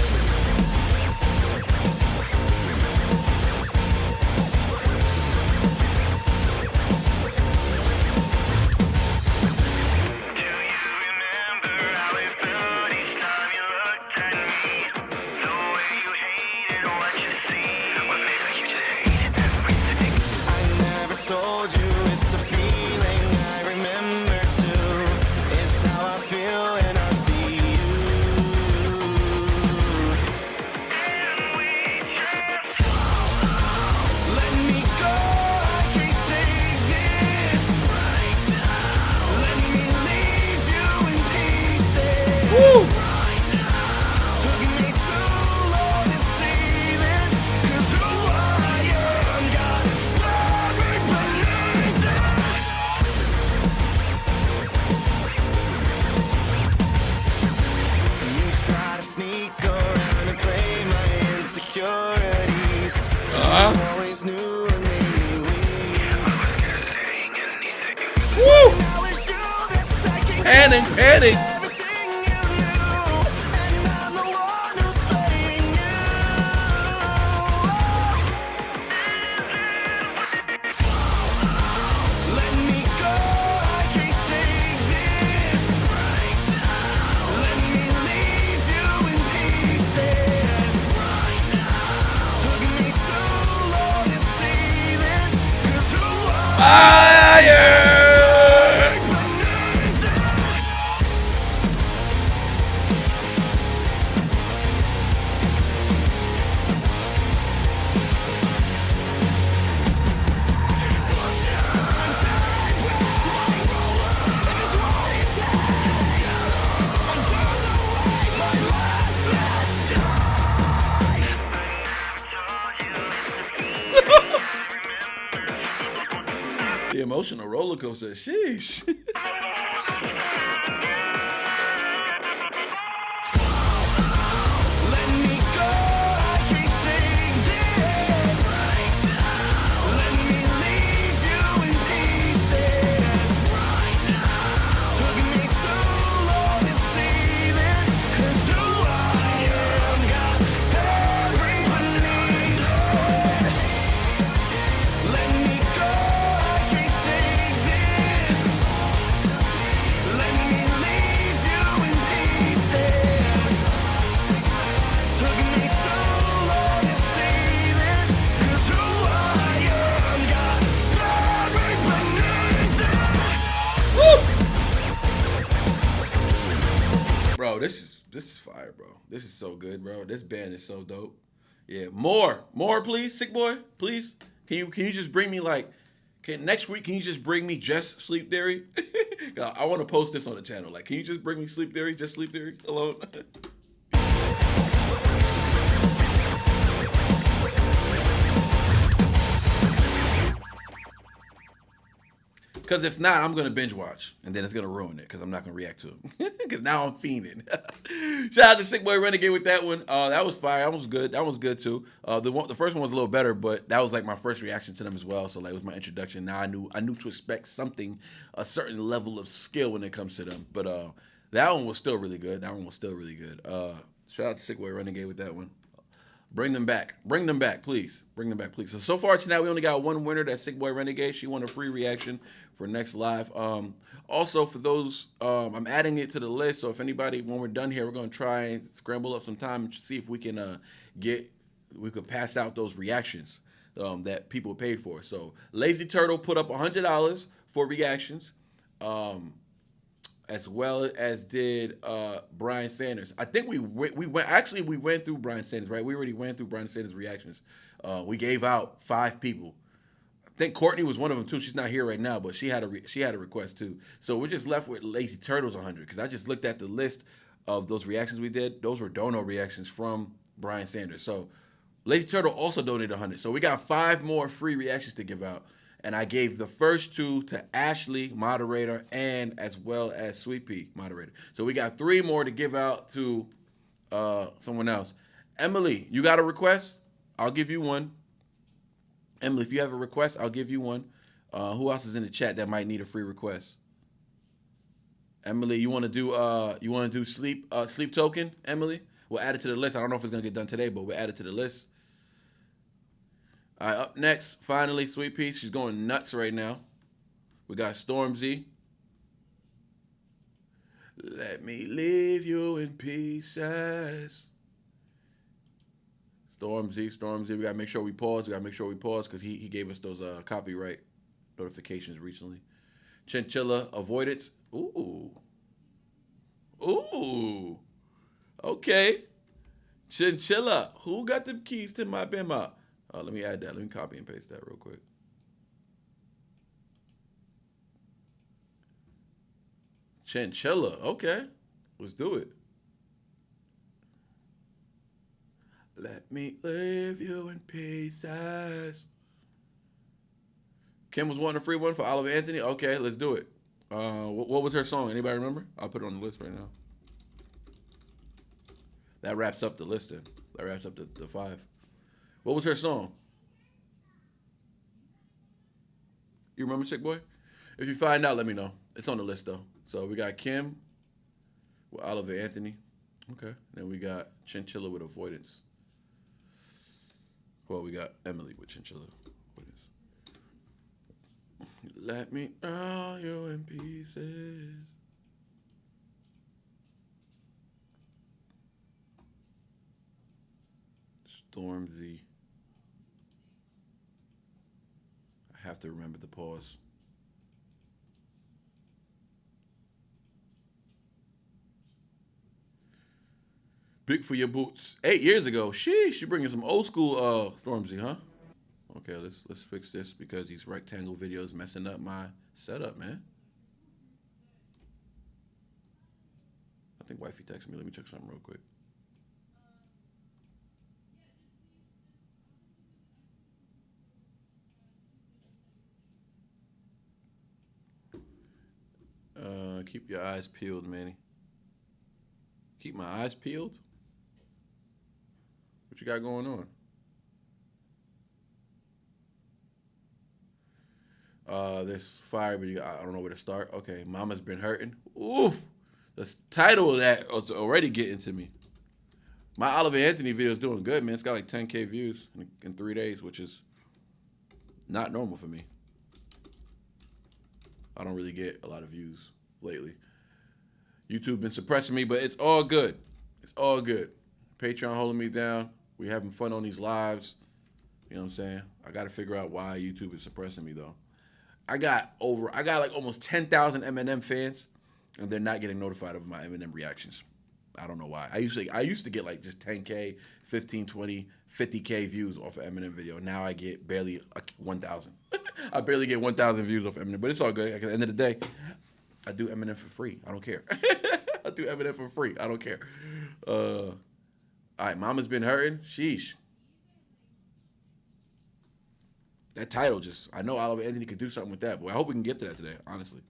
Panic. The emotional roller coaster. Sheesh. Let me go, I can't take this. is fire, bro. This is so good, bro. This band is so dope. Yeah, more, please, Sick Boy, please. Can you just bring me next week? Can you just bring me just Sleep Theory? I want to post this on the channel. Like, can you just bring me Sleep Theory, just Sleep Theory alone? Because if not, I'm going to binge watch, and then it's going to ruin it because I'm not going to react to it. Because now I'm fiending. Shout out to Sick Boy Renegade with that one. That was fire. That was good. That was good, too. The first one was a little better, but that was like my first reaction to them as well. So, like, it was my introduction. Now I knew to expect something, a certain level of skill when it comes to them. But that one was still really good. Shout out to Sick Boy Renegade with that one. Bring them back, please. So far tonight, we only got one winner. That's Sick Boy Renegade. She won a free reaction for next live. Also, for those, I'm adding it to the list. So if anybody, when we're done here, we're going to try and scramble up some time and see if we can we could pass out those reactions that people paid for. So Lazy Turtle put up $100 for reactions. As well as did Brian Sanders. I think we went through Brian Sanders, right? We already went through Brian Sanders' reactions. We gave out 5 people. I think Courtney was one of them too. She's not here right now, but she had a request too. So we're just left with Lazy Turtles 100 because I just looked at the list of those reactions we did. Those were dono reactions from Brian Sanders. So Lazy Turtle also donated 100. So we got 5 more free reactions to give out. And I gave the first 2 to Ashley, moderator, and as well as Sweet Pea, moderator. So we got 3 more to give out to someone else. Emily, you got a request? I'll give you one. Emily, if you have a request, I'll give you one. Who else is in the chat that might need a free request? Emily, you want to do sleep token? Emily, we'll add it to the list. I don't know if it's gonna get done today, but we'll add it to the list. All right, up next, finally, Sweet Pea. She's going nuts right now. We got Stormzy. Let me leave you in pieces. Stormzy. We got to make sure we pause. Because he gave us those copyright notifications recently. Chinchilla, Avoidance. Ooh. Okay. Chinchilla. Who got them keys to my bimmer? Let me add that. Let me copy and paste that real quick. Chinchilla. Okay. Let's do it. Let me leave you in pieces. Kim was wanting a free one for Oliver Anthony. Okay, let's do it. What was her song? Anybody remember? I'll put it on the list right now. That wraps up the list then. That wraps up the 5. What was her song? You remember, Sick Boy? If you find out, let me know. It's on the list, though. So we got Kim with Oliver Anthony. Okay. Then we got Chinchilla with Avoidance. Well, we got Emily with Chinchilla Avoidance. Let me roll you in pieces. Stormzy. I have to remember the pause. Big for your boots. 8 years ago. Sheesh, you bringing some old school Stormzy, huh? Okay, let's fix this because these rectangle videos messing up my setup, man. I think wifey texted me. Let me check something real quick. Keep your eyes peeled, Manny. Keep my eyes peeled? What you got going on? There's fire, but I don't know where to start. Okay, Mama's Been Hurting. Ooh, the title of that was already getting to me. My Oliver Anthony video is doing good, man. It's got like 10K views in 3 days, which is not normal for me. I don't really get a lot of views lately. YouTube been suppressing me, but it's all good. It's all good. Patreon holding me down. We having fun on these lives. You know what I'm saying? I got to figure out why YouTube is suppressing me, though. I got like almost 10,000 Eminem fans, and they're not getting notified of my Eminem reactions. I don't know why. I used to get like just 10K, 15, 20, 50K views off an Eminem video. Now I get barely 1,000. I barely get 1,000 views off Eminem, but it's all good. At the end of the day, I do Eminem for free. I don't care. I do Eminem for free. I don't care. All right, Mama's Been Hurting. Sheesh. That title I know Oliver Anthony could do something with that, but I hope we can get to that today, honestly.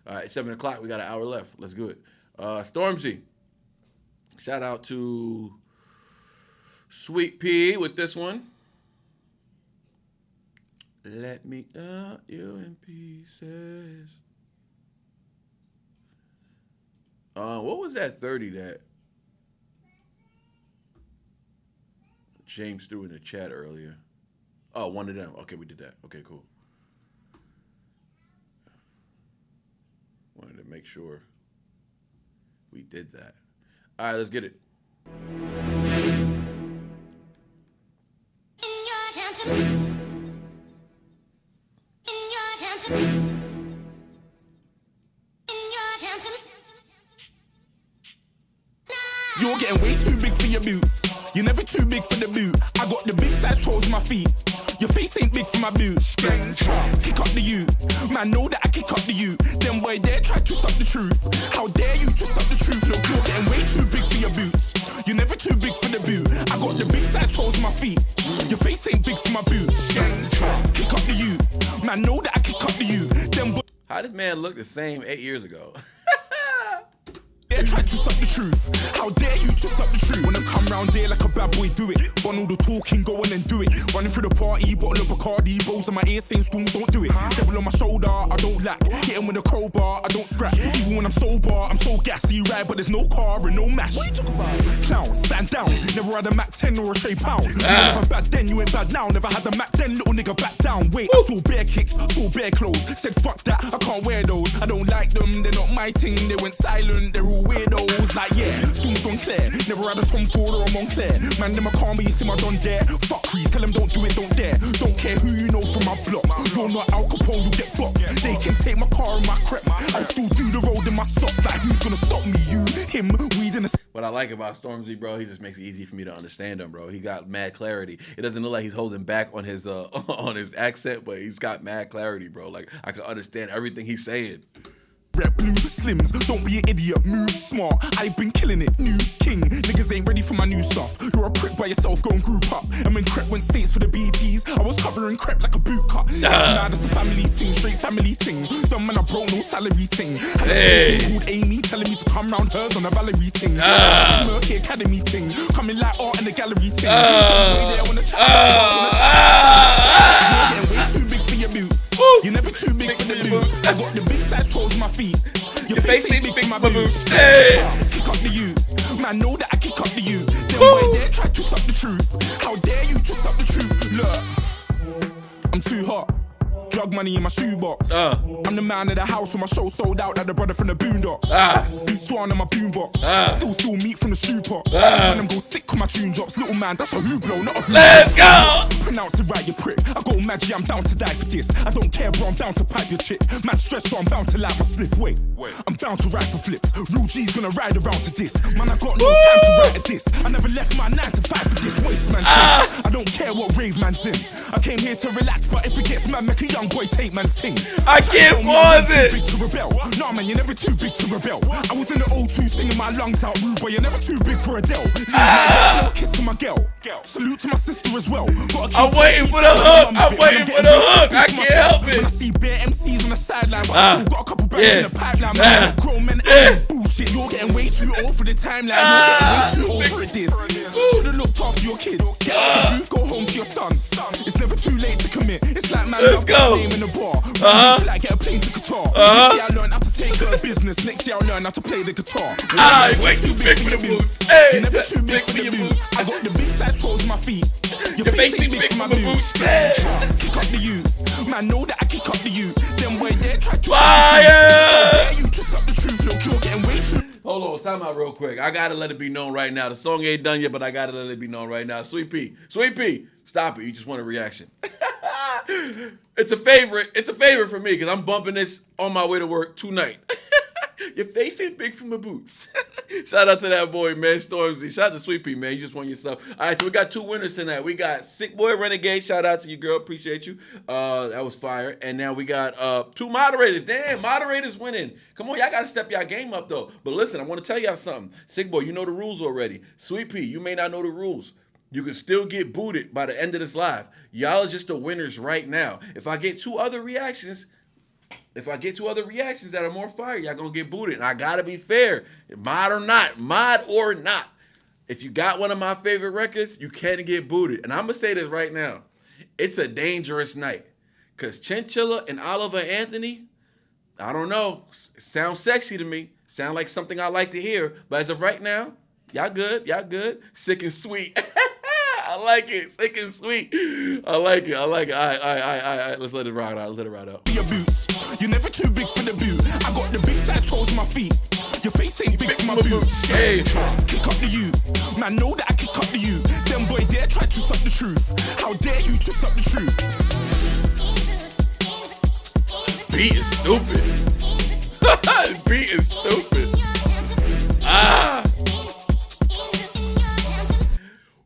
All right, 7 o'clock. We got an hour left. Let's do it. Stormzy. Shout out to Sweet Pea with this one. Let me cut you in pieces. What was that 30 that James threw in the chat earlier? Oh, one of them. Okay, we did that. Okay, cool. Wanted to make sure we did that. All right, let's get it. You're getting way too big for your boots. You're never too big for the boot. I got the big size toes on my feet. Your face ain't big for my boots. Kick up the you. Man, know that I kick up the you. Them boy dare try to suck the truth. How dare you to suck the truth? Look, you're getting way too big for your boots. You're never too big for the boot. I got the big size toes on my feet. Your face ain't big for my boots. Kick up the you. Man, know that I kick up the you. Them boy. How does man look the same 8 years ago? They try to suck the truth. How dare you to suck the truth? When I come round there like a bad boy, do it. Run all the talking, go on and do it. Running through the party, bottle of Bacardi, bows in my ear saying Storm, don't do it. Devil on my shoulder, I don't lack. Hit him with a crowbar, I don't scrap. Even when I'm sober, I'm so gassy, right? But there's no car and no mash. What you talking about? Clown, stand down. Never had a Mac 10 or a Shay Pound. You never bad then, you ain't bad now. Never had a Mac then, little nigga back down. Wait, I saw bare kicks, saw bare clothes. Said fuck that, I can't wear those. I don't like them, they're not my thing. They went silent, they're all weirdos. Like yeah, Storm's gone clear. Never had a Tom Ford or a Montclair. Man, them a calm, but you see my don dare. Fuck crease, tell them don't do it, don't dare. Don't care who you know from my block. You're not Al Capone, you get boxed. They can take my car and my creps. I'll still do the road in my socks. Like who's gonna stop me? You, him, weed in the. What I like about Stormzy, bro, he just makes it easy for me to understand him, bro. He got mad clarity. It doesn't look like he's holding back on his accent, but he's got mad clarity, bro. Like I can understand everything he's saying. Red, blue, slims, don't be an idiot, move smart. I've been killing it, new king. Niggas ain't ready for my new stuff. You're a prick by yourself, go and group up. And when Crep went states for the BTs, I was covering Crep like a boot cut. Nah, that's a family thing, straight family thing. Dumb man, I broke no salary thing. Had a thing called Amy telling me to come round hers on a Valerie thing. Murky Academy thing, coming like art in the gallery thing. You're getting way too big for your boots. You're never too big for the boot. I got the big size toes on my feet. Your face ain't big for my boots. Kick up the you. Man, know that I kick up the you. Them boy dare try to suck the truth. How dare you to suck the truth? Look, I'm too hot. Drug money in my shoebox. I'm the man of the house when my show sold out like the brother from the Boondocks. Beat Swan in my boombox. Still meat from the stew pot. When I'm go sick when my tune drops. Little man, that's a Hublot, not a Hublot. Let's go! Pronounce it right, you prick. I go mad, yeah, I'm down to die for this. I don't care, bro, I'm down to pipe your chick. Man stressed, so I'm bound to light my spliff. Wait, I'm bound to ride for flips. Real G's gonna ride around to this. Man, I got no time to write at this. I never left my 9 to 5 for this waste man. I don't care what rave man's in. I came here to relax, but if it gets mad, make a young boy take man's things. I can't pause it. Big to rebel. Nah, man, you're never too big to rebel. I was in the O2 singing my lungs out, rude, but you're never too big for Adele. Kiss to my girl. Salute to my sister as well. I'm waiting for the hook. I'm waiting for the hook. I can't help it. When I see bare MCs on the sideline, but I still got a couple bags in the pipeline. Man, grown men ain't bullshit. You're getting way too old for the timeline. You're getting way too old for this. Should've looked after your kids. Get out the booth, go home to your son. It's never too late to commit. It's like man, let's go. Name in the bar. Like get a plane to Qatar. Next year I learned how to take care of business. Next year I learn how to play the guitar. Way too big for the boots. You're never too big for the boots. I got the big size toes on my feet. Your face ain't big for my boots. Kick up the you. Man, know that I kick up the you. Them boy there try to fire you to suck the truth. Look, you're getting way too. Hold on, time out real quick. I gotta let it be known right now. The song ain't done yet, but I gotta let it be known right now. Sweet Pea, stop it. You just want a reaction. It's a favorite. It's a favorite for me because I'm bumping this on my way to work tonight. Your face ain't big for my boots. Shout out to that boy, man, Stormzy. Shout out to Sweet Pea, man. You just won your stuff. All right, so we got 2 winners tonight. We got Sick Boy Renegade. Shout out to you, girl. Appreciate you. That was fire. And now we got 2 moderators. Damn, moderators winning. Come on, y'all got to step y'all game up, though. But listen, I want to tell y'all something. Sick Boy, you know the rules already. Sweet Pea, you may not know the rules. You can still get booted by the end of this live. Y'all are just the winners right now. If I get 2 other reactions that are more fire, y'all gonna get booted. And I gotta be fair. Mod or not. If you got one of my favorite records, you can't get booted. And I'm gonna say this right now. It's a dangerous night. Cause Chinchilla and Oliver Anthony, I don't know, sound sexy to me. Sound like something I like to hear. But as of right now, y'all good. Sick and sweet. I like it. Sick and sweet. I like it. All right. Let's let it ride out. Your boots, you're never too big for the boot. I got the big size toes on my feet. Your face ain't big for my boots. Hey. Kick up the you. Man, know that I kick up the you. Them boy dare try to suck the truth. How dare you to suck the truth? Beat is stupid. Beat is stupid.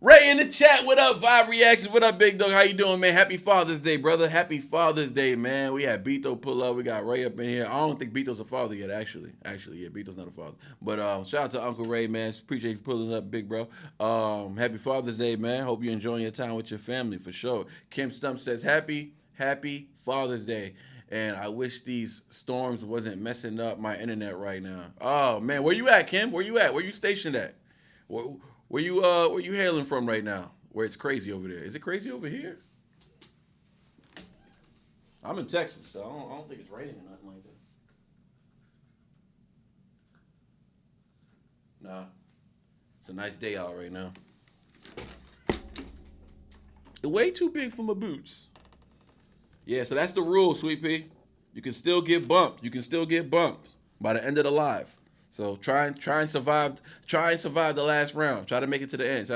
Ray in the chat, what up? Vibe Reactions, what up, Big Dog? How you doing, man? Happy Father's Day, brother. Happy Father's Day, man. We had Beto pull up. We got Ray up in here. I don't think Beto's a father yet, actually. Yeah, Beto's not a father. But shout out to Uncle Ray, man. Appreciate you pulling up, big bro. Happy Father's Day, man. Hope you're enjoying your time with your family, for sure. Kim Stump says, happy Father's Day. And I wish these storms wasn't messing up my internet right now. Oh, man. Where you at, Kim? Where you at? Where you stationed at? Where you hailing from right now? Where it's crazy over there? Is it crazy over here? I'm in Texas, so I don't think it's raining or nothing like that. Nah. It's a nice day out right now. Way too big for my boots. Yeah, so that's the rule, Sweet Pea. You can still get bumped. By the end of the live. So try and survive the last round. Try to make it to the end.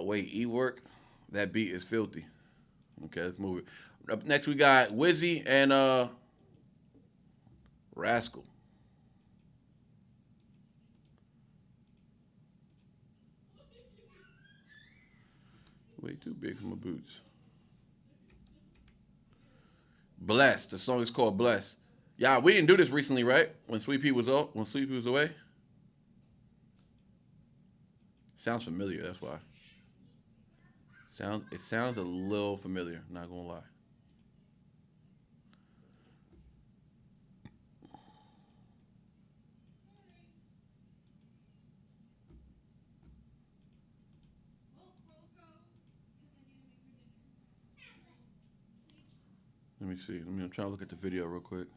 Wait, E-Work. That beat is filthy. Okay, let's move it. Up next we got Wizzy and Rascal. Way too big for my boots. Blessed. The song is called Blessed. Yeah, we didn't do this recently, right? When Sweet Pea was away. Sounds familiar, that's why. It sounds a little familiar, not gonna lie. Let me see. I'm trying to look at the video real quick.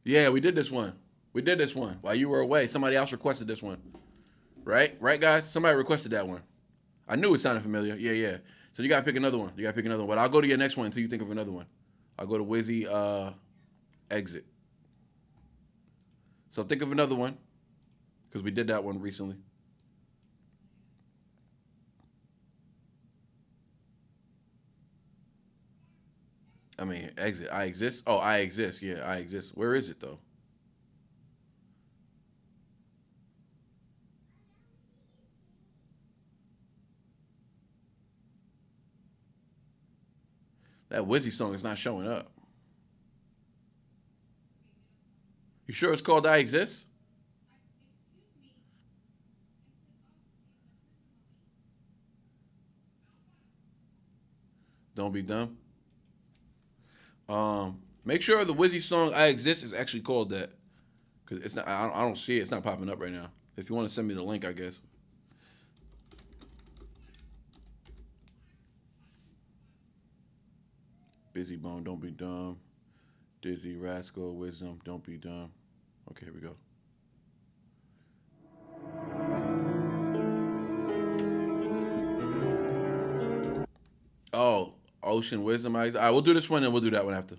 Yeah, we did this one. While you were away. Somebody else requested this one. Right, guys? Somebody requested that one. I knew it sounded familiar. Yeah. So you got to pick another one. But I'll go to your next one until you think of another one. I'll go to Wizzy Exit. So think of another one. Because we did that one recently. I mean, Exit. I Exist. Oh, I Exist. Yeah, I Exist. Where is it, though? That Wizzy song is not showing up. You sure it's called I Exist? Don't be dumb. Make sure the Wizzy song I Exist is actually called that. Because it's not, I don't see it. It's not popping up right now. If you want to send me the link, I guess. Busy Bone, Don't Be Dumb. Dizzy, Rascal, Wisdom, Don't Be Dumb. Okay, here we go. Oh, Ocean Wisdom. All right, we'll do this one and we'll do that one after.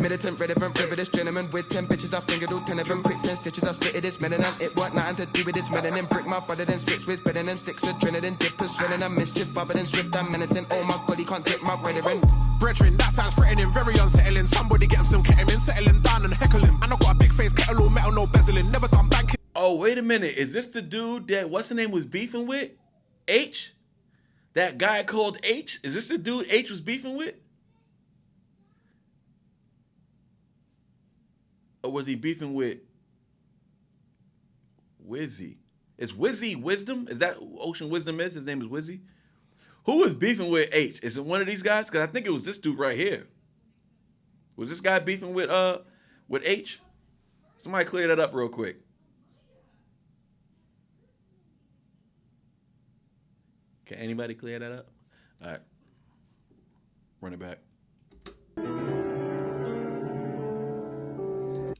Made Militant, relevant, frivolous gentleman with 10 bitches. I fingered all 10 of them. Quick 10 stitches. I split it. It's melanin. It what nothing to do with this melanin. Brick my brother, then switch with better than sticks. Adrenaline, dippers, swelling. I'm mischief, bubble and swift. I'm menacing. Oh my god, he can't dip my brethren. Brethren, that sounds threatening, very unsettling. Somebody get him some ketamine, settle him down and heckle him. And I got a big face, kettle all metal, no bezeling. Never done banking. Oh, wait a minute. Is this the dude that, what's the name, was beefing with? H? That guy called H? Is this the dude H was beefing with? Or was he beefing with Wizzy? Is Wizzy Wisdom? Is that who Ocean Wisdom is? His name is Wizzy? Who was beefing with H? Is it one of these guys? Because I think it was this dude right here. Was this guy beefing with H? Somebody clear that up real quick. Can anybody clear that up? All right. Run it back.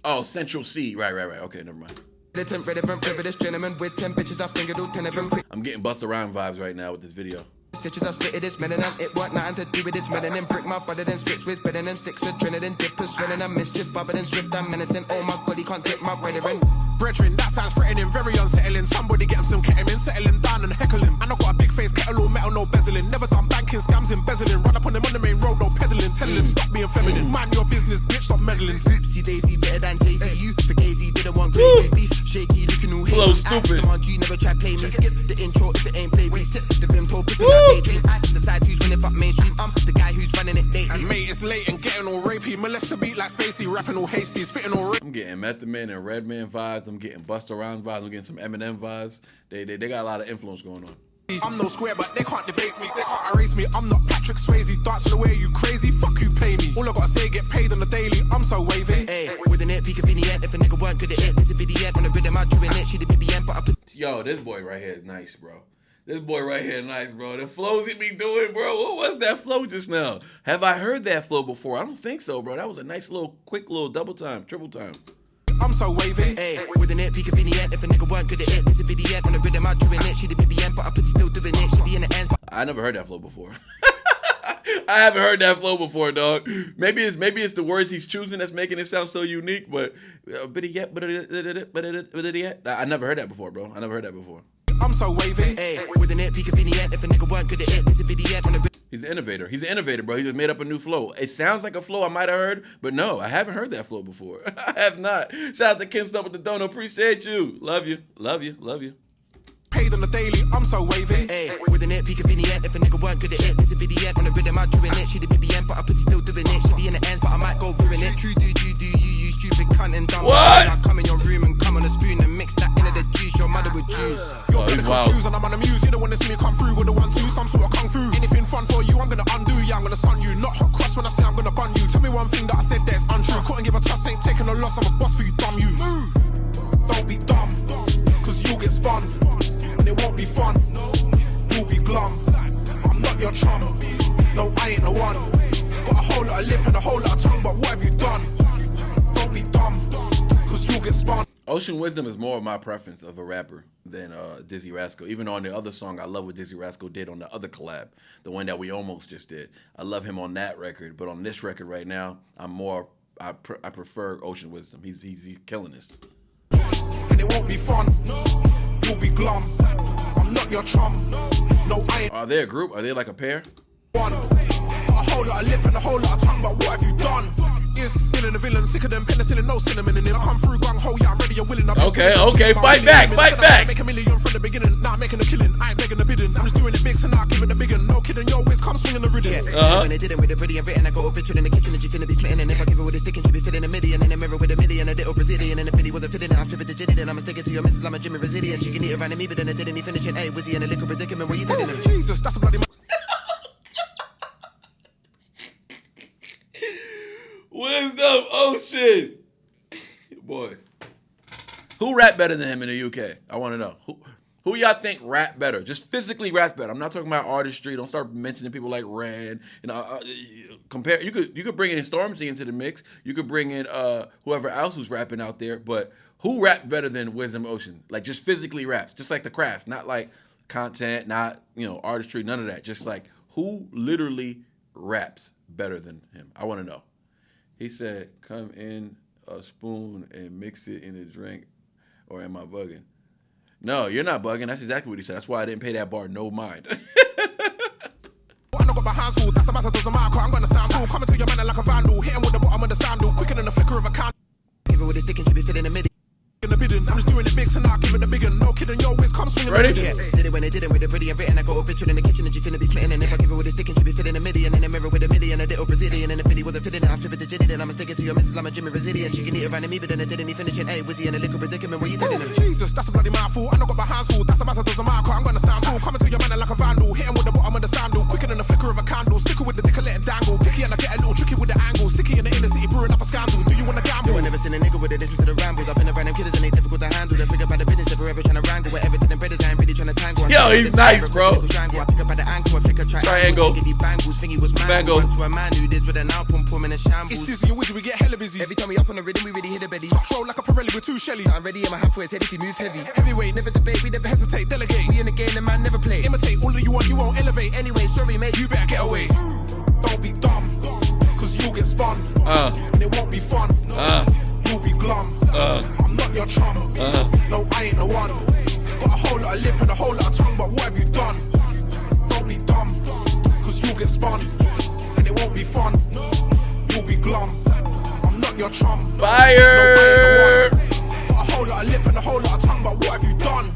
Oh, Central C. Right. Okay, never mind. Militant, relevant, frivolous gentleman with 10 bitches. I fingered all 10 of them. Quick I'm getting Busta Rhymes vibes right now with this video. stitches. I split it. It's melanin. It what nothing to do with this melanin. Brick my brother, then switch with better than sticks. Adrenaline, dippers, swelling. I'm mischief, bubble and swift. I'm menacing. Oh my god, he can't dip my brethren. Brethren, that sounds threatening, very unsettling. Somebody get him some ketamine, settle him down and heckle him. And I got a big face, kettle all metal, no bezeling. Never done banking, scams, embezzling. Run up on him on the main road, no peddling. Telling him stop being feminine. Mind your business, bitch, stop meddling. Oopsie daisy, better than Jay-Z. You for Gazy, didn't want great beef. Shaky, looking all flow stupid. Come on, G, never try play me. Skip the intro if it ain't play me. Sit the film told, picking up daydream. I decide who's winning, fuck mainstream. I'm the guy who's running it lately. And mate, it's late and getting all rapey. Molest the beat like Spacey, rapping all hasty, spitting all I'm getting Method Man and Redman vibes. I'm getting Busta Rhymes vibes. I'm getting some Eminem vibes. They got a lot of influence going on. I'm no square, but they can't debase me, they can't erase me. I'm not Patrick Swayze, dancing the way you crazy. Fuck who pay me. All I gotta say, get paid on the daily. I'm so wavy. Hey, with an it, peak of vignette. If a nigga weren't good at it, there's a vignette on the rhythm. I'm doing it. She the BBM, but I put. Yo, this boy right here is nice, bro. This boy right here is nice, bro. The flows he be doing, bro. What was that flow just now? Have I heard that flow before? I don't think so, bro. That was a nice little, quick little double time, triple time. I'm so wavy. Hey, with an it, peak of vignette. If a nigga weren't good at it, there's a vignette on the rhythm. I'm doing it. She the BBM, but I put still doing it. She be in the end. I never heard that flow before. I haven't heard that flow before, dog. Maybe it's the words he's choosing that's making it sound so unique, but I never heard that before, bro. I never heard that before. I'm so wavy. Hey, with an it, peak of vignette. If a nigga weren't good at it, there's a vignette on the rhythm. He's an innovator. He's an innovator, bro. He just made up a new flow. It sounds like a flow I might have heard, but no, I haven't heard that flow before. I have not. Shout out to Kim Stubb with the dono. Appreciate you. Love you. Love you. Love you. Paid on the daily, I'm so wavy. Hey, with an it, peak of vignette. If a nigga weren't good at it, there's a vignette on the rhythm. I'm doing it. She the BBM, but I put still doing it. She be in the end, but I might go ruin it. True, do you stupid cunt and dumb. What? I come in your room and come on a spoon and mix that into the juice. Your mother would choose. You're better confused and I'm on the muse. You don't want to see me come through with the 1-2, some sort of kung fu. Anything fun for you, I'm gonna undo. Yeah, I'm gonna sun you. Not hot cross when I say I'm gonna bun you. Tell me one thing that I said that's untrue. Couldn't give a toss, ain't taking a loss. I'm a boss for you, dumb yous. Don't be dumb, cause you'll get spun. And it won't be fun. You'll be glum. I'm not your chum. No, I ain't the one. Got a whole lot of lip and a whole lot of tongue, but what have you done? Don't be dumb, cause you'll get spun. Ocean Wisdom is more of my preference of a rapper than Dizzy Rascal. Even on the other song, I love what Dizzy Rascal did on the other collab, the one that we almost just did. I love him on that record, but on this record right now, I prefer Ocean Wisdom. He's killing this. And it won't be fun. You'll be glum. I'm not your chum. No, I ain't. Are they a group? Are they like a pair? One. Got a whole lot of lip and a whole lot of tongue, but what have you done? Is villain the villain, sicker than penicillin, no cinnamon in it. I come through gung ho, yeah, I'm ready, you're willing. Okay, fight back. Make a million from the beginning, now I'm making a killing. I ain't begging the bidding, I'm just doing it big, so now I'm giving the biggin'. No kidding, yo, whiz, come swinging the rhythm. When they did it with a pretty and written, I got a picture in the kitchen and she finna be smitten. And if I give her with a stick and she be fitting a million in the mirror with a million, a little Brazilian. And if it wasn't fitting, I'm stripping the jitty, then I'ma stick it to your missus, I'm a Jimmy Brazilian. She can eat around me, but then I didn't even finish it. Hey, was he in a liquor predicament? What you telling him? Jesus, that's a bloody. Wisdom Ocean. Boy. Who rap better than him in the UK? I want to know. Who y'all think rap better? Just physically raps better. I'm not talking about artistry. Don't start mentioning people like Ren. Compare. You could bring in Stormzy into the mix. You could bring in whoever else who's rapping out there. But who raps better than Wisdom Ocean? Like just physically raps, just like the craft, not like content, not artistry, none of that. Just like who literally raps better than him? I want to know. He said, "Come in a spoon and mix it in a drink," or am I bugging? No, you're not bugging. That's exactly what he said. That's why I didn't pay that bar no mind. I got my hands full, that's a massive doesn't matter. I'm gonna stand cool, coming to your man like a vandal, hit him with the bottom of the sandal, quicker than the flicker of a candle. Give it with a stick and you be feeling the midi. In the bidding, I'm just doing it big, so now I give it the big one. No kidding, yo, it's come swinging. Ready? Yeah, did it when they did it with the pretty and written. I got a picture in the kitchen and she finna be smitten. And if I give it with a stick and she be feeling the midi, and in the mirror with a midi and a little Brazilian, and the pity wasn't fitting, I flip it to Jitty, then I'm sticking to your missus, I'm a Jimmy Brazilian. She can eat around me, but then it didn't even finish it. Hey, was he in a liquor predicament? What you telling him? Jesus, that's a bloody mouthful. I know got my hands full, that's a massive doesn't matter. I'm gonna stand cool, coming to your man like a vandal, hit him with the bottom of the sandal, quicker than the flicker of a candle, sticker with the dick and let it dangle, picky and I get a little tricky with the angle, sticky in the inner city brewing up a scandal. Do you wanna gamble? I never seen a nigga with it, listen to the rambles. I've been around them kids and they difficult to handle. They figure about the business, they're forever trying to wrangle. With everything and brothers, I ain't really trying to tangle. Yo, he's nice, bro. I pick up at the ankle and flick a Triangle. Bangles, think he was Bangle. to a man who did with an album, put him in a shambles. It's dizzy and wizzy, we get hella busy. Every time we up on the rhythm, we really hit a belly. Roll like a Pirelli with two Shelly. I'm ready in my hand for his head if he moves heavy. Heavyweight, Never debate, we never hesitate. delegate. We in the game, the man never play. Imitate all that you want, you won't elevate. Anyway, sorry mate, You better get away. Don't be dumb, cause you'll get spun. And it won't be fun. You'll be glum. I'm not your chum. No, I ain't the one. Got a whole lot of lip and a whole lot of tongue, but what have you done? Don't be dumb, cause you'll get spun. And it won't be fun. You'll be glum. I'm not your chum. Fire! No, I ain't the one. Got a whole lot of lip and a whole lot of tongue, but what have you done?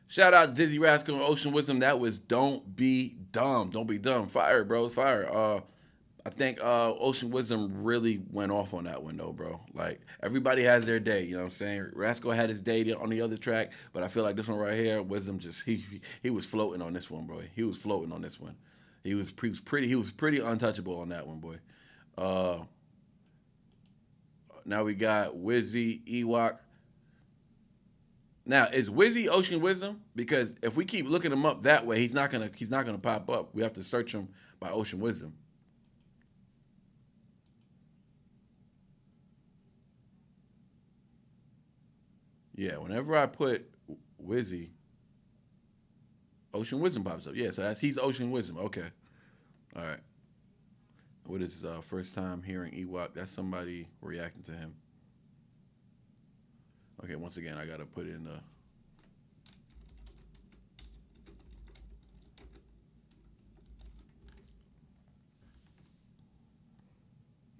Shout out Dizzy Rascal and Ocean Wisdom. That was Don't Be Dumb. Don't Be Dumb. Fire, bro. Fire. I think Ocean Wisdom really went off on that one, though, bro. Like, everybody has their day, you know what I'm saying? Rascal had his day on the other track, but I feel like this one right here, Wisdom just, he was floating on this one, bro. He was floating on this one. He was pretty untouchable on that one, boy. Now we got Wizzy, Ewok. Now, is Wizzy Ocean Wisdom? Because if we keep looking him up that way, he's not gonna pop up. We have to search him by Ocean Wisdom. Yeah, whenever I put Wizzy, Ocean Wisdom pops up. Yeah, so he's Ocean Wisdom. Okay. All right. What is his first time hearing Ewok? That's somebody reacting to him. Okay, once again, I got to put in the...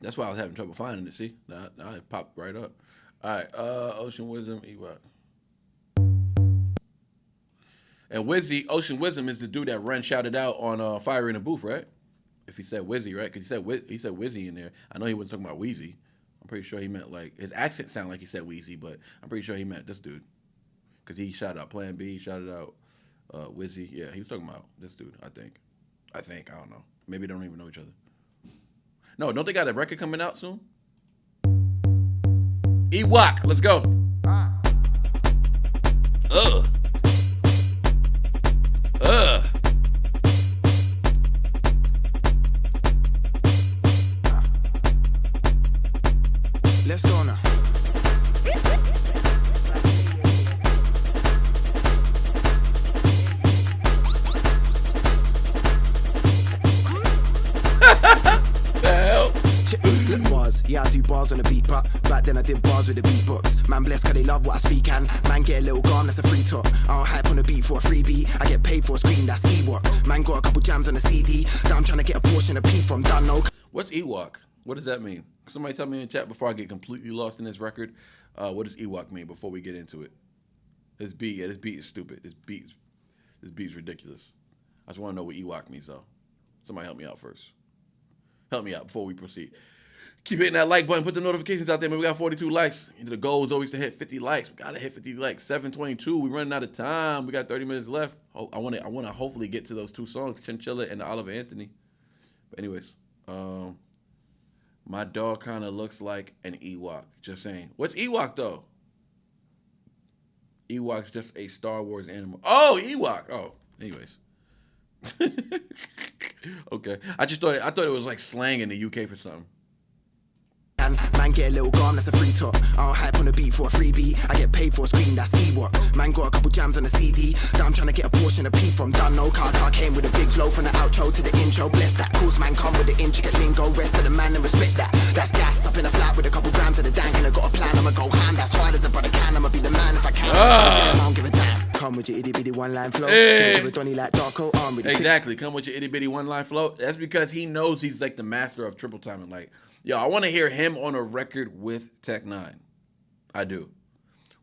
That's why I was having trouble finding it, see? Now it popped right up. All right, Ocean Wisdom, Ewok. And Wizzy, Ocean Wisdom is the dude that Ren shouted out on Fire in the Booth, right? If he said Wizzy, right? Because he said Wizzy in there. I know he wasn't talking about Weezy. I'm pretty sure he meant, like, his accent sounded like he said Weezy, but I'm pretty sure he meant this dude. Because he shouted out Plan B, shouted out Wizzy. Yeah, he was talking about this dude, I think. I don't know. Maybe they don't even know each other. No, don't they got a record coming out soon? Ewok, let's go. Let's go now. Look, bars, yeah, I do bars on the beat, but back then I did bars with the beatbox. Man blessed cause they love what I speak, and man get a little calm, that's a free talk. I don't hype on the beat for a freebie, I get paid for a screen, that's Ewok. Man got a couple jams on the CD, that I'm trying to get a portion of P from, done no. What's Ewok? What does that mean? Somebody tell me in chat before I get completely lost in this record. What does Ewok mean before we get into it? This beat is stupid. This beat's ridiculous. I just want to know what Ewok means, though. Somebody help me out first. Help me out before we proceed. Keep hitting that like button. Put the notifications out there, man. We got 42 likes. The goal is always to hit 50 likes. We got to hit 50 likes. 7:22. We're running out of time. We got 30 minutes left. I want to hopefully get to those two songs, Chinchilla and the Oliver Anthony. But anyways, my dog kind of looks like an Ewok. Just saying. What's Ewok, though? Ewok's just a Star Wars animal. Oh, Ewok. Oh, anyways. Okay. I thought it was like slang in the UK for something. And man get a little gone, that's a free top. I'll hype on a beat for a freebie. I get paid for a screen, that's Ewok. Man got a couple jams on the CD that I'm trying to get a portion of P from. Done no car came with a big flow from the outro to the intro. Bless that course, man, come with the intricate lingo. Rest of the man and respect that. That's gas up in a flat with a couple grams of the dank. And I got a plan, I'ma go hand as hard as a brother can. I'ma be the man if I can. I don't give a damn. Come with your itty bitty one line flow. Hey. With Donnie like Darko, arm with Exactly. Come with your itty bitty one line flow. That's because he knows he's like the master of triple timing. Like, yo, I want to hear him on a record with Tech Nine. I do.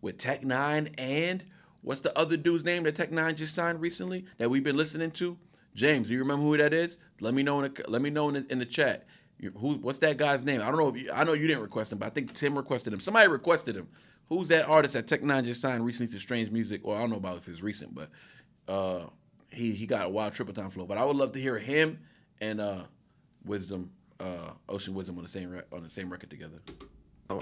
With Tech Nine and what's the other dude's name that Tech Nine just signed recently that we've been listening to? James, do you remember who that is? Let me know in the chat. What's that guy's name? I don't know I know you didn't request him, but I think Tim requested him. Somebody requested him. Who's that artist that Tech Nine just signed recently to Strange Music? Well, I don't know about if it's recent, but he got a wild triple time flow. But I would love to hear him and Wisdom, Ocean Wisdom on the same record together.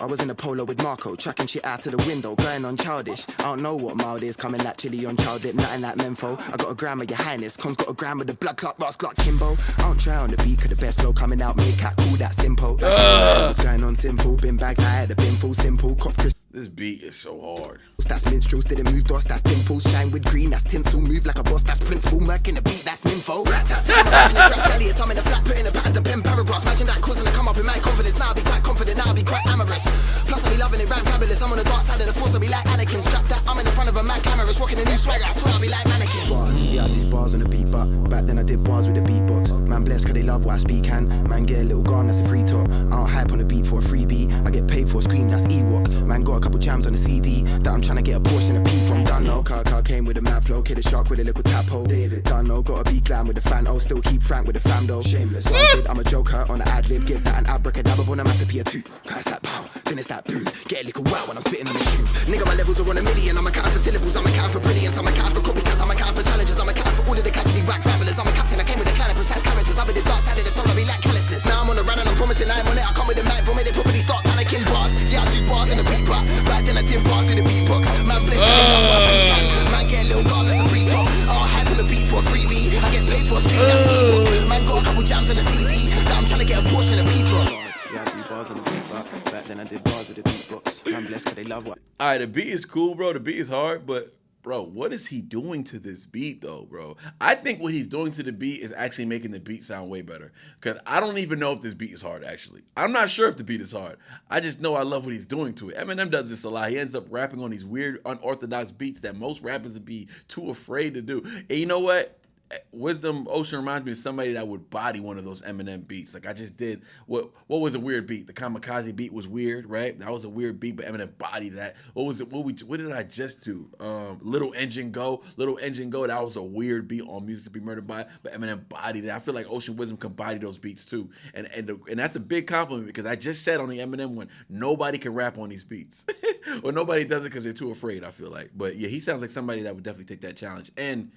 I was in a polo with Marco, chucking shit out of the window, going on childish. I don't know what mild is, coming like chili on childish, nothing like Menfo. I got a gram of your highness, Com's got a gram of the blood clot, Ross clot Kimbo. I don't try on the beat, cause the best flow coming out, make cat cool, that simple. What's going on simple, bin bags, I had a bin full simple, cop This beat is so hard. That's minstrels, didn't move dots, that's dimples. Shine with green, that's tinsel. Move like a boss, that's principle. Merc in the beat, that's nympho. I'm in a flat, putting a pattern to pen paragraphs. Imagine that causing to come up in my confidence. Now I'll be quite confident, now I'll be quite amorous. Plus I'll be loving it, rhyme fabulous. I'm on the dark side of the force, I'll be like Anakin. Strap that, I'm in the front of a mad cameras. Rocking a new swagger, I swear I'll be like mannequin. Bars, yeah, I did bars on the beat, but back then I did bars with the beatbox. Man blessed, cause they love what I speak, and man get a little gone, that's a free top. I don't hype on the beat for a freebie. I get paid for a screen, that's Ewok. Man got a couple jams on the CD that I'm trying to get a portion of P from. Dunno, car came with a mad flow, kid a shark with a little tap hole. David Dunno, gotta be glam with the fan, oh, still keep frank with the fam though. Shameless, wanted, I'm a joker on the ad lib, give that an abracadabra, onomatopoeia too. Pass that pow, then it's that boom, get a little wow when I'm spitting on the shoe. Nigga, my levels are on a million, I'm accounting for syllables, I'm accounting for brilliance, I'm accounting for copycats, I'm accounting for challenges, I'm accounting for all of the cats, big rack fabulous, I'm a captain, I came with a clan of precise characters, I'm in the dark side of the soul, I be like calluses. Now I'm on the run and I'm promising I'm on it, I come with a knife, for me they probably start panicking bars. Yeah, I do bars in the beat, but back then I did bars with the beatbox. Man bless man get a little gone, that's a free top. I'll hype on the beat for a freebie. I get paid for a stream, that's Ewok. Man got a couple jams on the CD that I'm trying to get a portion of P from. Yeah, I do bars on the beat, but back then I did bars with the beatbox. Man bless cause they love what. Alright, the beat is cool, bro. The beat is hard, but bro, what is he doing to this beat, though, bro? I think what he's doing to the beat is actually making the beat sound way better. Because I don't even know if this beat is hard, actually. I'm not sure if the beat is hard. I just know I love what he's doing to it. Eminem does this a lot. He ends up rapping on these weird, unorthodox beats that most rappers would be too afraid to do. And you know what? Wisdom Ocean reminds me of somebody that would body one of those Eminem beats. Like I just did. What was a weird beat? The Kamikaze beat was weird, right? That was a weird beat, but Eminem bodied that. What was it? What did I just do? Little Engine Go. That was a weird beat on Music to Be Murdered By, but Eminem bodied it. I feel like Ocean Wisdom can body those beats too, and that's a big compliment because I just said on the Eminem one, nobody can rap on these beats, or nobody does it because they're too afraid. I feel like, but yeah, he sounds like somebody that would definitely take that challenge and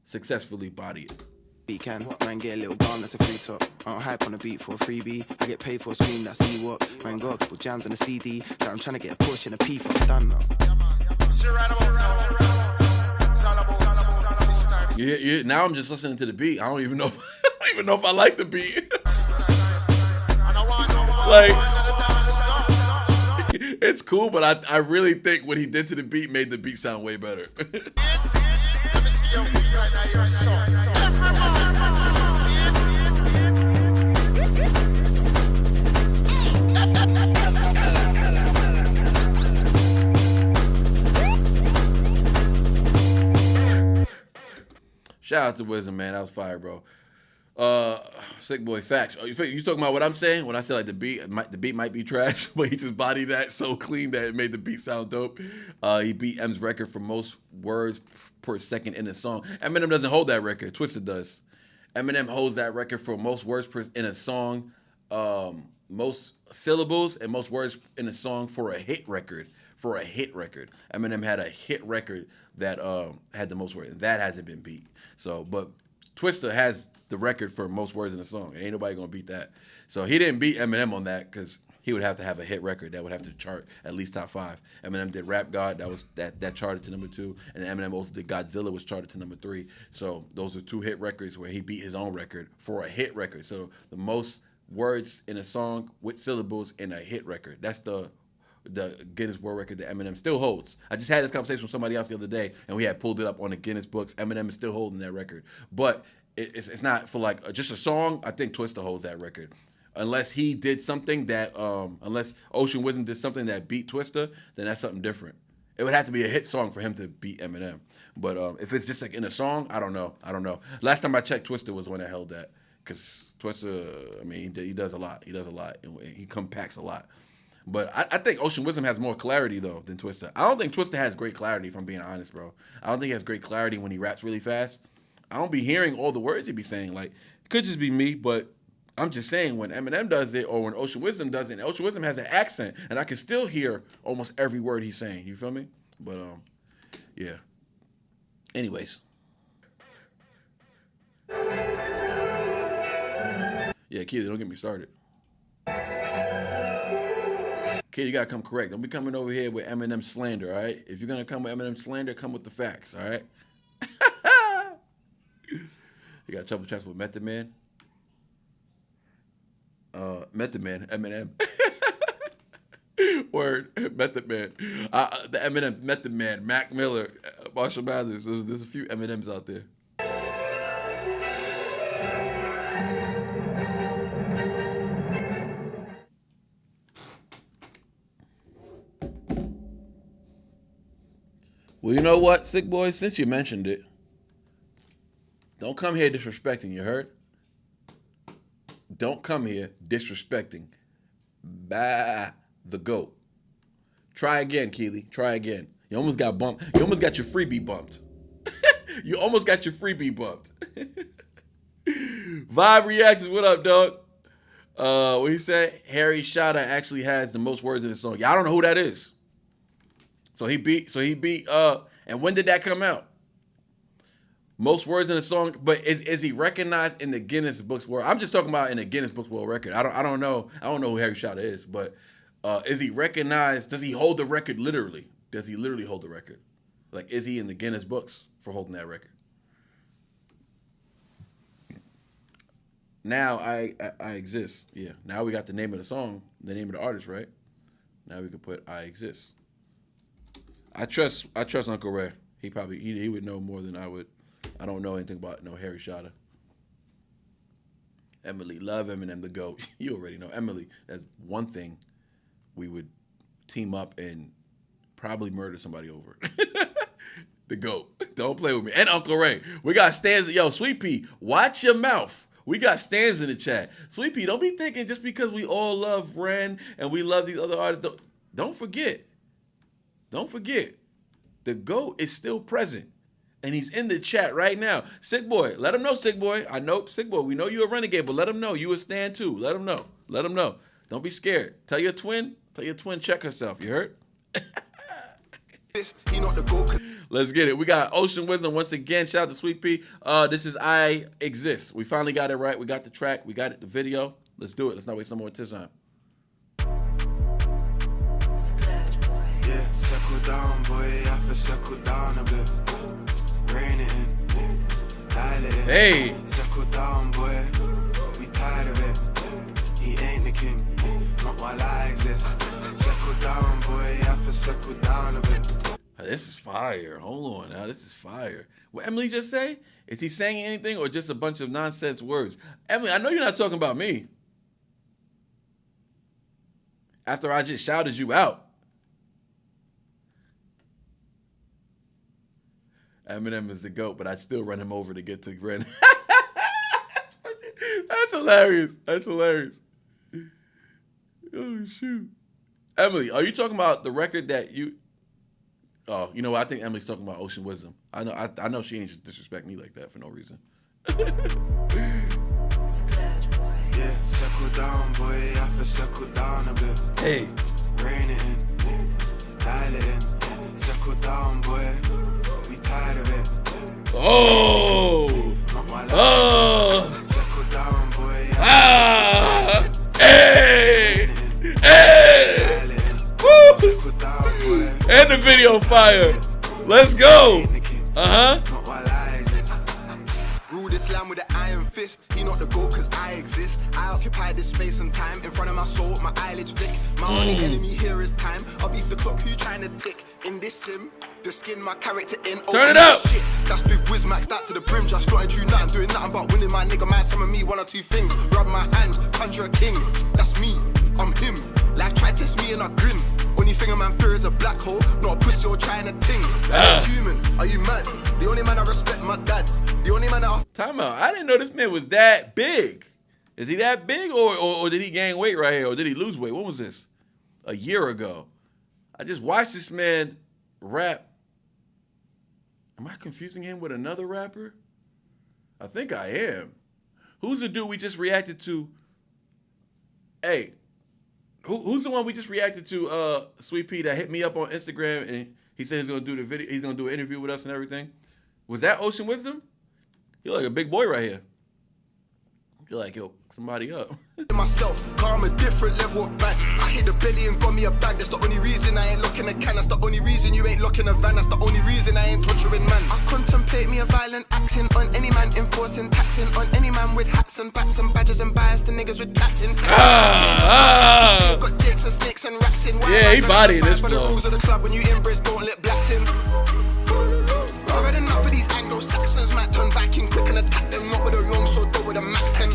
successfully body it. Beat can, man get a little gone, that's a free top. I don't hype on the beat for a freebie. I get paid for a scream, that's Ewok. Man got a couple jams on the CD that I'm trying to get a portion of P from. Done now. Yeah. Now I'm just listening to the beat. I don't even know. I don't even know if I like the beat. Like, it's cool, but I really think what he did to the beat made the beat sound way better. Shout out to Wisdom, man. That was fire, bro. Sick boy, facts. You talking about what I'm saying when I say like the beat might be trash, but he just bodied that so clean that it made the beat sound dope. He beat M's record for most words per second in a song. Eminem doesn't hold that record. Twista does. Eminem holds that record for most words in a song, most syllables and most words in a song for a hit record. Eminem had a hit record that had the most words. That hasn't been beat. So, but Twista has the record for most words in a song. Ain't nobody gonna beat that. So he didn't beat Eminem on that because he would have to have a hit record that would have to chart at least top 5. Eminem did Rap God, that charted to number 2, and Eminem also did Godzilla, was charted to number 3. So those are 2 hit records where he beat his own record for a hit record. So the most words in a song with syllables in a hit record. That's the Guinness World Record that Eminem still holds. I just had this conversation with somebody else the other day, and we had pulled it up on the Guinness books. Eminem is still holding that record. But it's not for like just a song. I think Twista holds that record. Unless he did something that, unless Ocean Wisdom did something that beat Twista, then that's something different. It would have to be a hit song for him to beat Eminem. But if it's just like in a song, I don't know. Last time I checked, Twista was the one that held that. Because Twista, I mean, he does a lot. He does a lot. And he compacts a lot. But I think Ocean Wisdom has more clarity, though, than Twista. I don't think Twista has great clarity, if I'm being honest, bro. I don't think he has great clarity when he raps really fast. I don't be hearing all the words he be saying. Like, it could just be me, but I'm just saying when Eminem does it or when Ocean Wisdom does it, and Ocean Wisdom has an accent, and I can still hear almost every word he's saying. You feel me? But, yeah. Anyways. Yeah, Keely, don't get me started. Kid, you gotta come correct. Don't be coming over here with Eminem slander, all right? If you're gonna come with Eminem slander, come with the facts, all right? You got trouble tracks with Method Man. Method Man, Eminem. Word, Method Man. The Eminem, Method Man, Mac Miller, Marshall Mathers. There's a few Eminems out there. Well, you know what, Sick Boy? Since you mentioned it, don't come here disrespecting, you heard? Don't come here disrespecting the GOAT. Try again, Keely. Try again. You almost got bumped. You almost got your freebie bumped. You almost got your freebie bumped. Vibe Reactions, what up, dog? What he said? Harry Shada actually has the most words in the song. Yeah, I don't know who that is. So he beat, and when did that come out? Most words in a song, but is he recognized in the Guinness Books World? I'm just talking about in the Guinness Books World Record. I don't know who Harry Shada is, but is he recognized? Does he hold the record literally? Does he literally hold the record? Like, is he in the Guinness Books for holding that record? Now I exist. Yeah. Now we got the name of the song, the name of the artist, right? Now we can put I exist. I trust Uncle Ray. He would know more than I would. I don't know anything about no Harry Shada. Emily, love Eminem the GOAT. You already know. Emily, that's one thing we would team up and probably murder somebody over. The GOAT. Don't play with me. And Uncle Ray. We got stands. Yo, Sweet Pea, watch your mouth. We got stands in the chat. Sweet Pea, don't be thinking just because we all love Ren and we love these other artists. Don't forget. Don't forget, the GOAT is still present, and he's in the chat right now. Sick Boy, let him know, Sick Boy. I know, Sick Boy, we know you're a renegade, but let him know you a stand too. Let him know. Let him know. Don't be scared. Tell your twin check herself. You heard? Let's get it. We got Ocean Wisdom once again. Shout out to Sweet Pea. This is I Exist. We finally got it right. We got the track. We got it, the video. Let's do it. Let's not waste no more time. Settle down, boy, I have to settle down a bit. Rein it in, dial it in. Hey! Settle down, boy, we tired of it. He ain't the king, not while I exist. Settle down, boy, I have to settle down a bit. This is fire. Hold on now, this is fire. What Emily just say? Is he saying anything or just a bunch of nonsense words? Emily, I know you're not talking about me. After I just shouted you out. Eminem is the GOAT, but I'd still run him over to get to Ren. That's hilarious. That's hilarious. Oh, shoot. Emily, are you talking about the record that you... Oh, you know what? I think Emily's talking about Ocean Wisdom. I know she ain't just disrespect me like that for no reason. Yeah, settle down, boy. I have to settle down a bit. Hey. Rein it in, dial it in. Settle down, boy. We tired of it. Oh. Oh. Settle down, boy. Ah. Hey. Hey. Woo. And the video fire. Let's go. Uh-huh. land with an iron fist. He not the goat cause I exist. I occupy this space and time. In front of my soul, my eyelids flick. My only enemy here is time. I'll beef the clock, who trying to tick? In this sim, the skin my character in. Turn it up! Shit, that's big whiz maxed out to the brim. Just flying through nothing, doing nothing but winning my nigga. Man, some of me, one or two things. Rub my hands, conjure a king. That's me, I'm him. Life try to test me and I grin. Only thing a man fear is a black hole, not a pussy or trying to ting. I'm human, are you mad? The only man I respect, my dad. The only man I... Time out. I didn't know this man was that big. Is he that big or did he gain weight right here? Or did he lose weight? When was this? A year ago. I just watched this man rap. Am I confusing him with another rapper? I think I am. Who's the dude we just reacted to? Hey, who's the one we just reacted to, Sweet Pea, that hit me up on Instagram and he said he's gonna do the video, he's gonna do an interview with us and everything? Was that Ocean Wisdom? He like a big boy right here. You're like, yo, somebody up. Myself, car I'm a different level of bad. I hit the belly and got me a bag. That's the only reason I ain't locking a can. That's the only reason you ain't locking a van. That's the only reason I ain't torturing man. I contemplate me a violent action on any man, enforcing taxing on any man with hats and bats and badges and bias. The niggas with tats in. Got jakes and snakes and rats in. Yeah, he bodying this for the rules of the club. When you embrace, don't let blacks in. I've had enough of these Anglo-Saxons. Might turn back in quick and attack them. Not with a long sword, though with a Mac 10.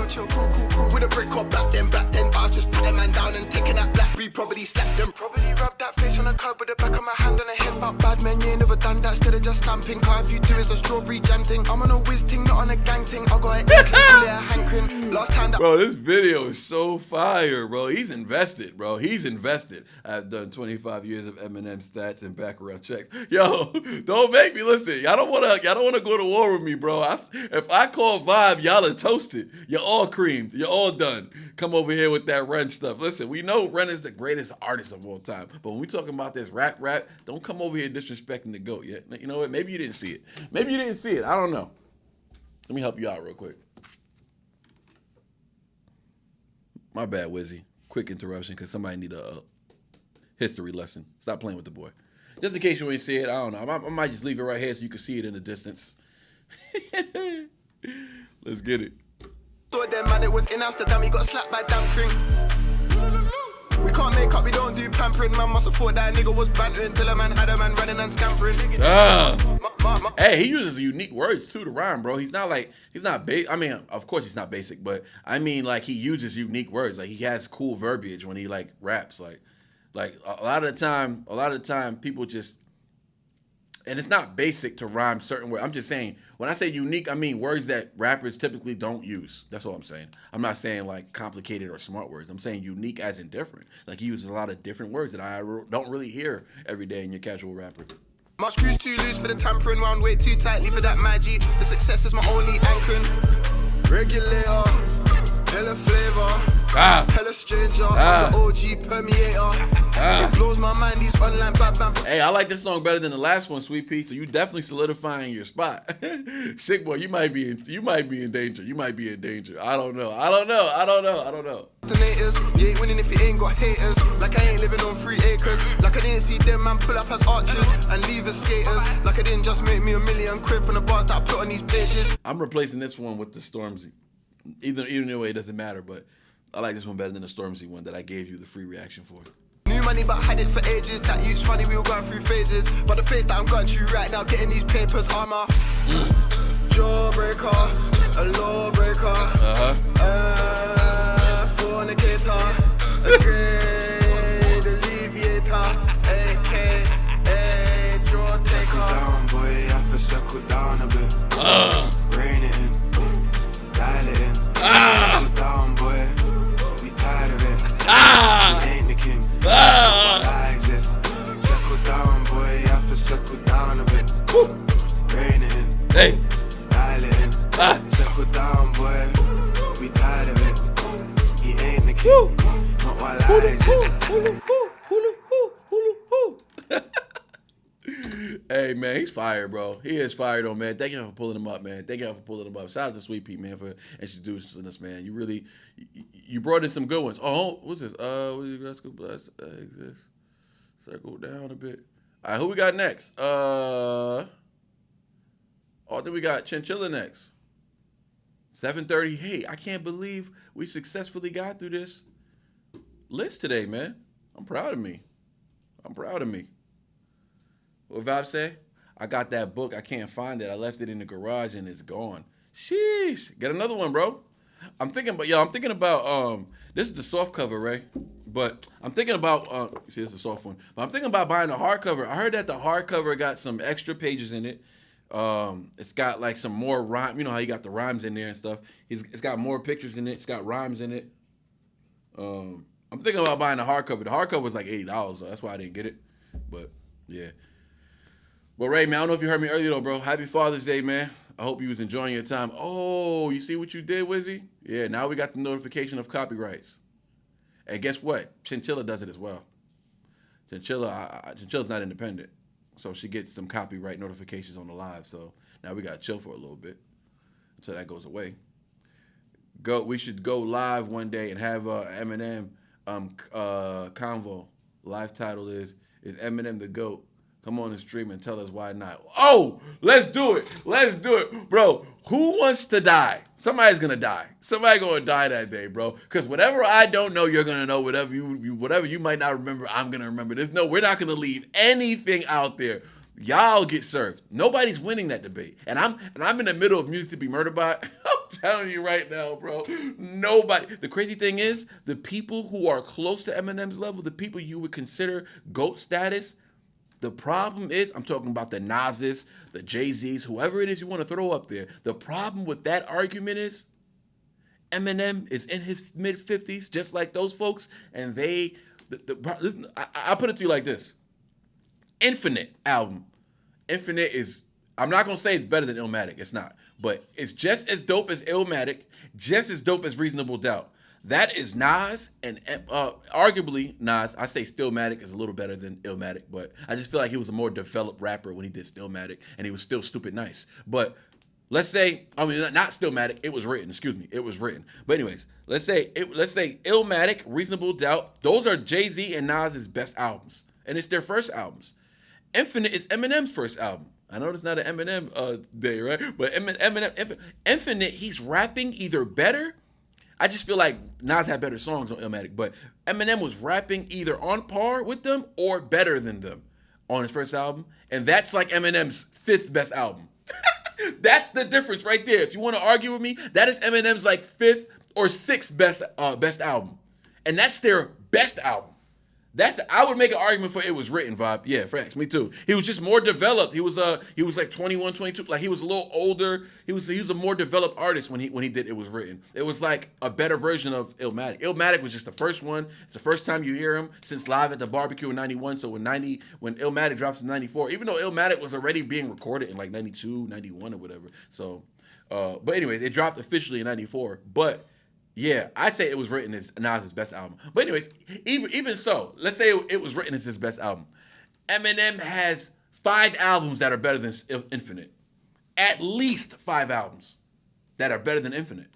Chill, cool. With a brick or back then. I was just patting man down and taking that black. We probably slapped them. Probably rubbed that face on a curb with the back of my hand on a head. But bad man, you ain't never done that. Instead of just stamping. Car if you do is a strawberry jam thing. I'm on a whiz ting, not on a gang ting. I got an inkling, a hankering. Last time that... Bro, this video is so fire, bro. He's invested, bro. He's invested. I've done 25 years of Eminem stats and background checks. Yo, don't make me listen. Y'all don't wanna go to war with me, bro. If I call Vibe, y'all are toasted. You're all creamed. You're all done. Come over here with that Ren stuff. Listen, we know Ren is the greatest artist of all time, but when we talking about this rap, don't come over here disrespecting the GOAT yet. You know what? Maybe you didn't see it. I don't know. Let me help you out real quick. My bad, Wizzy. Quick interruption because somebody need a history lesson. Stop playing with the boy. Just in case you ain't see it, I don't know. I might just leave it right here so you can see it in the distance. Let's get it. Saw them man, it was in Amsterdam, he got slapped by damn Kring. We can't make up, we don't do pampering. Man must have thought that nigga was bantering till a man had a man running and scampering. Hey, he uses unique words too to rhyme, bro. He's not basic. I mean, of course he's not basic, but I mean, like, he uses unique words. Like, he has cool verbiage when he like raps. Like a lot of the time people just, and it's not basic to rhyme certain words. I'm just saying, when I say unique, I mean words that rappers typically don't use. That's what I'm saying. I'm not saying like complicated or smart words. I'm saying unique as in different. Like, he uses a lot of different words that I don't really hear every day in your casual rapper. My screws too loose for the tampering, round way too tightly for that magic. The success is my only anchoring. Regulator, hella flavor. Hella stranger, I'm the OG permeator. It blows my mind, these online bam. Hey, I like this song better than the last one, Sweet Pea. So you definitely solidifying your spot. Sick boy, you might be in danger. I don't know. You ain't winning if you ain't got haters. Like I ain't living on 3 acres. Like I didn't see them man pull up as archers and leave as skaters. Like I didn't just make me $1 million from the bars that I put on these pages. I'm replacing this one with the Stormzy. Either way, it doesn't matter, but I like this one better than the Stormzy one that I gave you the free reaction for. New money, but had it for ages. That youth's funny, we were going through phases. But the phase that I'm going through right now, getting these papers, I'm a jawbreaker, a lawbreaker, fornicator, a great alleviator, a jaw taker. Down, boy, I have to circle down a bit. Rein it in, dial it in. Circle down, boy, we tired of it. We ain't the king. I exist. Circle down, boy, I have to circle down a bit. Rein it in. Hey. Dial it in. Circle down, boy, we tired of it. He ain't the king. Not while I exist. Hey, man, he's fire, bro. He is fire, though, man. Thank you for pulling him up, man. Shout out to Sweet Pea, man, for introducing us, man. You brought in some good ones. Oh, what's this? Let's go bless exist. Circle down a bit. All right, who we got next? Oh, then we got Chinchilla next. 7:30. Hey, I can't believe we successfully got through this list today, man. I'm proud of me. What Vibe say? I got that book. I can't find it. I left it in the garage and it's gone. Sheesh. Get another one, bro. I'm thinking about this is the soft cover, right? But I'm thinking about see, this is a soft one. But I'm thinking about buying the hardcover. I heard that the hardcover got some extra pages in it. It's got like some more rhyme. You know how you got the rhymes in there and stuff. It's got more pictures in it. It's got rhymes in it. I'm thinking about buying the hardcover. The hardcover was like $80, so that's why I didn't get it. But yeah. But Ray, man, I don't know if you heard me earlier though, bro. Happy Father's Day, man. I hope you was enjoying your time. Oh, you see what you did, Wizzy? Yeah, now we got the notification of copyrights. And guess what? Chinchilla does it as well. Chinchilla's not independent. So she gets some copyright notifications on the live. So now we got to chill for a little bit until that goes away. We should go live one day and have Eminem convo. Live title is Eminem the GOAT? Come on the stream and tell us why not. Oh, let's do it. Bro, who wants to die? Somebody's going to die. Somebody's going to die that day, bro. Because whatever I don't know, you're going to know. Whatever you might not remember, I'm going to remember. We're not going to leave anything out there. Y'all get served. Nobody's winning that debate. And I'm in the middle of Music to Be Murdered By. I'm telling you right now, bro. Nobody. The crazy thing is, the people who are close to Eminem's level, the people you would consider GOAT status, the problem is, I'm talking about the Nas's, the Jay-Z's, whoever it is you want to throw up there. The problem with that argument is Eminem is in his mid-50s, just like those folks, and I put it to you like this. Infinite album. Infinite is, I'm not going to say it's better than Illmatic. It's not. But it's just as dope as Illmatic, just as dope as Reasonable Doubt. That is Nas, and arguably Nas, I say Stillmatic is a little better than Illmatic, but I just feel like he was a more developed rapper when he did Stillmatic, and he was still stupid nice. But let's say, not Stillmatic, it was written. But anyways, let's say Illmatic, Reasonable Doubt, those are Jay-Z and Nas's best albums, and it's their first albums. Infinite is Eminem's first album. I know it's not an Eminem day, right? But Eminem, Infinite, he's rapping either better. I just feel like Nas had better songs on Illmatic, but Eminem was rapping either on par with them or better than them on his first album, and that's like Eminem's 5th best album. That's the difference right there. If you want to argue with me, that is Eminem's like 5th or 6th best album, and that's their best album. I would make an argument for It Was Written, Vibe. Yeah, facts. Me too. He was just more developed. He was like 21, 22. Like he was a little older. He was a more developed artist when he did It Was Written. It was like a better version of Illmatic. Illmatic was just the first one. It's the first time you hear him since Live at the Barbecue in 91. So when Illmatic drops in 94, even though Illmatic was already being recorded in like 92, 91 or whatever. So, but anyway, it dropped officially in 94. But yeah, I'd say It Was Written as Nas' best album. But anyways, even so, let's say It Was Written as his best album. Eminem has 5 albums that are better than Infinite. At least 5 albums that are better than Infinite.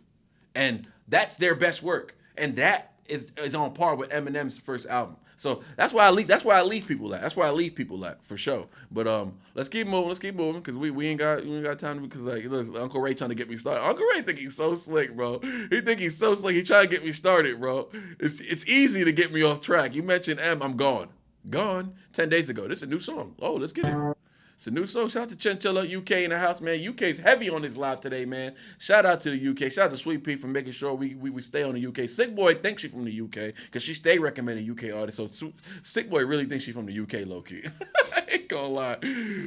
And that's their best work. And that is on par with Eminem's first album. So that's why I leave people at. That's why I leave people at, for sure. But let's keep moving because we ain't got time to, because like look, Uncle Ray trying to get me started. Uncle Ray think he's so slick, bro. He think he's so slick. He trying to get me started, bro. It's easy to get me off track. You mentioned I'm gone. 10 days ago. This is a new song. Oh, let's get it. It's a new song. Shout out to Chinchilla, UK in the house, man. UK's heavy on this live today, man. Shout out to the UK. Shout out to Sweet Pea for making sure we stay on the UK. Sick Boy thinks she's from the UK because she stay recommending UK artists. So Sick Boy really thinks she's from the UK, low-key. I ain't gonna lie.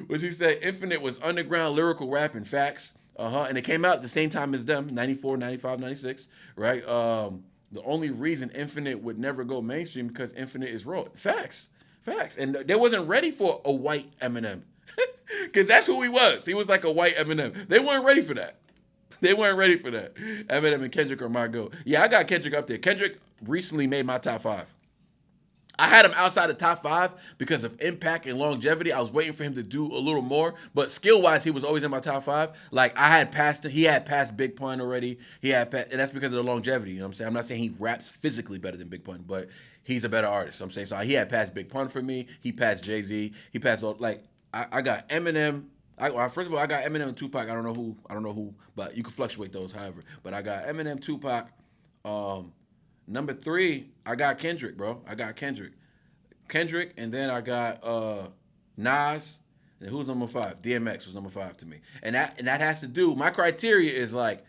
What he said, Infinite was underground lyrical rap and facts. And it came out at the same time as them, 94, 95, 96, right? The only reason Infinite would never go mainstream because Infinite is raw. Facts. And they wasn't ready for a white Eminem. Because that's who he was. He was like a white Eminem. They weren't ready for that. Eminem and Kendrick are my go. Yeah, I got Kendrick up there. Kendrick recently made my top 5. I had him outside the top 5 because of impact and longevity. I was waiting for him to do a little more. But skill-wise, he was always in my top 5. Like, he had passed Big Pun already. And that's because of the longevity. You know what I'm saying? I'm not saying he raps physically better than Big Pun, but he's a better artist. I'm saying, so he had passed Big Pun for me. He passed Jay-Z. He passed all, like, I got Eminem First of all, I got Eminem and Tupac. I don't know who, but you can fluctuate those, however. But I got Eminem, Tupac. Number 3, I got Kendrick, bro. I got Kendrick, and then I got Nas. And who's number 5? DMX was number 5 to me. And that has to do. My criteria is like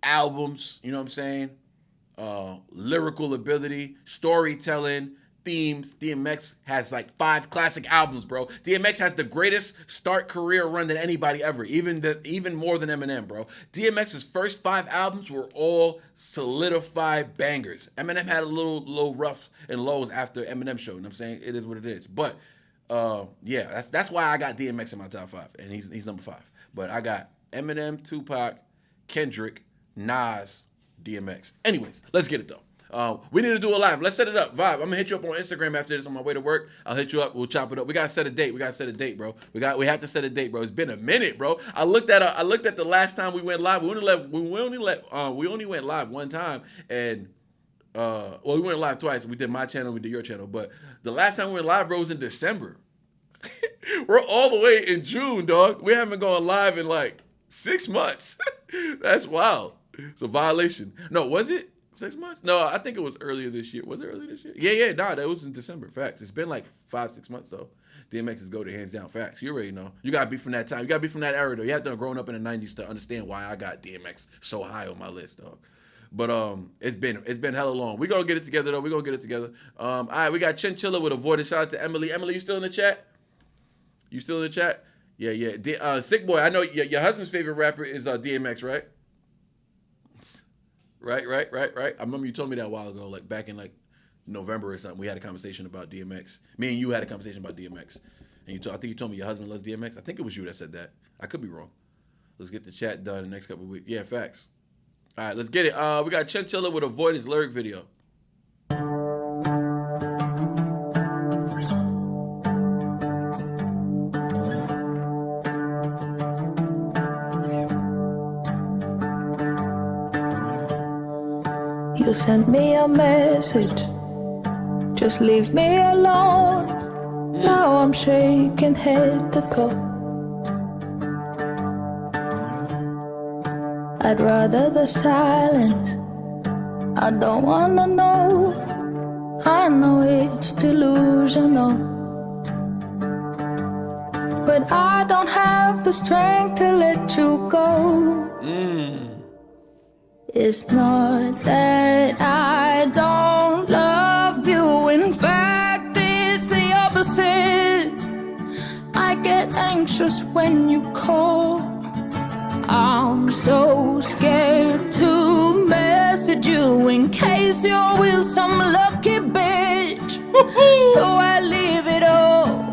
albums. You know what I'm saying? Lyrical ability, storytelling, themes. DMX has like 5 classic albums, bro. DMX has the greatest start career run than anybody ever, even more than Eminem, bro. DMX's first 5 albums were all solidified bangers. Eminem had a little low roughs and lows after Eminem show. You know what I'm saying? It is what it is. But yeah, that's why I got DMX in my top 5, and he's number 5. But I got Eminem, Tupac, Kendrick, Nas, DMX. Anyways, let's get it though. We need to do a live. Let's set it up. Vibe, I'm gonna hit you up on Instagram after this on my way to work. I'll hit you up. We'll chop it up. We gotta set a date. Bro. We have to set a date, bro. It's been a minute, bro. I looked at the last time we went live. We only went live one time, and we went live twice. We did my channel, we did your channel. But the last time we went live, bro, was in December. We're all the way in June, dog. We haven't gone live in like 6 months. That's wild. It's a violation. No, was it 6 months? No, I think it was earlier this year. Was it earlier this year? Yeah, nah, that was in December. Facts. It's been like 5-6 months though. DMX is go to hands down. Facts. You already know. You gotta be from that time. You gotta be from that era though. You have to have grown up in the 90s to understand why I got DMX so high on my list, dog. But it's been hella long. We gonna get it together though. All right, we got Chinchilla with Avoided. Shout out to Emily. Emily, you still in the chat? Yeah. Sick Boy, I know your husband's favorite rapper is DMX, right? Right. I remember you told me that a while ago, like back in like November or something. We had a conversation about DMX. Me and you had a conversation about DMX. And I think you told me your husband loves DMX. I think it was you that said that. I could be wrong. Let's get the chat done in the next couple of weeks. Yeah, facts. All right, let's get it. We got Chinchilla with Avoidance lyric video. You sent me a message, just leave me alone. Now I'm shaking head to toe. I'd rather the silence, I don't wanna know. I know it's delusional, but I don't have the strength to let you go. It's not that I don't love you. In fact, it's the opposite. I get anxious when you call. I'm so scared to message you in case you're with some lucky bitch. So I leave it all.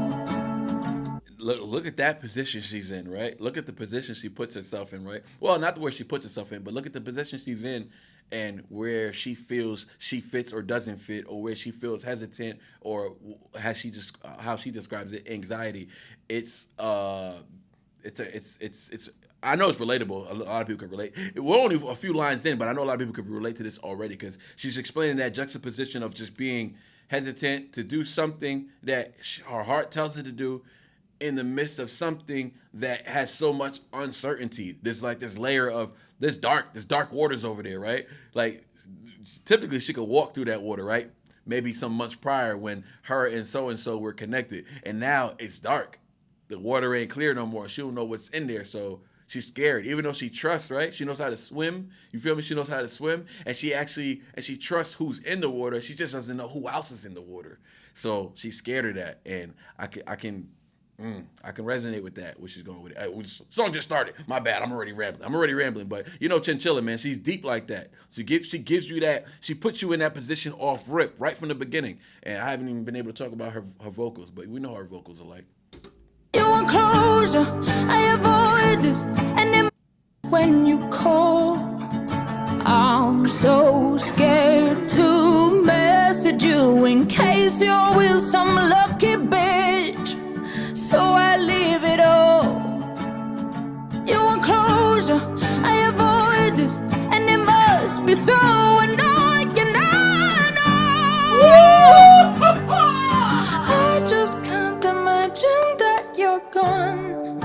Look at that position she's in, right? Look at the position she puts herself in, right? Well, not where she puts herself in, but look at the position she's in and where she feels she fits or doesn't fit, or where she feels hesitant, or how she describes it, anxiety. It's I know it's relatable. A lot of people can relate. We're only a few lines in, but I know a lot of people could relate to this already because she's explaining that juxtaposition of just being hesitant to do something that her heart tells her to do, in the midst of something that has so much uncertainty. There's like this layer of this dark waters over there, right? Like typically she could walk through that water, right? Maybe some months prior when her and so were connected, and now it's dark. The water ain't clear no more. She don't know what's in there, so she's scared. Even though she trusts, right? She knows how to swim. You feel me? She knows how to swim, and she trusts who's in the water. She just doesn't know who else is in the water. So she's scared of that, and I can resonate with that, which is going with it. Song just started. My bad. I'm already rambling. But you know Chinchilla, man, she's deep like that. She gives you that. She puts you in that position off rip right from the beginning. And I haven't even been able to talk about her vocals, but we know her vocals are like. You want closure, I avoid it. And then when you call, I'm so scared to message you in case you're with some lucky bitch. So I leave it all. You want closure, I avoid it. And it must be so annoying, and I know. I just can't imagine that you're gone.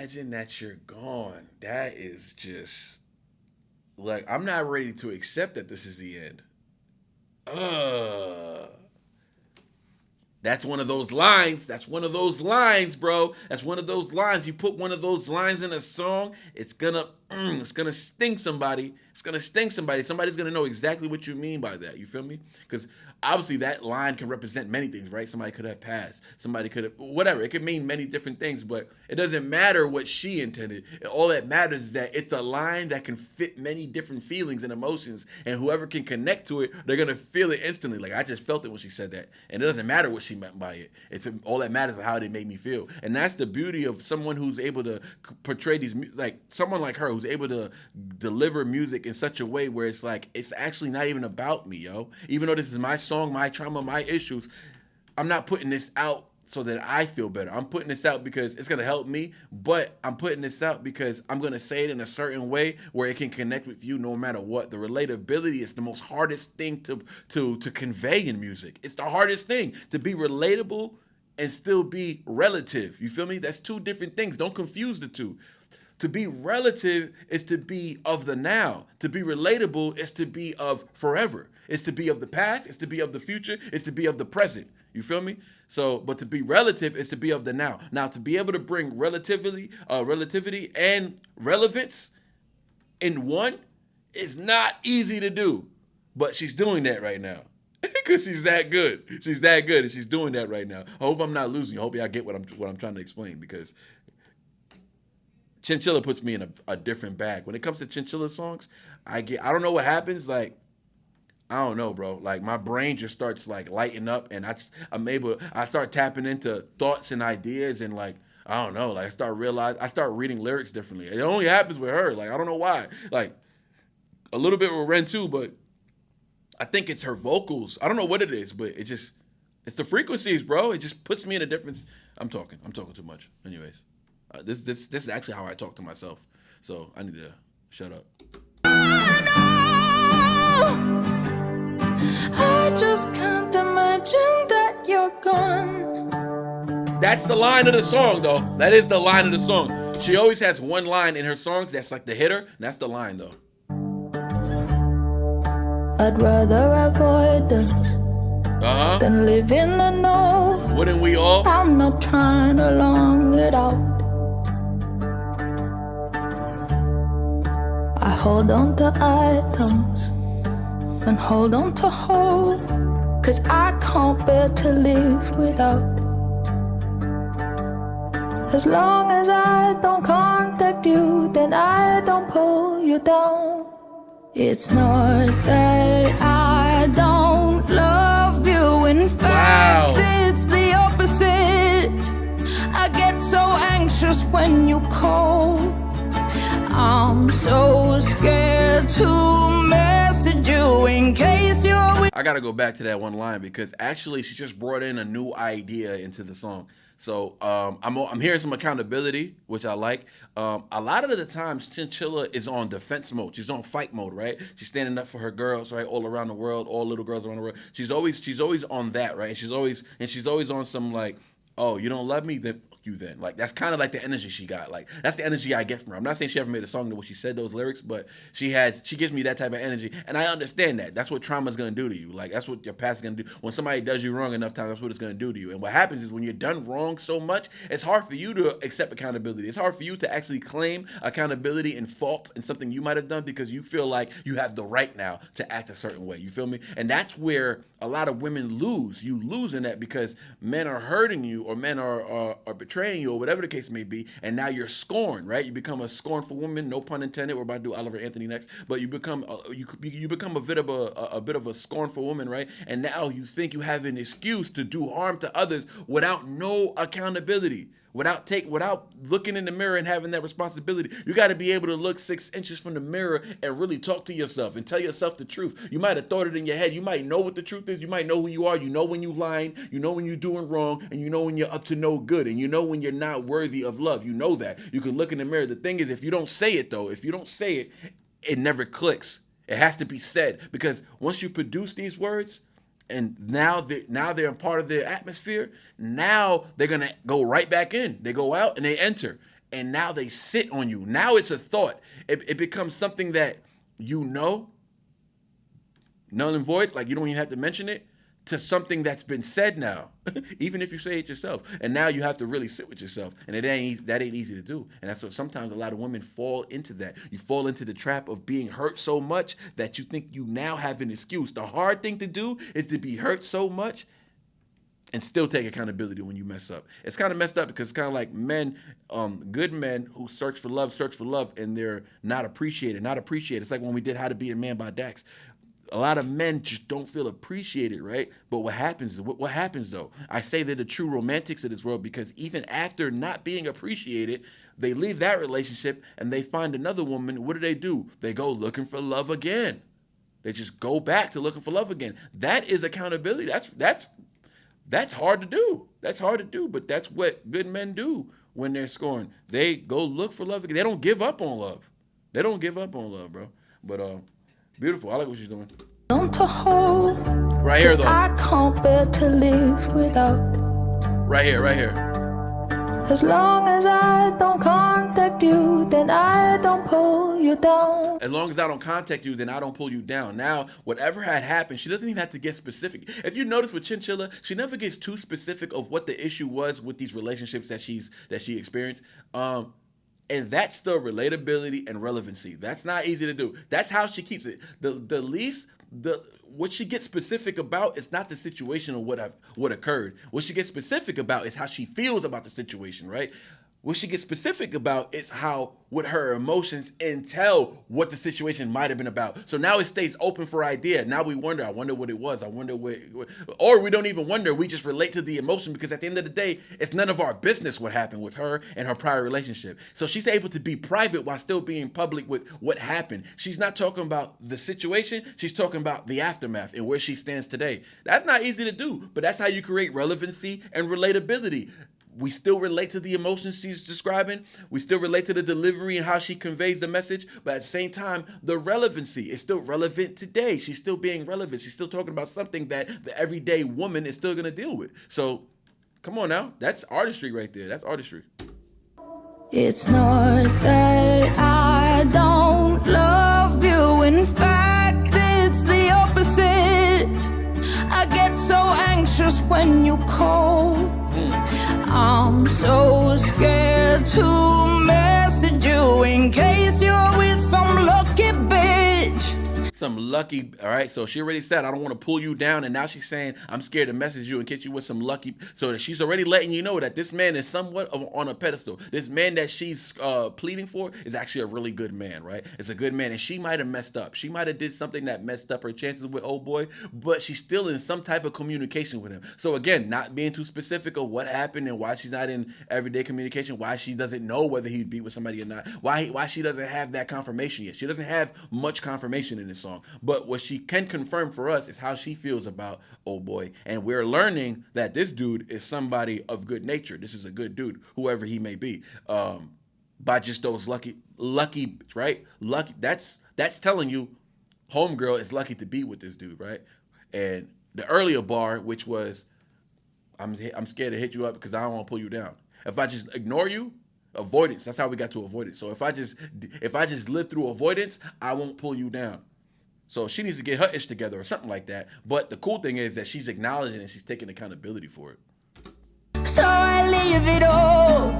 imagine that you're gone. That is just like, I'm not ready to accept that this is the end. That's one of those lines. That's one of those lines, bro. That's one of those lines. You put one of those lines in a song, it's gonna sting somebody. It's gonna sting somebody. Somebody's gonna know exactly what you mean by that. You feel me? Because obviously that line can represent many things, right? Somebody could have passed. Somebody could have, whatever. It could mean many different things, but it doesn't matter what she intended. All that matters is that it's a line that can fit many different feelings and emotions, and whoever can connect to it, they're gonna feel it instantly. Like, I just felt it when she said that, and it doesn't matter what she meant by it. It's all that matters is how it made me feel, and that's the beauty of someone who's able to portray these, like someone like her who's able to deliver music in such a way where it's like, it's actually not even about me, yo. Even though this is my song, my trauma, my issues, I'm not putting this out so that I feel better. I'm putting this out because it's gonna help me, but I'm putting this out because I'm gonna say it in a certain way where it can connect with you no matter what. The relatability is the most hardest thing to convey in music. It's the hardest thing, to be relatable and still be relative. You feel me? That's two different things. Don't confuse the two. To be relative is to be of the now. To be relatable is to be of forever. It's to be of the past. It's to be of the future. It's to be of the present. You feel me? So, but to be relative is to be of the now. Now, to be able to bring relativity and relevance in one is not easy to do. But she's doing that right now. Because she's that good. She's that good, and she's doing that right now. I hope I'm not losing you. I hope y'all get what I'm trying to explain, because Chinchilla puts me in a different bag. When it comes to Chinchilla songs, I don't know what happens, like, I don't know, bro. Like, my brain just starts like lighting up, and I start tapping into thoughts and ideas, and like, I don't know, like I start reading lyrics differently. It only happens with her. Like, I don't know why. Like, a little bit with Ren too, but I think it's her vocals. I don't know what it is, but it's the frequencies, bro. It just puts me in a different. I'm talking too much. Anyways. This is actually how I talk to myself, so I need to shut up. I just can't imagine that you're gone. That's the line of the song, though. That is the line of the song. She always has one line in her songs that's like the hitter, and that's the line, though. I'd rather avoidance than live in the know. Wouldn't we all? I'm not trying to long it out. I hold on to items and hold on to hope, 'cause I can't bear to live without. As long as I don't contact you, then I don't pull you down. It's not that I don't love you, in fact, it's the opposite. I get so anxious when you call. I'm so scared to message you in case you're with. I gotta go back to that one line, because actually she just brought in a new idea into the song. So I'm hearing some accountability, which I like. A lot of the times Chinchilla is on defense mode. She's on fight mode, right? She's standing up for her girls, right? All around the world, all little girls around the world. She's always on that, right? And she's always on some like, oh, you don't love me? Then you then. Like, that's kind of like the energy she got. Like, that's the energy I get from her. I'm not saying she ever made a song where she said those lyrics, but she gives me that type of energy. And I understand that. That's what trauma's going to do to you. Like, that's what your past is going to do. When somebody does you wrong enough times, that's what it's going to do to you. And what happens is when you're done wrong so much, it's hard for you to accept accountability. It's hard for you to actually claim accountability and fault in something you might have done, because you feel like you have the right now to act a certain way. You feel me? And that's where a lot of women lose. You lose in that because men are hurting you, or men are betraying you, or whatever the case may be, and now you're scorned, right? You become a scornful woman, no pun intended. We're about to do Oliver Anthony next, but you become a bit of a scornful woman, right? And now you think you have an excuse to do harm to others without no accountability. Without looking in the mirror and having that responsibility. You got to be able to look 6 inches from the mirror and really talk to yourself and tell yourself the truth. You might have thought it in your head. You might know what the truth is. You might know who you are. You know when you're lying. You know when you're doing wrong. And you know when you're up to no good. And you know when you're not worthy of love. You know that. You can look in the mirror. The thing is, if you don't say it, though, it never clicks. It has to be said. Because once you produce these words, and now they're a part of their atmosphere, now they're going to go right back in. They go out and they enter. and now they sit on you. Now it's a thought. It becomes something that you know, null and void, like you don't even have to mention it, to something that's been said now, even if you say it yourself. And now you have to really sit with yourself, and that ain't easy to do. And that's what sometimes a lot of women fall into that. You fall into the trap of being hurt so much that you think you now have an excuse. The hard thing to do is to be hurt so much and still take accountability when you mess up. It's kind of messed up because it's kind of like men, good men who search for love, and they're not appreciated. It's like when we did How to Be a Man by Dax. A lot of men just don't feel appreciated, right? But what happens though? I say they're the true romantics of this world because even after not being appreciated, they leave that relationship and they find another woman. What do? They go looking for love again. They just go back to looking for love again. That is accountability. That's hard to do. That's hard to do, but that's what good men do when they're scoring. They go look for love again. They don't give up on love. Bro. But beautiful. I like what she's doing. To hold. Right here, though. I can't bear to live without. Right here. As long as I don't contact you, then I don't pull you down. As long as I don't contact you, then I don't pull you down. Now, whatever had happened, she doesn't even have to get specific. If you notice with Chinchilla, she never gets too specific of what the issue was with these relationships that she experienced. And that's still relatability and relevancy. That's not easy to do. That's how she keeps it. What she gets specific about is not the situation or what occurred. What she gets specific about is how she feels about the situation, right? What she gets specific about is what her emotions entail what the situation might have been about. So now it stays open for idea. Now we wonder, I wonder what it was. I wonder or we don't even wonder. We just relate to the emotion because at the end of the day, it's none of our business what happened with her and her prior relationship. So she's able to be private while still being public with what happened. She's not talking about the situation. She's talking about the aftermath and where she stands today. That's not easy to do, but that's how you create relevancy and relatability. We still relate to the emotions she's describing. We still relate to the delivery and how she conveys the message. But at the same time, the relevancy is still relevant today. She's still being relevant. She's still talking about something that the everyday woman is still going to deal with. So come on now. That's artistry right there. That's artistry. It's not that I don't love you. In fact, it's the opposite. I get so anxious when you call. I'm so scared to message you in case you're with some lucky bitch. All right, so she already said, I don't want to pull you down, and now she's saying, I'm scared to message you in case you with some lucky, so that she's already letting you know that this man is somewhat on a pedestal. This man that she's pleading for is actually a really good man, right? It's a good man, and she might have messed up. She might have did something that messed up her chances with old boy, but she's still in some type of communication with him. So again, not being too specific of what happened and why she's not in everyday communication, why she doesn't know whether he'd be with somebody or not, why she doesn't have that confirmation yet. She doesn't have much confirmation in this song. But what she can confirm for us is how she feels about old boy. And we're learning that this dude is somebody of good nature. This is a good dude, whoever he may be. By just those lucky, right? Lucky. That's telling you homegirl is lucky to be with this dude, right? And the earlier bar, which was, I'm scared to hit you up because I don't want to pull you down. If I just ignore you, avoidance. That's how we got to avoidance. So if I just live through avoidance, I won't pull you down. So she needs to get her ish together or something like that. But the cool thing is that she's acknowledging and she's taking accountability for it. So I leave it all.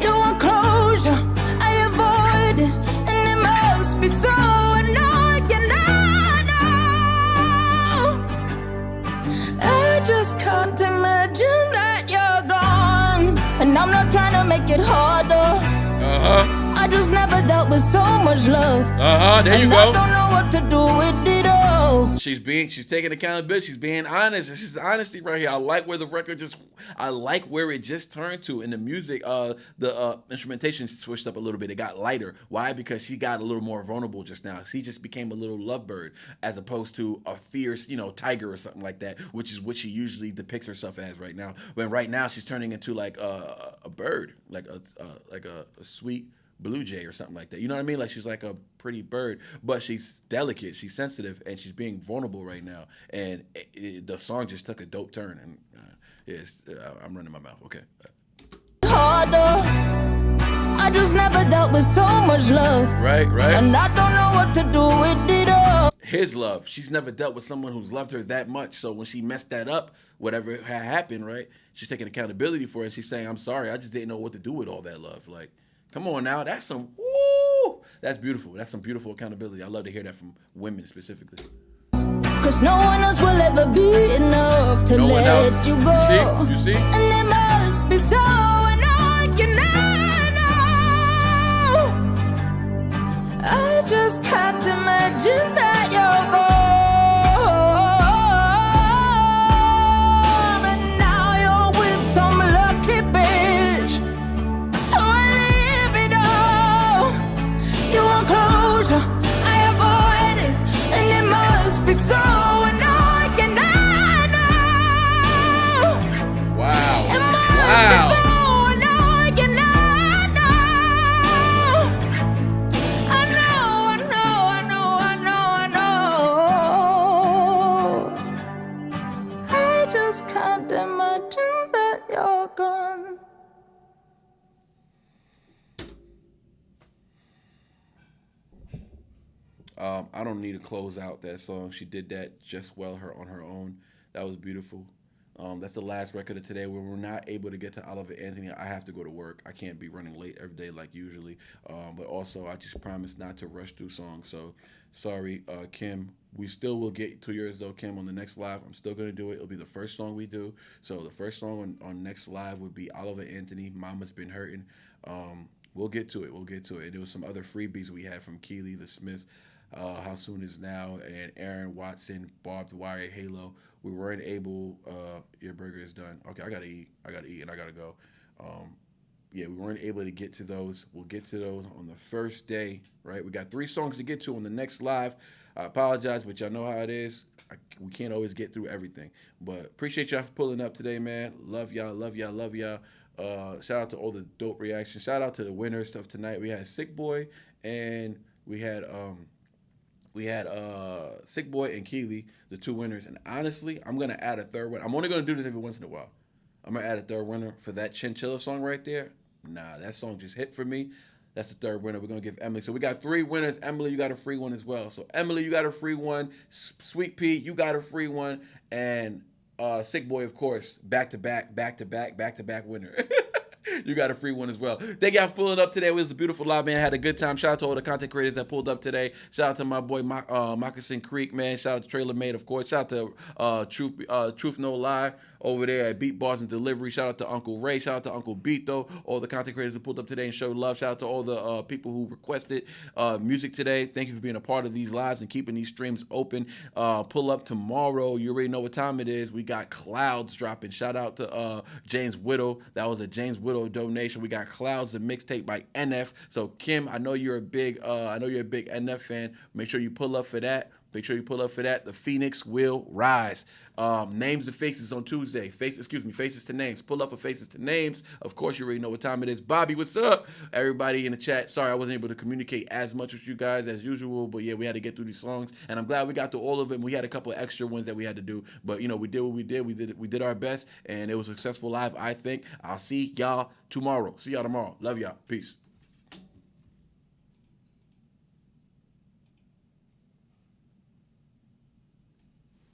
You want closure, I avoid it, and it must be so annoying. I just can't imagine that you're gone, and I'm not trying to make it harder. I just never dealt with so much love. There you go. I don't know what to do with it all. She's taking accountability. She's being honest. This is honesty right here. I like where the record just turned to. In the music, the instrumentation switched up a little bit. It got lighter. Why? Because she got a little more vulnerable just now. She just became a little lovebird as opposed to a fierce, tiger or something like that, which is what she usually depicts herself as right now. When right now she's turning into like a bird, like a sweet blue jay or something like that. You know what I mean? Like she's like a pretty bird, but she's delicate, she's sensitive, and she's being vulnerable right now. And the song just took a dope turn. And I'm running my mouth. Okay. Harder. I just never dealt with so much love. Right. And I don't know what to do with it all. His love. She's never dealt with someone who's loved her that much. So when she messed that up, whatever had happened, right? She's taking accountability for it. And she's saying, I'm sorry. I just didn't know what to do with all that love. Like, come on now. That's some, woo! That's beautiful. That's some beautiful accountability. I love to hear that from women specifically. Cause no one else will ever be enough to let you go. You see? And it must be so, and I cannot know. I just can't imagine that you're gone. And now you're with some lucky bitch. So I leave it all. You want closure, I avoid it. And it must be so. Wow. I just can't imagine that you're gone. I don't need to close out that song. She did that just well on her own. That was beautiful. That's the last record of today where we're not able to get to Oliver Anthony. I have to go to work. I can't be running late every day like usually. But also, I just promised not to rush through songs. So, sorry, Kim. We still will get to yours, though, Kim, on the next live. I'm still going to do it. It'll be the first song we do. So, the first song on next live would be Oliver Anthony, Mama's Been Hurting. We'll get to it. And there was some other freebies we had from Keely, The Smiths, How Soon Is Now, and Aaron Watson, Barbed Wire, Halo. We weren't able, your burger is done. Okay, I gotta eat, and I gotta go. We weren't able to get to those. We'll get to those on the first day, right? We got 3 songs to get to on the next live. I apologize, but y'all know how it is. We can't always get through everything. But appreciate y'all for pulling up today, man. Love y'all. Shout out to all the dope reactions. Shout out to the winner stuff tonight. We had Sick Boy and we had Sick Boy and Keely, the 2 winners. And honestly, I'm going to add a third winner. I'm only going to do this every once in a while. I'm going to add a third winner for that Chinchilla song right there. Nah, that song just hit for me. That's the third winner. We're going to give Emily. So we got 3 winners. Emily, you got a free one as well. So Emily, you got a free one. Sweet Pea, you got a free one. And Sick Boy, of course, back-to-back winner. You got a free one as well. Thank y'all for pulling up today. It was a beautiful live, man. I had a good time. Shout out to all the content creators that pulled up today. Shout out to my boy Moccasin Creek, man. Shout out to Trailer Made, of course. Shout out to Truth No Lie over there at Beat Bars and Delivery. Shout out to Uncle Ray. Shout out to Uncle Beto. All the content creators that pulled up today and showed love. Shout out to all the people who requested music today. Thank you for being a part of these lives and keeping these streams open. Pull up tomorrow. You already know what time it is. We got Clouds dropping. Shout out to James Whittle. That was a James Whittle donation. We got Clouds, the mixtape by NF. So Kim, I know you're a big NF fan. Make sure you pull up for that. The Phoenix will rise. Names to Faces on Tuesday. Faces to Names. Pull up for Faces to Names. Of course, you already know what time it is. Bobby, what's up? Everybody in the chat. Sorry, I wasn't able to communicate as much with you guys as usual, but yeah, we had to get through these songs, and I'm glad we got through all of them. We had a couple of extra ones that we had to do, but we did what we did. We did our best, and it was a successful live, I think. I'll see y'all tomorrow. Love y'all. Peace.